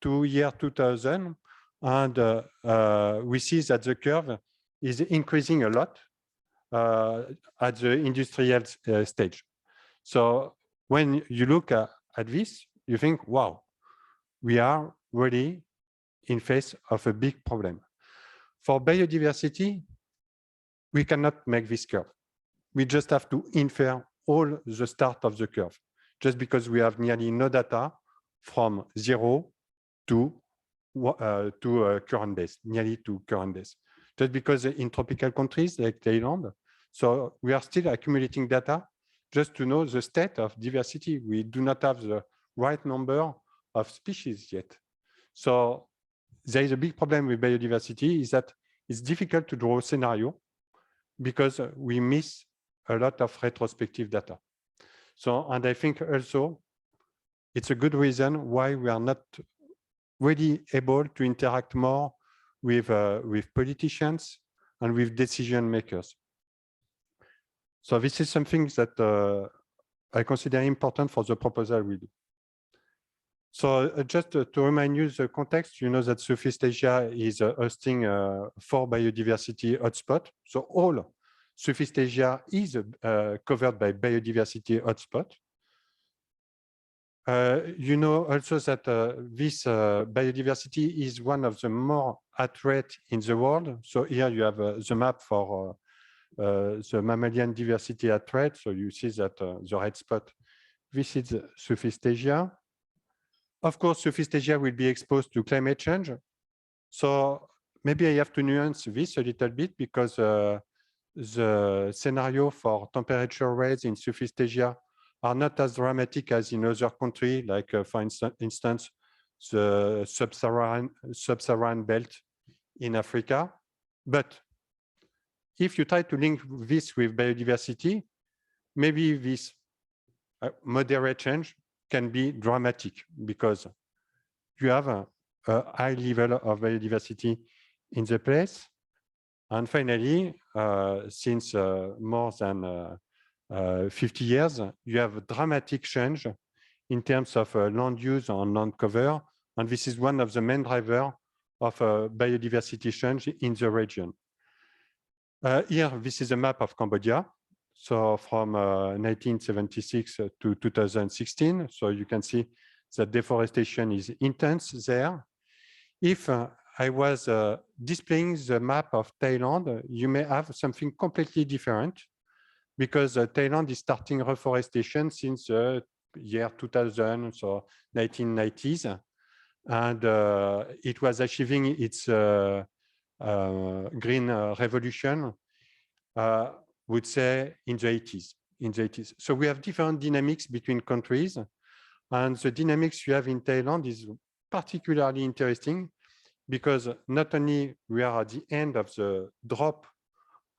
[SPEAKER 8] to year 2000. And we see that the curve is increasing a lot at the industrial stage. So when you look at this, you think, wow, we are really in face of a big problem. For biodiversity, we cannot make this curve. We just have to infer all the start of the curve, just because we have nearly no data from 0 to current days, nearly to current days. Just because in tropical countries like Thailand, so we are still accumulating data just to know the state of diversity. We do not have the right number of species yet. So there is a big problem with biodiversity is that it's difficult to draw a scenario because we miss a lot of retrospective data. So, and I think also it's a good reason why we are not really able to interact more with politicians and with decision makers. So this is something that I consider important for the proposal we do. So just to remind you the context, you know that Southeast Asia is hosting 4 biodiversity hotspots. So all Southeast Asia is covered by biodiversity hotspot. You know also that this biodiversity is one of the more at rate in the world. So here you have the map for the mammalian diversity at rate. So you see that the red spot, this is Southeast Asia. Of course, Southeast Asia will be exposed to climate change. So maybe I have to nuance this a little bit because the scenario for temperature rise in Southeast Asia are not as dramatic as in other countries, like for instance, the sub-Saharan belt in Africa. But if you try to link this with biodiversity, maybe this moderate change can be dramatic because you have a high level of biodiversity in the place. And finally, since more than 50 years, you have a dramatic change in terms of land use and land cover. And this is one of the main drivers of biodiversity change in the region. Here, this is a map of Cambodia. So from 1976 to 2016, so you can see that deforestation is intense there. If I was displaying the map of Thailand, you may have something completely different because Thailand is starting reforestation since the year 2000, so 1990s, and it was achieving its green revolution, would say in the 80s. So we have different dynamics between countries, and the dynamics you have in Thailand is particularly interesting because not only we are at the end of the drop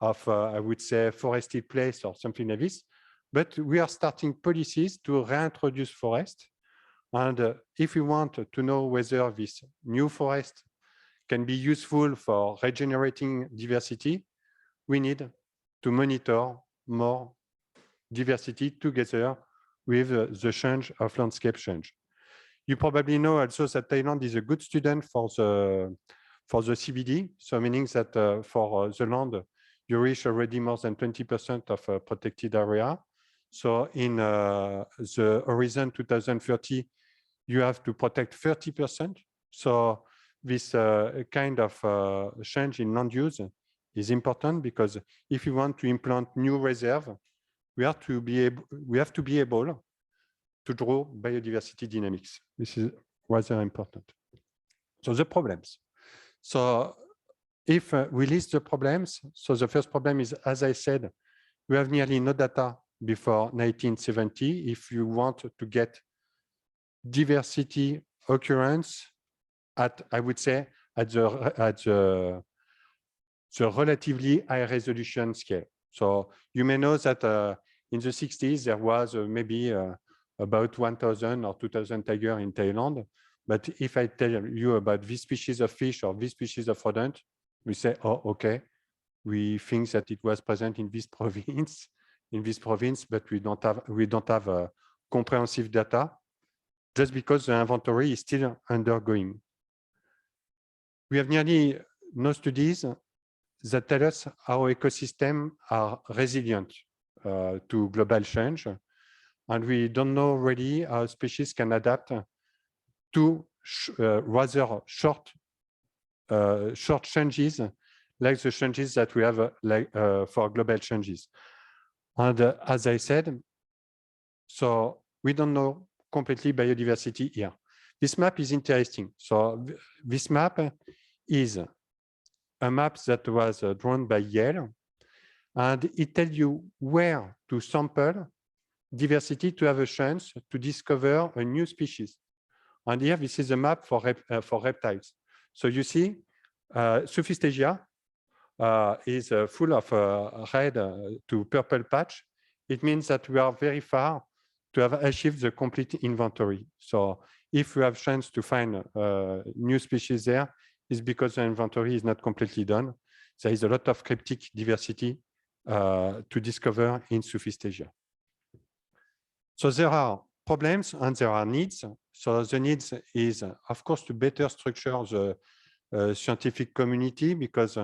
[SPEAKER 8] of, I would say, forested place or something like this, but we are starting policies to reintroduce forest. And if we want to know whether this new forest can be useful for regenerating diversity, we need to monitor more diversity together with the change of landscape change. You probably know also that Thailand is a good student for the CBD, so meaning that for the land, you reach already more than 20% of protected area. So in the horizon 2030, you have to protect 30%. So this kind of change in land use is important because if you want to implant new reserve, we have to be able to draw biodiversity dynamics. This is rather important. So the problems. So if we list the problems, so the first problem is, as I said, we have nearly no data before 1970. If you want to get diversity occurrence at, I would say, at the relatively high resolution scale. So you may know that in the 60s, there was maybe about 1,000 or 2,000 tigers in Thailand. But if I tell you about this species of fish or this species of rodent, we say, oh, okay, we think that it was present in this province, but we don't have comprehensive data just because the inventory is still undergoing. We have nearly no studies that tell us how ecosystems are resilient to global change. And we don't know really how species can adapt to rather short changes like the changes that we have for global changes. And as I said, so we don't know completely biodiversity here. This map is interesting. So this map is a map that was drawn by Yale, and it tells you where to sample diversity to have a chance to discover a new species. And here, this is a map for reptiles. So you see, Southeast Asia is full of red to purple patch. It means that we are very far to have achieved the complete inventory. So if we have chance to find new species there, it's because the inventory is not completely done. There is a lot of cryptic diversity to discover in Southeast Asia. So there are problems and there are needs. So the needs is, of course, to better structure the scientific community, because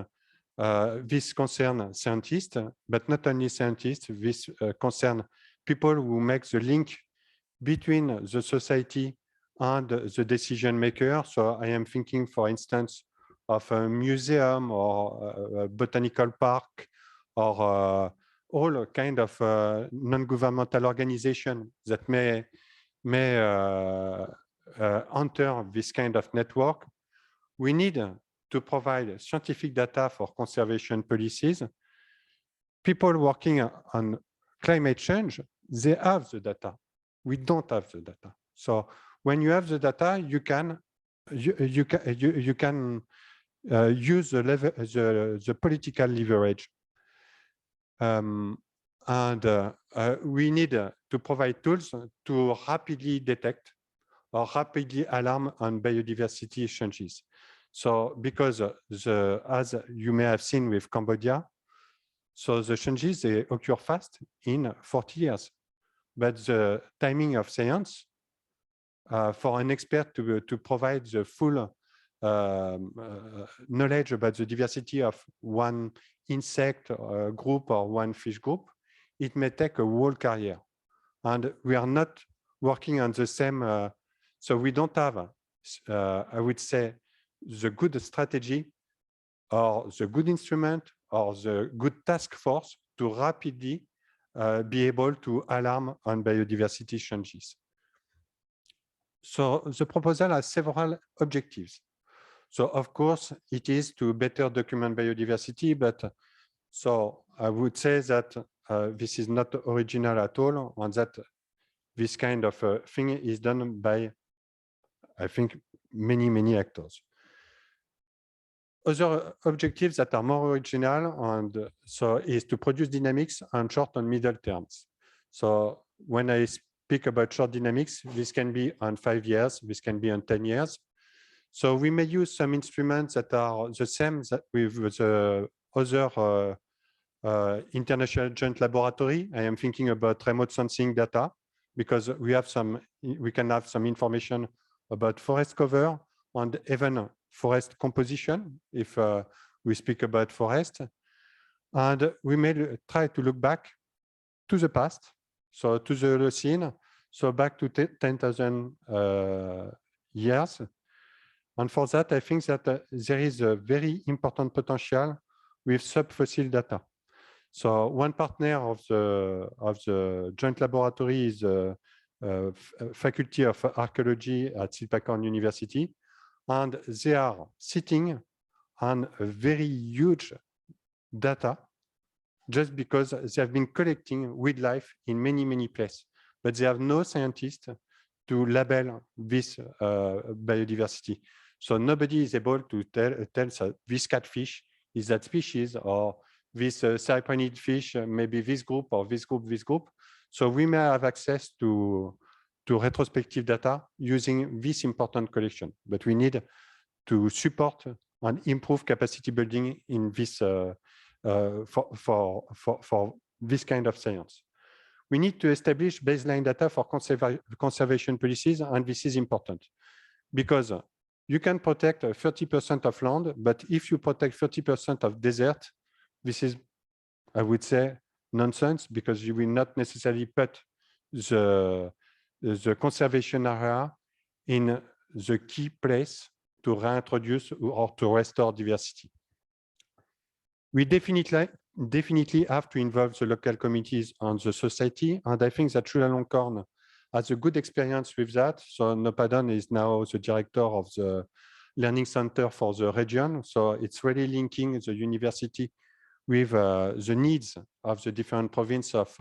[SPEAKER 8] this concerns scientists, but not only scientists. This concerns people who make the link between the society and the decision maker. So I am thinking, for instance, of a museum or a botanical park, or all kind of non-governmental organization that may enter this kind of network. We need to provide scientific data for conservation policies. People working on climate change, they have the data. We don't have the data. So when you have the data, you can use the political leverage. We need to provide tools to rapidly detect or rapidly alarm on biodiversity changes. So because as you may have seen with Cambodia, so the changes, they occur fast in 40 years. But the timing of science, for an expert to provide the full knowledge about the diversity of one insect group or one fish group, it may take a whole career. And we are not working on the same, so we don't have, I would say, the good strategy or the good instrument or the good task force to rapidly be able to alarm on biodiversity changes. So the proposal has several objectives. So of course, it is to better document biodiversity, but so I would say that this is not original at all, and that this kind of thing is done by, I think, many actors. Other objectives that are more original, and so is to produce dynamics on short and middle terms. So when I speak about short dynamics, this can be on 5 years, this can be on 10 years. So we may use some instruments that are the same with the other international joint laboratory. I am thinking about remote sensing data, because we can have some information about forest cover and even forest composition if we speak about forest. And we may try to look back to the past, so to the Holocene, so back to 10,000 years. And for that, I think that there is a very important potential with subfossil data. So one partner of the joint laboratory is Faculty of Archaeology at Silpakorn University, and they are sitting on a very huge data just because they have been collecting wildlife in many places, but they have no scientist to label this biodiversity. So nobody is able to tell this catfish is that species, or this cyprinid fish, maybe this group or this group. So we may have access to retrospective data using this important collection, but we need to support and improve capacity building in this for this kind of science. We need to establish baseline data for conservation policies, and this is important because you can protect 30% of land, but if you protect 30% of desert, this is, I would say, nonsense, because you will not necessarily put the conservation area in the key place to reintroduce or to restore diversity. We definitely have to involve the local communities and the society. And I think that Chulalongkorn has a good experience with that. So Nopadon is now the director of the Learning Center for the region. So it's really linking the university with the needs of the different provinces of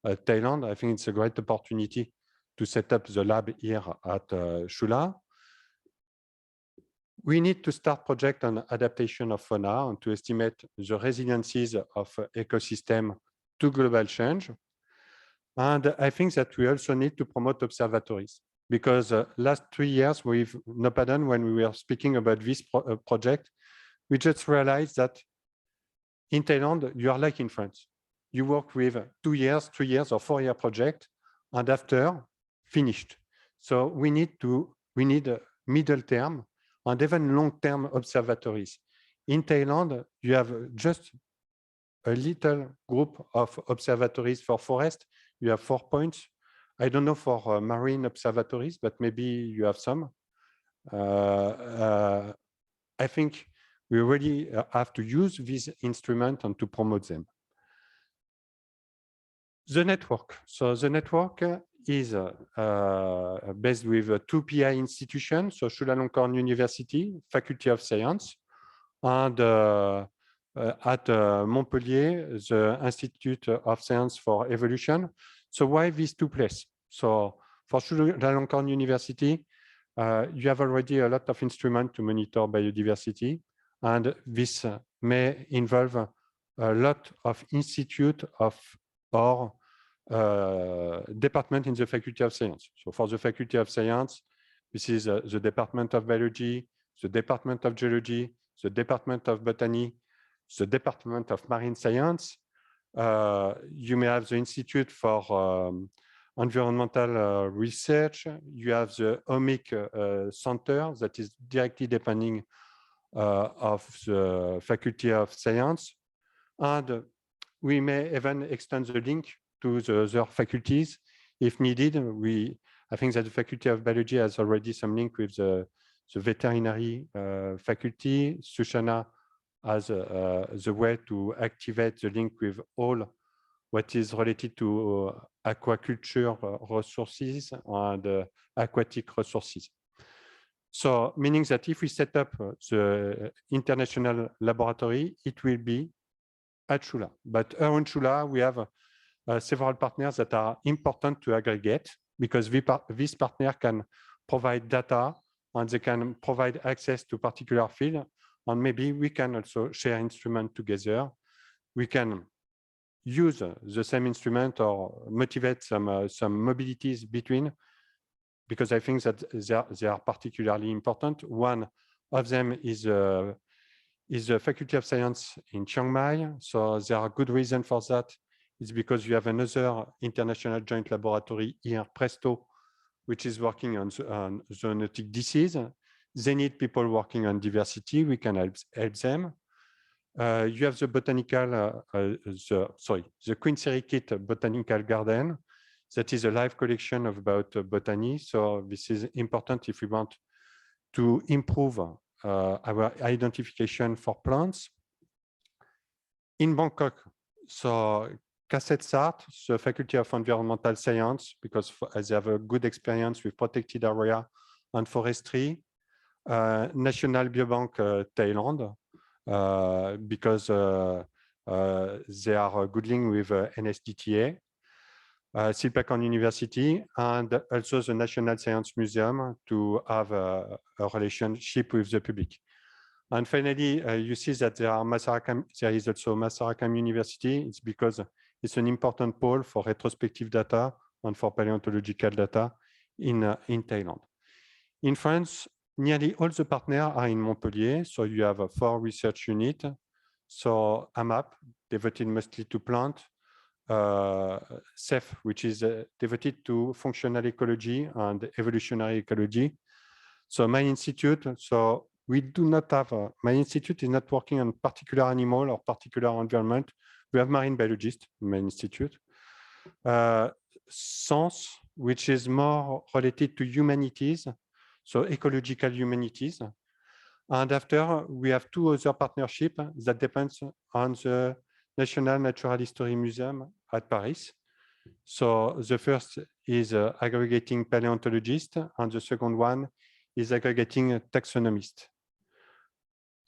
[SPEAKER 8] Thailand. I think it's a great opportunity to set up the lab here at Chula. We need to start project on adaptation of fauna and to estimate the resiliencies of ecosystem to global change. And I think that we also need to promote observatories, because last 3 years with Nopadon, when we were speaking about this project, we just realized that in Thailand, you are like in France. You work with 2 years, 3 years, or 4-year project, and after, finished. So we need a middle term and even long-term observatories. In Thailand, you have just a little group of observatories for forest. You have 4 points. I don't know for marine observatories, but maybe you have some. I think we really have to use this instrument and to promote them. The network. So the network is based with 2 PI institutions, so Chulalongkorn University, Faculty of Science, and at Montpellier, the Institute of Science for Evolution. So why these 2 places? So for Chulalongkorn University, you have already a lot of instruments to monitor biodiversity, and this may involve a lot of institute of or department in the Faculty of Science. So for the Faculty of Science, this is the Department of Biology, the Department of Geology, the Department of Botany, the Department of Marine Science. You may have the Institute for Environmental Research. You have the OMIC Center that is directly depending of the Faculty of Science. And we may even extend the link to the other faculties if needed. I think that the Faculty of Biology has already some link with the veterinary faculty. Sushana has the way to activate the link with all what is related to aquaculture resources and aquatic resources. So meaning that if we set up the international laboratory, it will be at Chula. But around Chula, we have several partners that are important to aggregate, because this partner can provide data and they can provide access to particular field. And maybe we can also share instruments together. We can use the same instrument or motivate some mobilities between, because I think that they are particularly important. One of them is the Faculty of Science in Chiang Mai. So there are good reasons for that. It's because you have another international joint laboratory here, Presto, which is working on zoonotic disease. They need people working on diversity. We can help them. You have the botanical, the Queen Sirikit Botanical Garden. That is a live collection about botany. So this is important if we want to improve our identification for plants. In Bangkok, so Kaset Sart, the Faculty of Environmental Science, because they have a good experience with protected area and forestry. National Biobank Thailand, because they are a good link with NSDTA. Silpakorn University, and also the National Science Museum to have a relationship with the public. And finally, you see that there is also Masarakam University. It's because it's an important pole for retrospective data and for paleontological data in Thailand. In France, nearly all the partners are in Montpellier. So you have 4 research units. So AMAP, devoted mostly to plant, CEF, which is devoted to functional ecology and evolutionary ecology. So my institute, so we do not have, my institute is not working on particular animal or particular environment. We have marine biologists in my institute. SENS, which is more related to humanities, so ecological humanities. And after, we have two other partnerships that depends on the National Natural History Museum at Paris. So the first is aggregating paleontologist, and the second one is aggregating a taxonomist.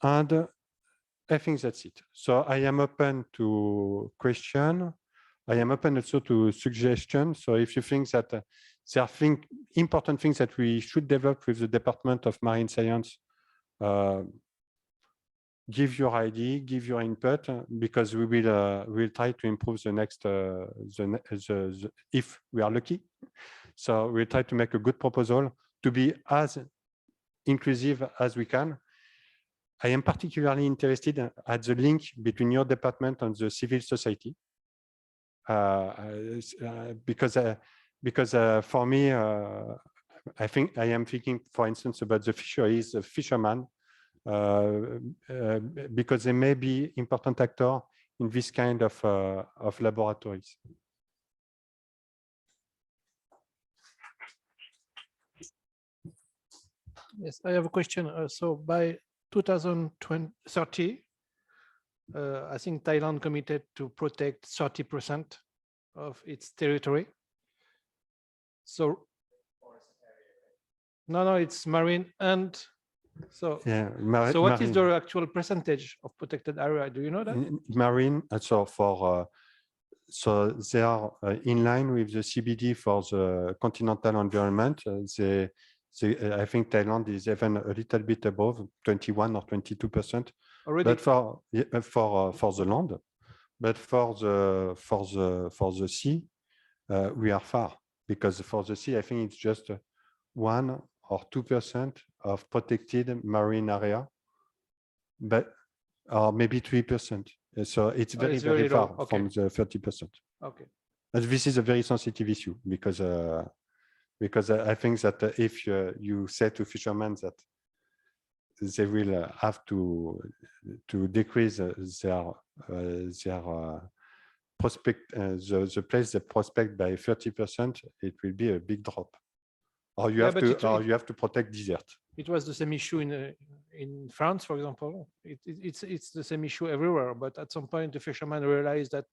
[SPEAKER 8] And I think that's it. So I am open to question. I am open also to suggestions. So if you think that there are important things that we should develop with the Department of Marine Science, give your idea, give your input, because we will try to improve the next, if we are lucky. So we'll try to make a good proposal to be as inclusive as we can. I am particularly interested at the link between your department and the civil society, because for me, I think I am thinking, for instance, about the fisheries, the fishermen, because they may be important actor in this kind of laboratories.
[SPEAKER 3] Yes, I have a question. So by 2030, I think Thailand committed to protect 30% of its territory. So no, it's marine and so.
[SPEAKER 8] Yeah,
[SPEAKER 3] So what is the actual percentage of protected area? Do you know that?
[SPEAKER 8] Marine, so so they are in line with the CBD for the continental environment. I think Thailand is even a little bit above 21 or 22%.
[SPEAKER 3] Already?
[SPEAKER 8] But for the land, but for the sea, we are far, because for the sea, I think it's just 1 or 2% of protected marine area, but or maybe 3%. So it's very,
[SPEAKER 3] it's
[SPEAKER 8] very far
[SPEAKER 3] low. Okay.
[SPEAKER 8] from the 30%.
[SPEAKER 3] Okay.
[SPEAKER 8] But this is a very sensitive issue, because I think that if you say to fishermen that they will have to decrease their prospect, the place they prospect by 30%, it will be a big drop. Or you have to protect desert.
[SPEAKER 3] It was the same issue in France, for example. It's the same issue everywhere, but at some point the fishermen realized that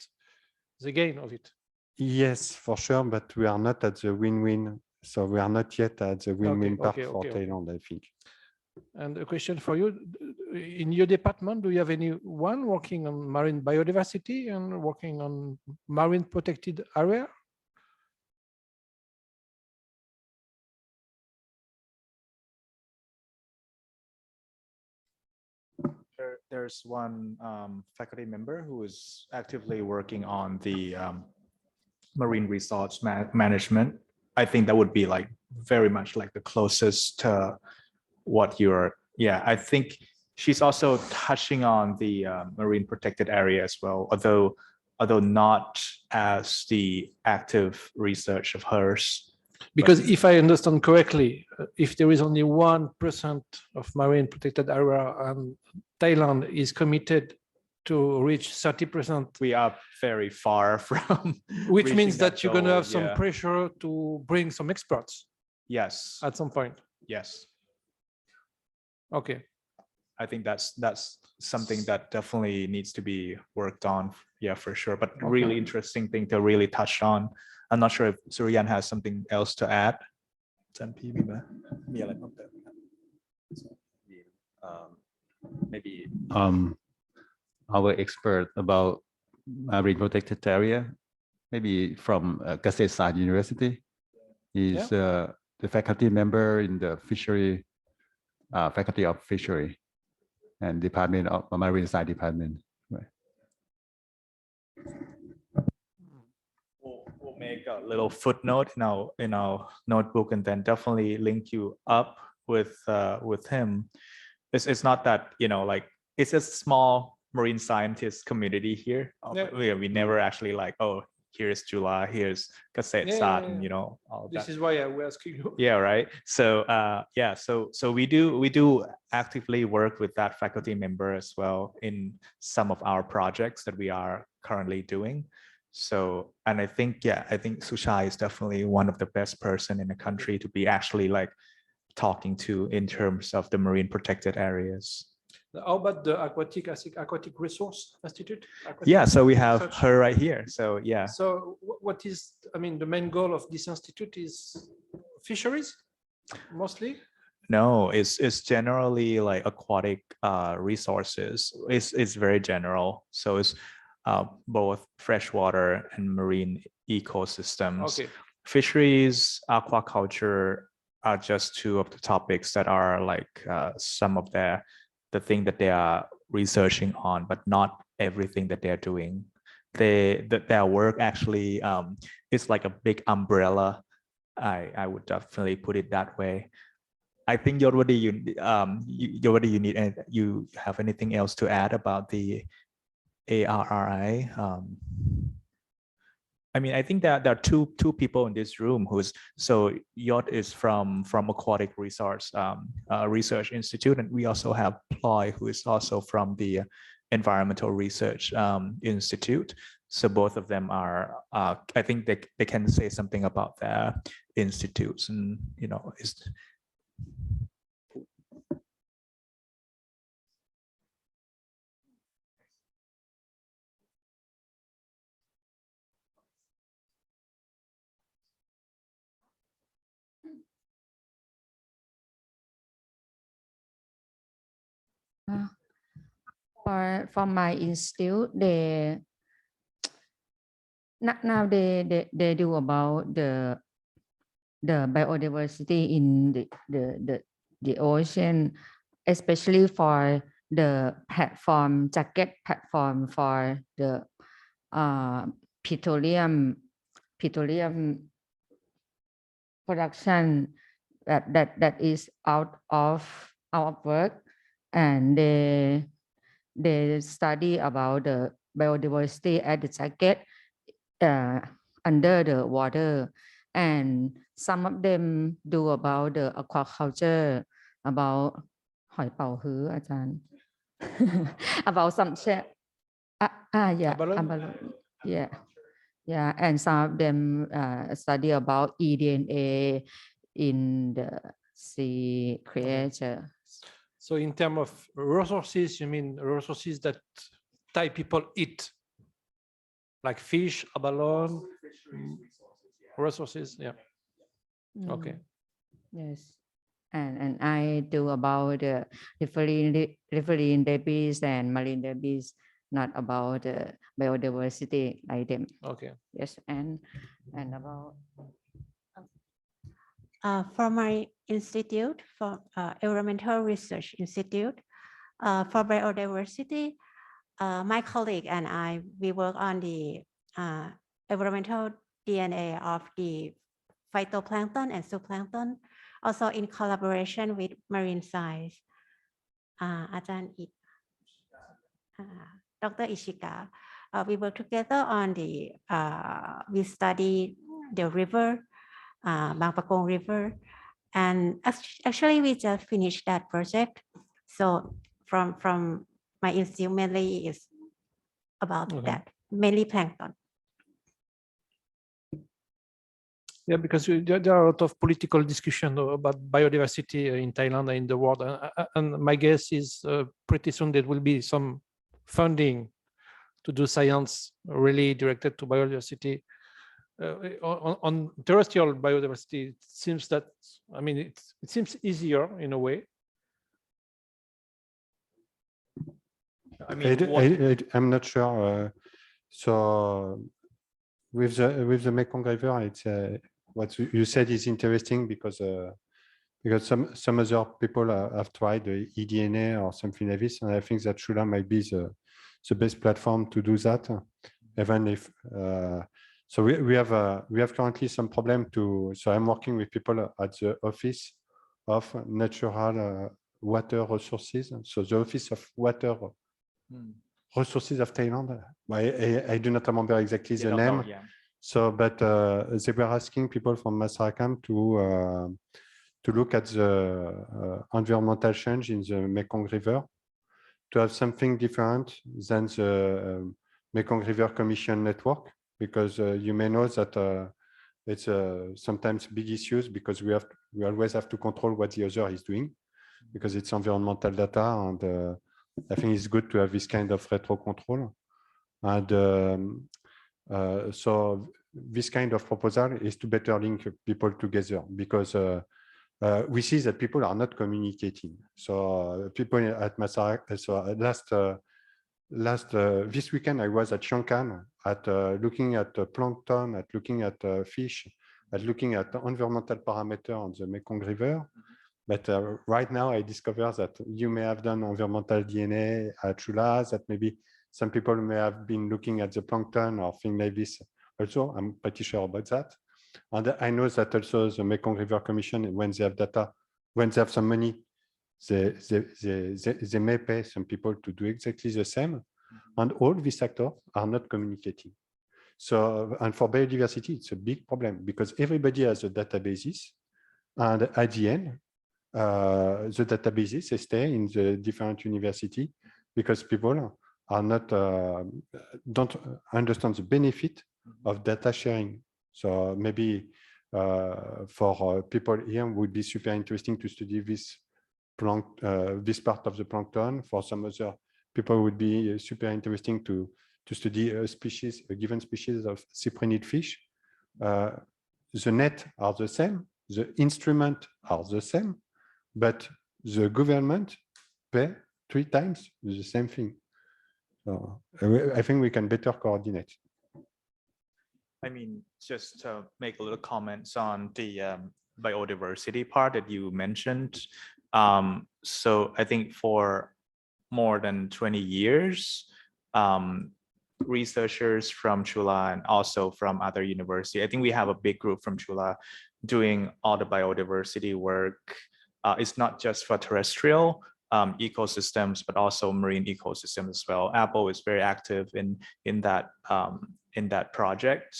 [SPEAKER 3] the gain of it.
[SPEAKER 8] Yes, for sure, but we are not at the win-win. So we are not yet at the win-win part for Thailand, I think.
[SPEAKER 3] And a question for you: in your department, do you have anyone working on marine biodiversity and working on marine protected area?
[SPEAKER 1] There's one faculty member who is actively working on the marine resource management. I think that would be like very much like the closest to what you're, yeah, I think she's also touching on the marine protected area as well, although not as the active research of hers.
[SPEAKER 3] Because if I understand correctly, if there is only 1% of marine protected area and Thailand is committed to reach 30%.
[SPEAKER 1] We are very far from.
[SPEAKER 3] Which means that you're going to have some pressure to bring some experts.
[SPEAKER 1] Yes.
[SPEAKER 3] At some point.
[SPEAKER 1] Yes.
[SPEAKER 3] Okay.
[SPEAKER 1] I think that's something that definitely needs to be worked on. Yeah, for sure. But really interesting thing to really touch on. I'm not sure if Suryan has something else to add.
[SPEAKER 9] Maybe our expert about marine protected area, maybe from Kasset Science University, is the faculty member in the fishery, faculty of fishery and department of marine science department. Right.
[SPEAKER 1] We'll make a little footnote in our notebook and then definitely link you up with him. It's not that, like, it's a small marine scientist community here. We never actually like, oh, here's July, here's Kasset Science, all
[SPEAKER 3] this
[SPEAKER 1] that.
[SPEAKER 3] is why I was asking you.
[SPEAKER 1] Yeah, right. So so we do actively work with that faculty member as well in some of our projects that we are currently doing. So, and I think Sushai is definitely one of the best person in the country to be actually like talking to in terms of the marine protected areas.
[SPEAKER 3] How about the Aquatic Resource Institute?
[SPEAKER 1] Yeah, so we have
[SPEAKER 3] Research?
[SPEAKER 1] her right here. So yeah.
[SPEAKER 3] So what is, I mean, the main goal of this institute is fisheries, mostly?
[SPEAKER 1] No, it's generally like aquatic resources. It's very general. So it's both freshwater and marine ecosystems.
[SPEAKER 3] Okay.
[SPEAKER 1] Fisheries, aquaculture are just two of the topics that are like some of the thing that they are researching on, but not everything that they're doing. Their work actually is like a big umbrella. I would definitely put it that way. I think Yorwadi, you have anything else to add about the ARRI? I mean, I think that there are two people in this room so Yod is from Aquatic Resource Research Institute, and we also have Ploy, who is also from the Environmental Research Institute. So both of them are, I think they can say something about their institutes, and is.
[SPEAKER 10] For my institute, now they do about the biodiversity in the ocean, especially for the platform, jacket platform for the petroleum production that is out of work, and they study about the biodiversity at the jacket under the water, and some of them do about the aquaculture, about หอยเป่าฮื้ออาจารย์ about some yeah, abalone. Yeah, and some of them study about eDNA in the sea creature.
[SPEAKER 3] So in terms of resources, you mean resources that Thai people eat, like fish, abalone, resources, yeah. Okay.
[SPEAKER 10] Yes, and I do about riverine debris and marine debris, not about biodiversity like them.
[SPEAKER 3] Okay.
[SPEAKER 10] Yes, and about.
[SPEAKER 11] For my institute, for Environmental Research Institute, for biodiversity, my colleague and I, we work on the environmental DNA of the phytoplankton and zooplankton, also in collaboration with marine science. Dr. Ishika, we work together on the, we study the river, Bang Pakong River, and actually we just finished that project. So from my institute mainly is about that, mainly plankton.
[SPEAKER 3] Yeah, because there are a lot of political discussion about biodiversity in Thailand and in the world, and my guess is pretty soon there will be some funding to do science really directed to biodiversity. On terrestrial biodiversity, it seems that, I mean, it seems easier in a way.
[SPEAKER 8] I mean, I'm not sure. So with the Mekong River, it's what you said is interesting because some other people have tried the eDNA or something like this, and I think that Shula might be the best platform to do that, even if. So we have currently some problem so I'm working with people at the Office of Natural Water Resources. So the Office of Water Resources of Thailand. I do not remember exactly the name.
[SPEAKER 1] Yeah.
[SPEAKER 8] So, but they were asking people from Masarakam to look at the environmental change in the Mekong River, to have something different than the Mekong River Commission network. Because you may know that It's sometimes big issues because we always have to control what the other is doing because it's environmental data, and I think it's good to have this kind of retro control. And so this kind of proposal is to better link people together because we see that people are not communicating. So people at Masaryk, so this weekend I was at Shankan at looking at plankton, at looking at fish, at looking at environmental parameter on the Mekong River. But right now I discover that you may have done environmental DNA at Chula, that maybe some people may have been looking at the plankton or things like this. Also, I'm pretty sure about that. And I know that also the Mekong River Commission, when they have data, when they have some money, they may pay some people to do exactly the same. And all these actors are not communicating. So, and for biodiversity, it's a big problem because everybody has a databases. And at the end, the databases, they stay in the different university because people are not, don't understand the benefit of data sharing. So maybe for people here would be super interesting to study this this part of the plankton. For some other people would be super interesting to study a species, a given species of cyprinid fish. The net are the same, the instrument are the same, but the government pay 3 times the same thing. So I think we can better coordinate.
[SPEAKER 1] I mean, just to make a little comments on the biodiversity part that you mentioned. So I think for more than 20 years, researchers from Chula and also from other universities, I think we have a big group from Chula doing all the biodiversity work. It's not just for terrestrial ecosystems, but also marine ecosystems as well. Apple is very active in that project.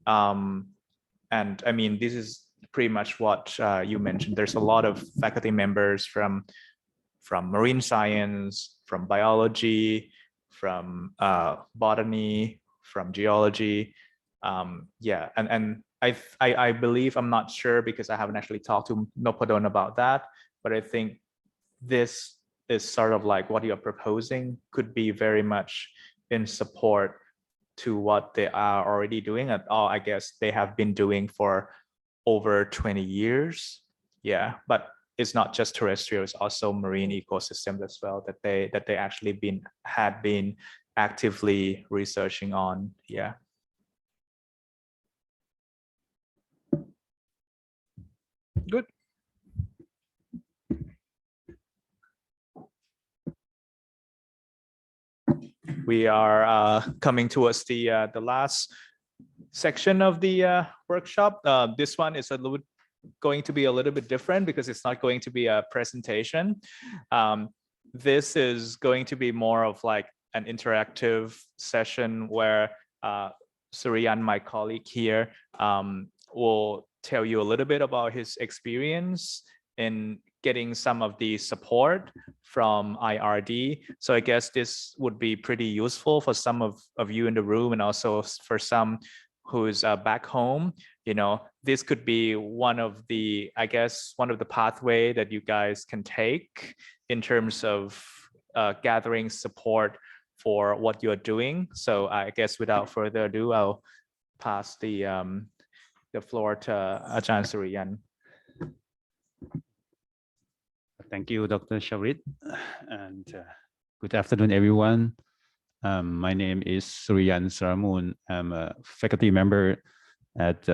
[SPEAKER 1] And I mean, this is pretty much what you mentioned. There's a lot of faculty members from marine science, from biology, from botany, from geology. Yeah, and I believe, I'm not sure because I haven't actually talked to Noppadon about that, but I think this is sort of like what you're proposing could be very much in support to what they are already doing at all. I guess they have been doing for over 20 years. Yeah, but it's not just terrestrial, it's also marine ecosystems as well that they actually had been actively researching on. Yeah.
[SPEAKER 3] Good.
[SPEAKER 1] We are coming towards the last section of the workshop. This one is going to be a little bit different because it's not going to be a presentation. This is going to be more of like an interactive session where Suryan, my colleague here, will tell you a little bit about his experience in getting some of the support from IRD. So I guess this would be pretty useful for some of you in the room, and also for some who's back home. You know, this could be one of the, I guess, one of the pathway that you guys can take in terms of gathering support for what you're doing. So I guess without further ado, I'll pass the floor to Ajahn Suryan.
[SPEAKER 9] Thank you, Dr. Shawrit, and good afternoon, everyone. My name is Suryan Saramun. I'm a faculty member at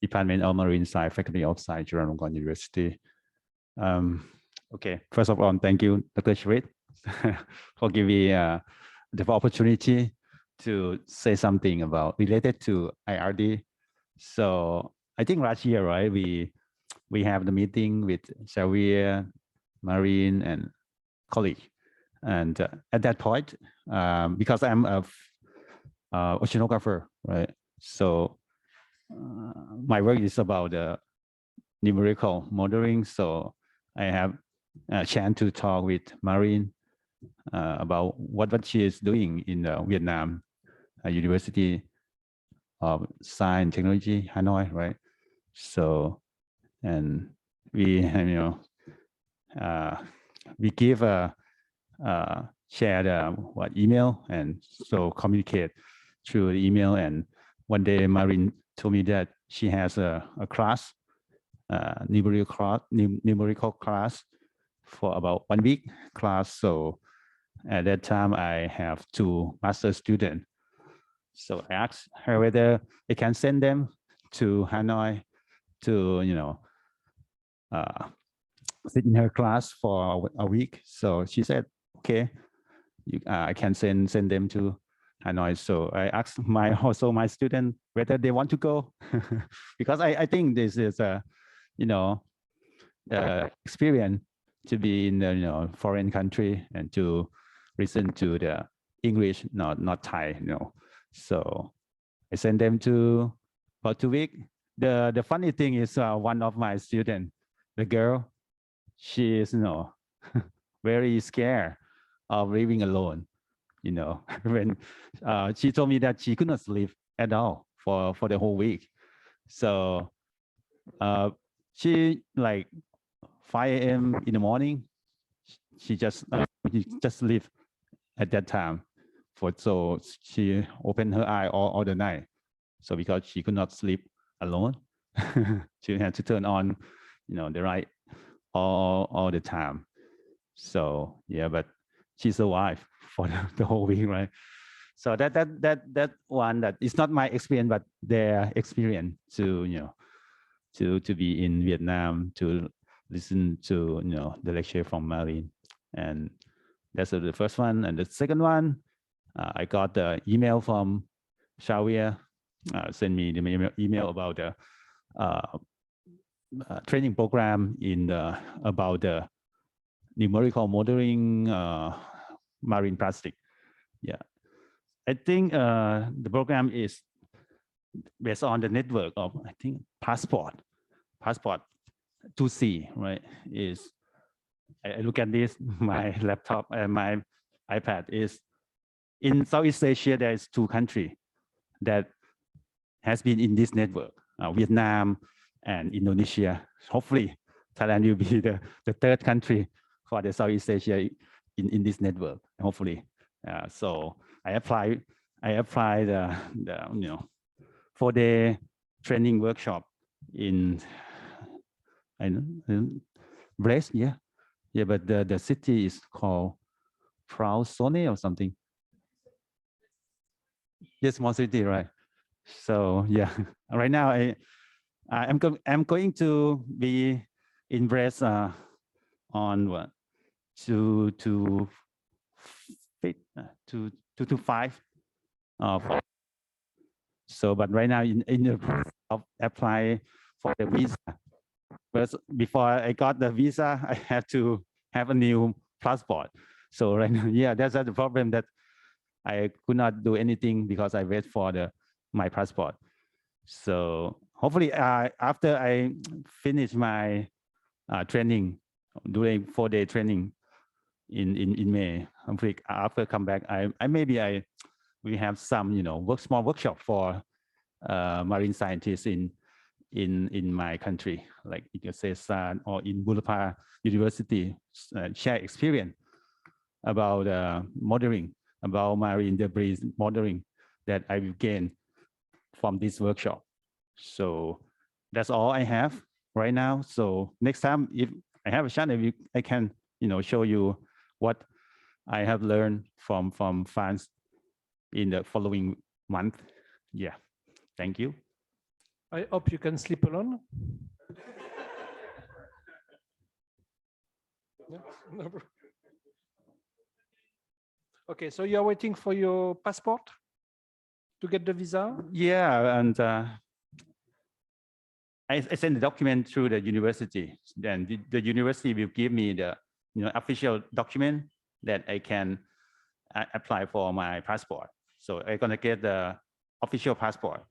[SPEAKER 9] Department of Marine Science, Faculty of Science, Chulalongkorn University. Okay, first of all, thank you, Dr. Shawrit, for giving me the opportunity to say something about related to IRD. So I think last year, right, we have the meeting with Xavier, Marine, and colleague. And at that point, because I'm a oceanographer, right? So my work is about numerical modeling. So I have a chance to talk with Marine about what she is doing in Vietnam University. of Science Technology, Hanoi, right? So, and we, we give share the email and so communicate through the email. And one day Marin told me that she has a class, numerical class for about 1 week class. So at that time I have 2 master students. So I asked her whether I can send them to Hanoi to, sit in her class for a week. So she said, okay, I can send them to Hanoi. So I asked my student whether they want to go because I think this is a, experience to be in the foreign country and to listen to the English, not Thai, So I sent them to about 2 weeks. The funny thing is one of my students, the girl, she is very scared of living alone. When she told me that she could not sleep at all for the whole week. So she like 5 a.m. in the morning, she just sleep at that time. So she opened her eye all the night. So because she could not sleep alone, she had to turn on, the light all the time. So yeah, but she survived for the whole week, right? So that one that is not my experience, but their experience to to be in Vietnam, to listen to the lecture from Marin, and that's the first one. And the second one, I got the email from Xavier, sent me the email about the training program in about the numerical modeling marine plastic. Yeah, I think the program is based on the network of, I think, Passport 2C, right? Is I look at this, my laptop and my iPad is in Southeast Asia. There is 2 countries that has been in this network, Vietnam and Indonesia. Hopefully, Thailand will be the 3rd country for the Southeast Asia in this network. Hopefully, so I applied the 4-day training workshop in Brest, yeah, but the city is called Frausone or something. Yes, small city, right? So yeah, right now I'm going to be in Brest on what 2 to 5. So, but right now in the process of apply for the visa. But before I got the visa, I had to have a new passport. So right now, yeah, that's the problem, that I could not do anything because I wait for my passport. So hopefully after I finish my training, doing 4-day training in May, hopefully after come back, we have some small workshop for marine scientists in my country, like in Kazakhstan or in Burapha University, share experience about modeling, about marine debris modeling that I will gain from this workshop. So that's all I have right now. So next time, if I have a chance, I can show you what I have learned from France in the following month. Yeah, thank you.
[SPEAKER 3] I hope you can sleep alone. Yeah. Okay, so you're waiting for your passport to get the visa?
[SPEAKER 9] Yeah, and I sent the document through the university. Then the university will give me the official document that I can apply for my passport. So I'm gonna get the official passport.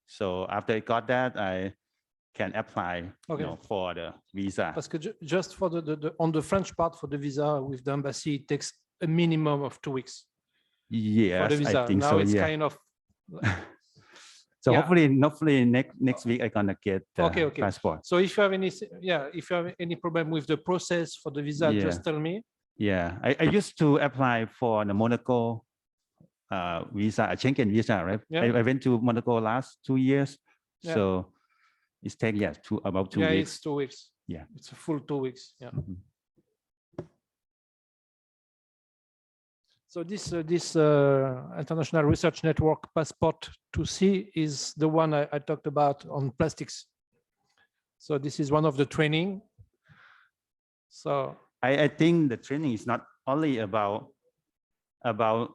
[SPEAKER 9] So after I got that, I can apply for the visa.
[SPEAKER 3] Parce que just for on the French part for the visa with the embassy, it takes a minimum of 2 weeks.
[SPEAKER 9] Yes,
[SPEAKER 3] for the visa.
[SPEAKER 9] I think
[SPEAKER 3] Now
[SPEAKER 9] so.
[SPEAKER 3] it's
[SPEAKER 9] Yeah.
[SPEAKER 3] kind of
[SPEAKER 9] So
[SPEAKER 3] Yeah.
[SPEAKER 9] hopefully next week I'm gonna get
[SPEAKER 3] Okay.
[SPEAKER 9] passport.
[SPEAKER 3] So if you have any problem with the process for the visa,
[SPEAKER 9] Yeah.
[SPEAKER 3] just tell me.
[SPEAKER 9] Yeah, I used to apply for the Monaco visa, a Schengen visa, right?
[SPEAKER 3] Yeah.
[SPEAKER 9] I went to Monaco last 2 years,
[SPEAKER 3] Yeah.
[SPEAKER 9] so it's take about 2
[SPEAKER 3] Yeah,
[SPEAKER 9] weeks.
[SPEAKER 3] it's 2 weeks.
[SPEAKER 9] Yeah.
[SPEAKER 3] It's a full 2 weeks. Yeah.
[SPEAKER 9] Mhm.
[SPEAKER 3] So this International Research Network Passport 2C is the one I talked about on plastics. So this is one of the training. So
[SPEAKER 9] I think the training is not only about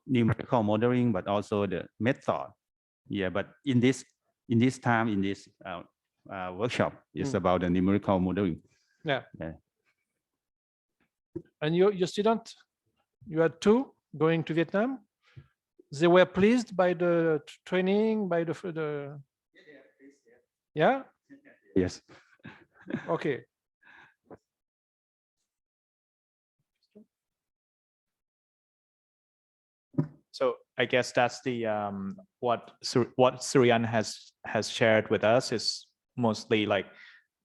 [SPEAKER 9] numerical modeling, but also the method. Yeah, but in this time, in this workshop, it's about the numerical modeling.
[SPEAKER 3] yeah.
[SPEAKER 9] Yeah.
[SPEAKER 3] And your student, you had 2 going to Vietnam. They were pleased by the training, by the yeah.
[SPEAKER 9] Yes.
[SPEAKER 3] Okay.
[SPEAKER 1] So I guess that's the what Suryan has shared with us is mostly like,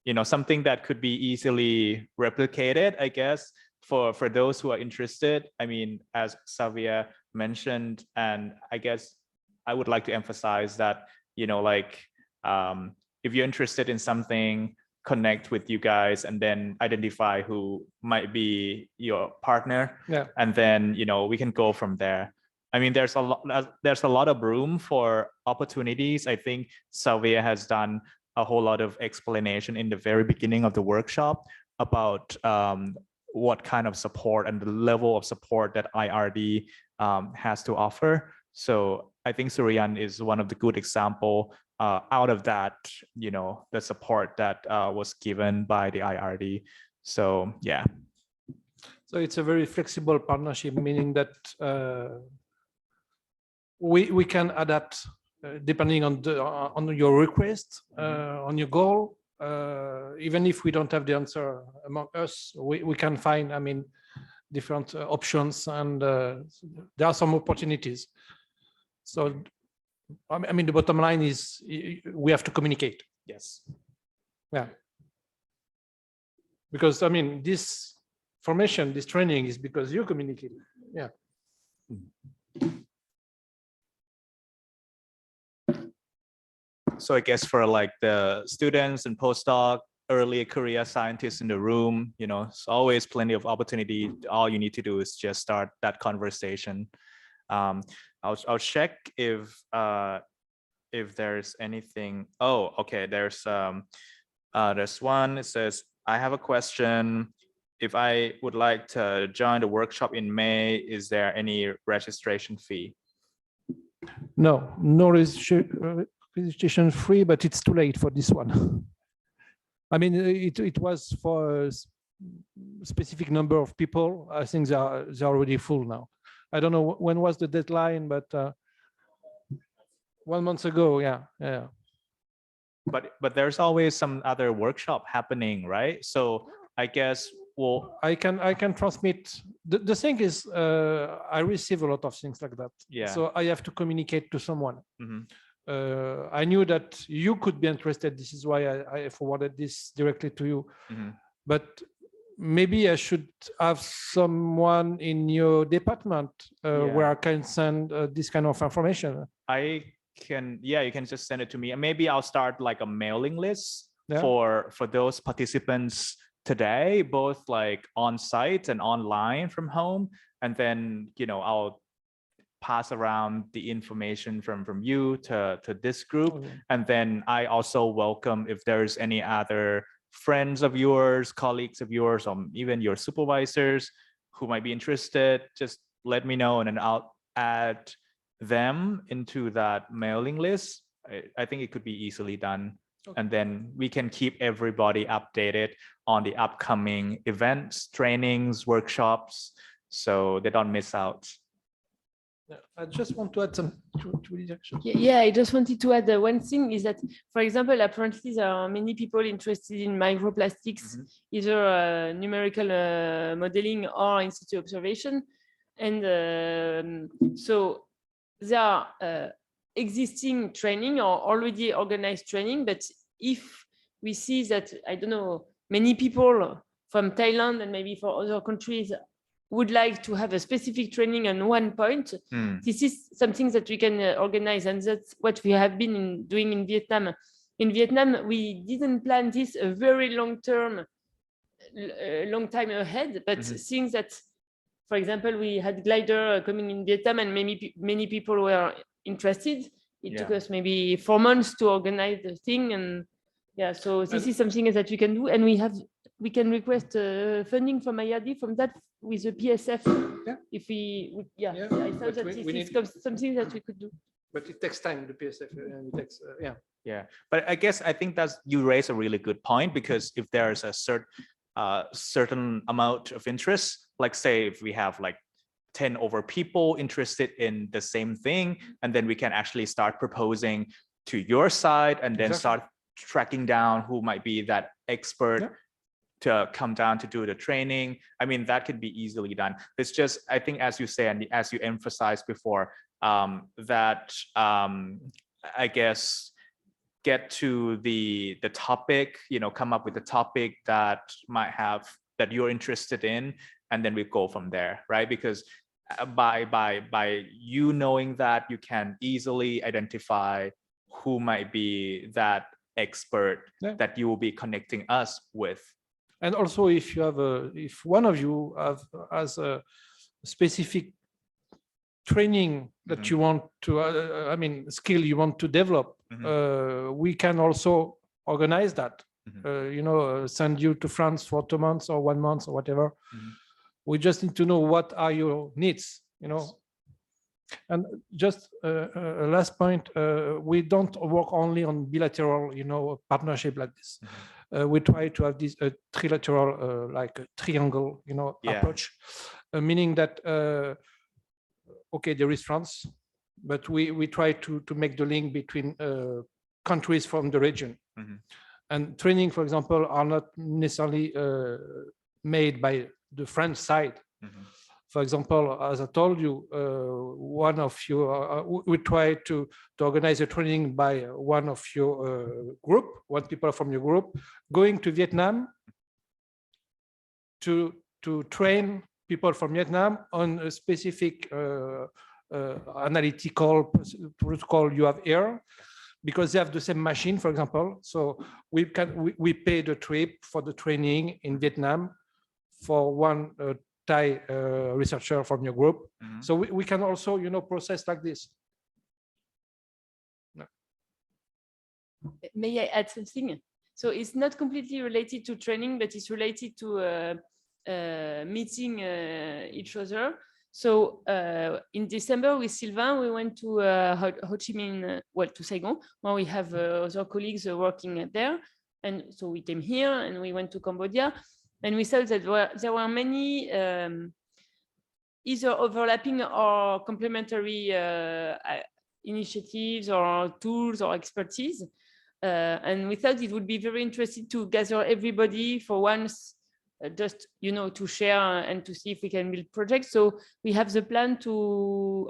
[SPEAKER 1] you know, something that could be easily replicated, I guess, for those who are interested. I mean, as Xavier mentioned, and I guess I would like to emphasize that, you know, like if you're interested in something, connect with you guys and then identify who might be your partner.
[SPEAKER 3] Yeah.
[SPEAKER 1] And then, you know, we can go from there. I mean, there's a lot of room for opportunities. I think Xavier has done a whole lot of explanation in the very beginning of the workshop about what kind of support and the level of support that IRD has to offer. So I think Suryan is one of the good example out of that, you know, the support that was given by the IRD. So yeah.
[SPEAKER 3] So it's a very flexible partnership, meaning that we can adapt depending on your request, on your goal. Even if we don't have the answer among us, we can find, I mean, different options, and there are some opportunities. So, I mean, the bottom line is we have to communicate.
[SPEAKER 1] Yes.
[SPEAKER 3] Yeah. Because, I mean, this formation, this training is because you communicate. Yeah.
[SPEAKER 1] So I guess for like the students and postdoc, early career scientists in the room, you know, it's always plenty of opportunity. All you need to do is just start that conversation. I'll check if there's anything. Oh, okay. There's one. It says, I have a question. If I would like to join the workshop in May, is there any registration fee?
[SPEAKER 3] No registration free, but it's too late for this one. I mean, it was for a specific number of people. I think they're already full now. I don't know when was the deadline, but 1 month ago, yeah.
[SPEAKER 1] But there's always some other workshop happening, right? So I guess
[SPEAKER 3] I can transmit. The thing is, I receive a lot of things like that.
[SPEAKER 1] Yeah.
[SPEAKER 3] So I have to communicate to someone.
[SPEAKER 1] Mhm.
[SPEAKER 3] I knew that you could be interested. This is why I forwarded this directly to you.
[SPEAKER 1] Mhm.
[SPEAKER 3] But maybe I should have someone in your department where I can send this kind of information.
[SPEAKER 1] You can just send it to me, and maybe I'll start like a mailing list
[SPEAKER 3] Yeah.
[SPEAKER 1] for those participants today, both like on site and online from home. And then, you know, I'll pass around the information from you to this group.
[SPEAKER 3] Okay.
[SPEAKER 1] And then I also welcome if there's any other friends of yours, colleagues of yours, or even your supervisors who might be interested, just let me know and then I'll add them into that mailing list. I think it could be easily done. Okay. And then we can keep everybody updated on the upcoming events, trainings, workshops, so they don't miss out.
[SPEAKER 3] I just want to add some to these actions.
[SPEAKER 4] Yeah, I just wanted to add one thing is that, for example, apparently there are many people interested in microplastics, either numerical modeling or in situ observation. And so there are existing training or already organized training. But if we see that, I don't know, many people from Thailand and maybe for other countries would like to have a specific training on one point, this is something that we can organize, and that's what we have been doing in Vietnam. In Vietnam, we didn't plan this a very long time ahead, but seeing that, for example, we had glider coming in Vietnam and many people were interested, it took us maybe 4 months to organize the thing. And yeah, so this is something that we can do, and we can request funding from IRD from that with the PSF. If I thought that this is something that we could do.
[SPEAKER 3] But it takes time, the PSF, and it takes,
[SPEAKER 1] Yeah, but I guess I think you raise a really good point, because if there's a certain amount of interest, like say if we have like 10 over people interested in the same thing, and then we can actually start proposing to your side and then start tracking down who might be that expert to come down to do the training. I mean, that could be easily done. It's just, I think, as you say, and as you emphasized before, that I guess get to the topic, come up with a topic that that you're interested in, and then we go from there, right? Because by you knowing that, you can easily identify who might be that expert that you will be connecting us with.
[SPEAKER 3] And also, if one of you has a specific training that you want to, skill you want to develop, we can also organize that. Send you to France for 2 months or 1 month or whatever. We just need to know what are your needs, And just a last point, we don't work only on bilateral, partnership like this. We try to have this trilateral, like a triangle, approach, meaning that, okay, there is France, but we try to make the link between countries from the region. And training, for example, are not necessarily made by the French side. For example, as I told you, one of you, we try to organize a training by one of your one people from your group, going to Vietnam to train people from Vietnam on a specific analytical protocol you have here, because they have the same machine, for example. So we pay the trip for the training in Vietnam for one Thai researcher from your group. So we can also, process like this.
[SPEAKER 4] May I add something? So it's not completely related to training, but it's related to meeting each other. So in December with Sylvain, we went to Ho Chi Minh, to Saigon, where we have other colleagues working there. And so we came here and we went to Cambodia. And we saw that there were many either overlapping or complementary initiatives or tools or expertise. And we thought it would be very interesting to gather everybody for once, just, to share and to see if we can build projects. So we have the plan to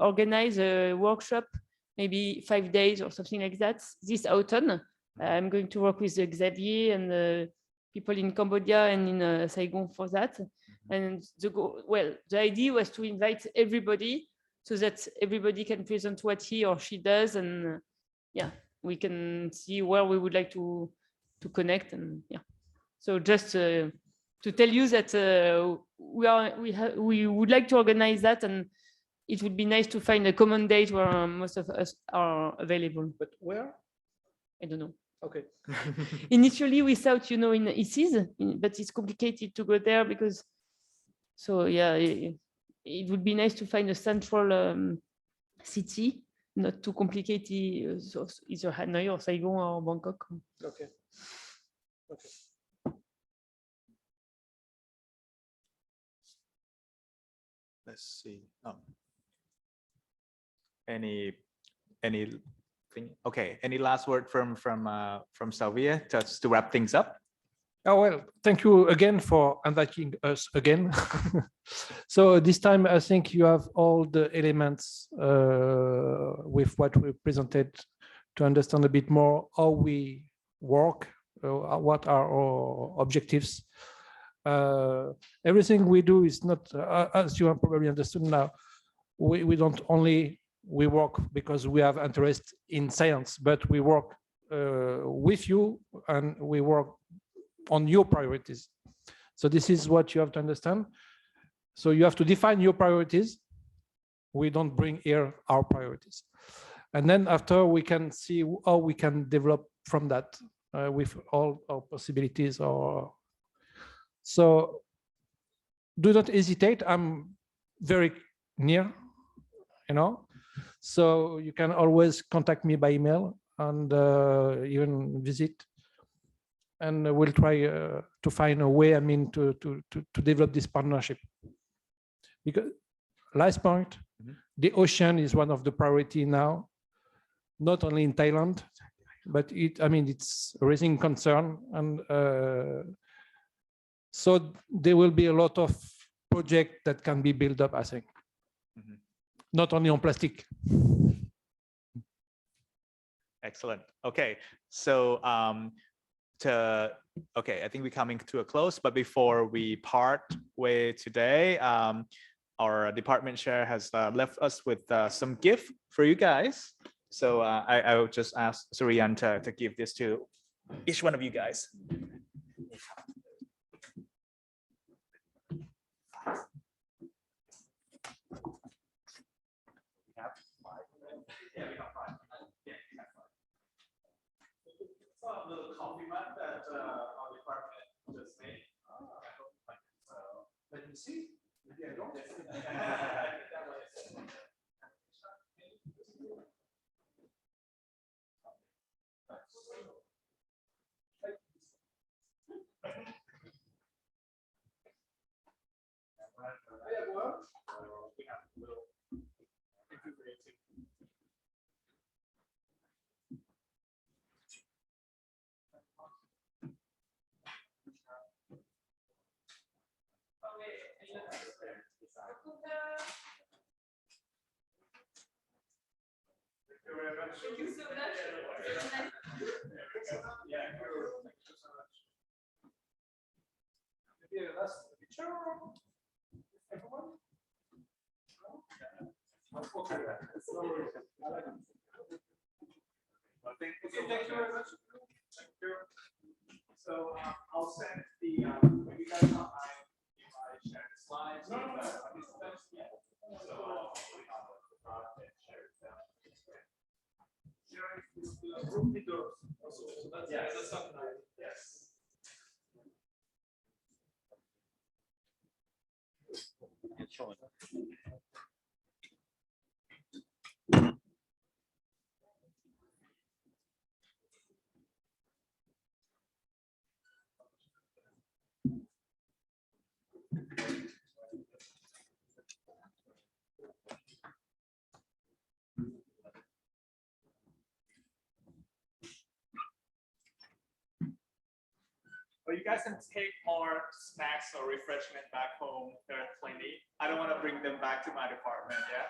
[SPEAKER 4] organize a workshop, maybe 5 days or something like that, this autumn. I'm going to work with Xavier and the people in Cambodia and in Saigon for that. And the idea was to invite everybody so that everybody can present what he or she does, and we can see where we would like to connect. And so just to tell you that we would like to organize that, and it would be nice to find a common date where most of us are available.
[SPEAKER 3] But where?
[SPEAKER 4] I don't know.
[SPEAKER 3] Okay.
[SPEAKER 4] Initially, we thought, in ICES, but it's complicated to go there because, it would be nice to find a central city, not too complicated, either Hanoi or Saigon or Bangkok.
[SPEAKER 3] Okay.
[SPEAKER 1] Let's see. Okay, any last word from Salvia just to wrap things up?
[SPEAKER 3] Oh, well, thank you again for inviting us again. So this time, I think you have all the elements with what we presented to understand a bit more how we work, what are our objectives. Everything we do is not, as you have probably understood now, we don't only, we work because we have interest in science, but we work with you and we work on your priorities. So this is what you have to understand. So you have to define your priorities. We don't bring here our priorities. And then after we can see how we can develop from that with all our possibilities. So do not hesitate. I'm very near, you know, so you can always contact me by email and even visit. And we'll try to find a way, I mean, to develop this partnership. Because last point, the ocean is one of the priority now, not only in Thailand, but it's raising concern. And so there will be a lot of projects that can be built up, I think, not only on plastic.
[SPEAKER 1] Excellent. Okay, so okay, I think we're coming to a close, but before we part way today, our department chair has left us with some gift for you guys. So I will just ask Suryan to give this to each one of you guys. A little coffee mug that our department just made. I hope you like it. So let me see. Maybe I don't. Thank you so much. Yeah, thank you so much. Maybe a last picture, everyone? Okay. Well, thank you very much. Thank you. So I'll send the, you guys not mind if I share the slides? No. Yeah. So I'll put it on the front and share it down. Yes. Well, you guys can take more snacks or refreshment back home. There are plenty. I don't want to bring them back to my department, yeah?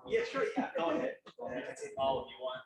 [SPEAKER 1] Yeah, sure. Yeah, go ahead. You can take all if you want.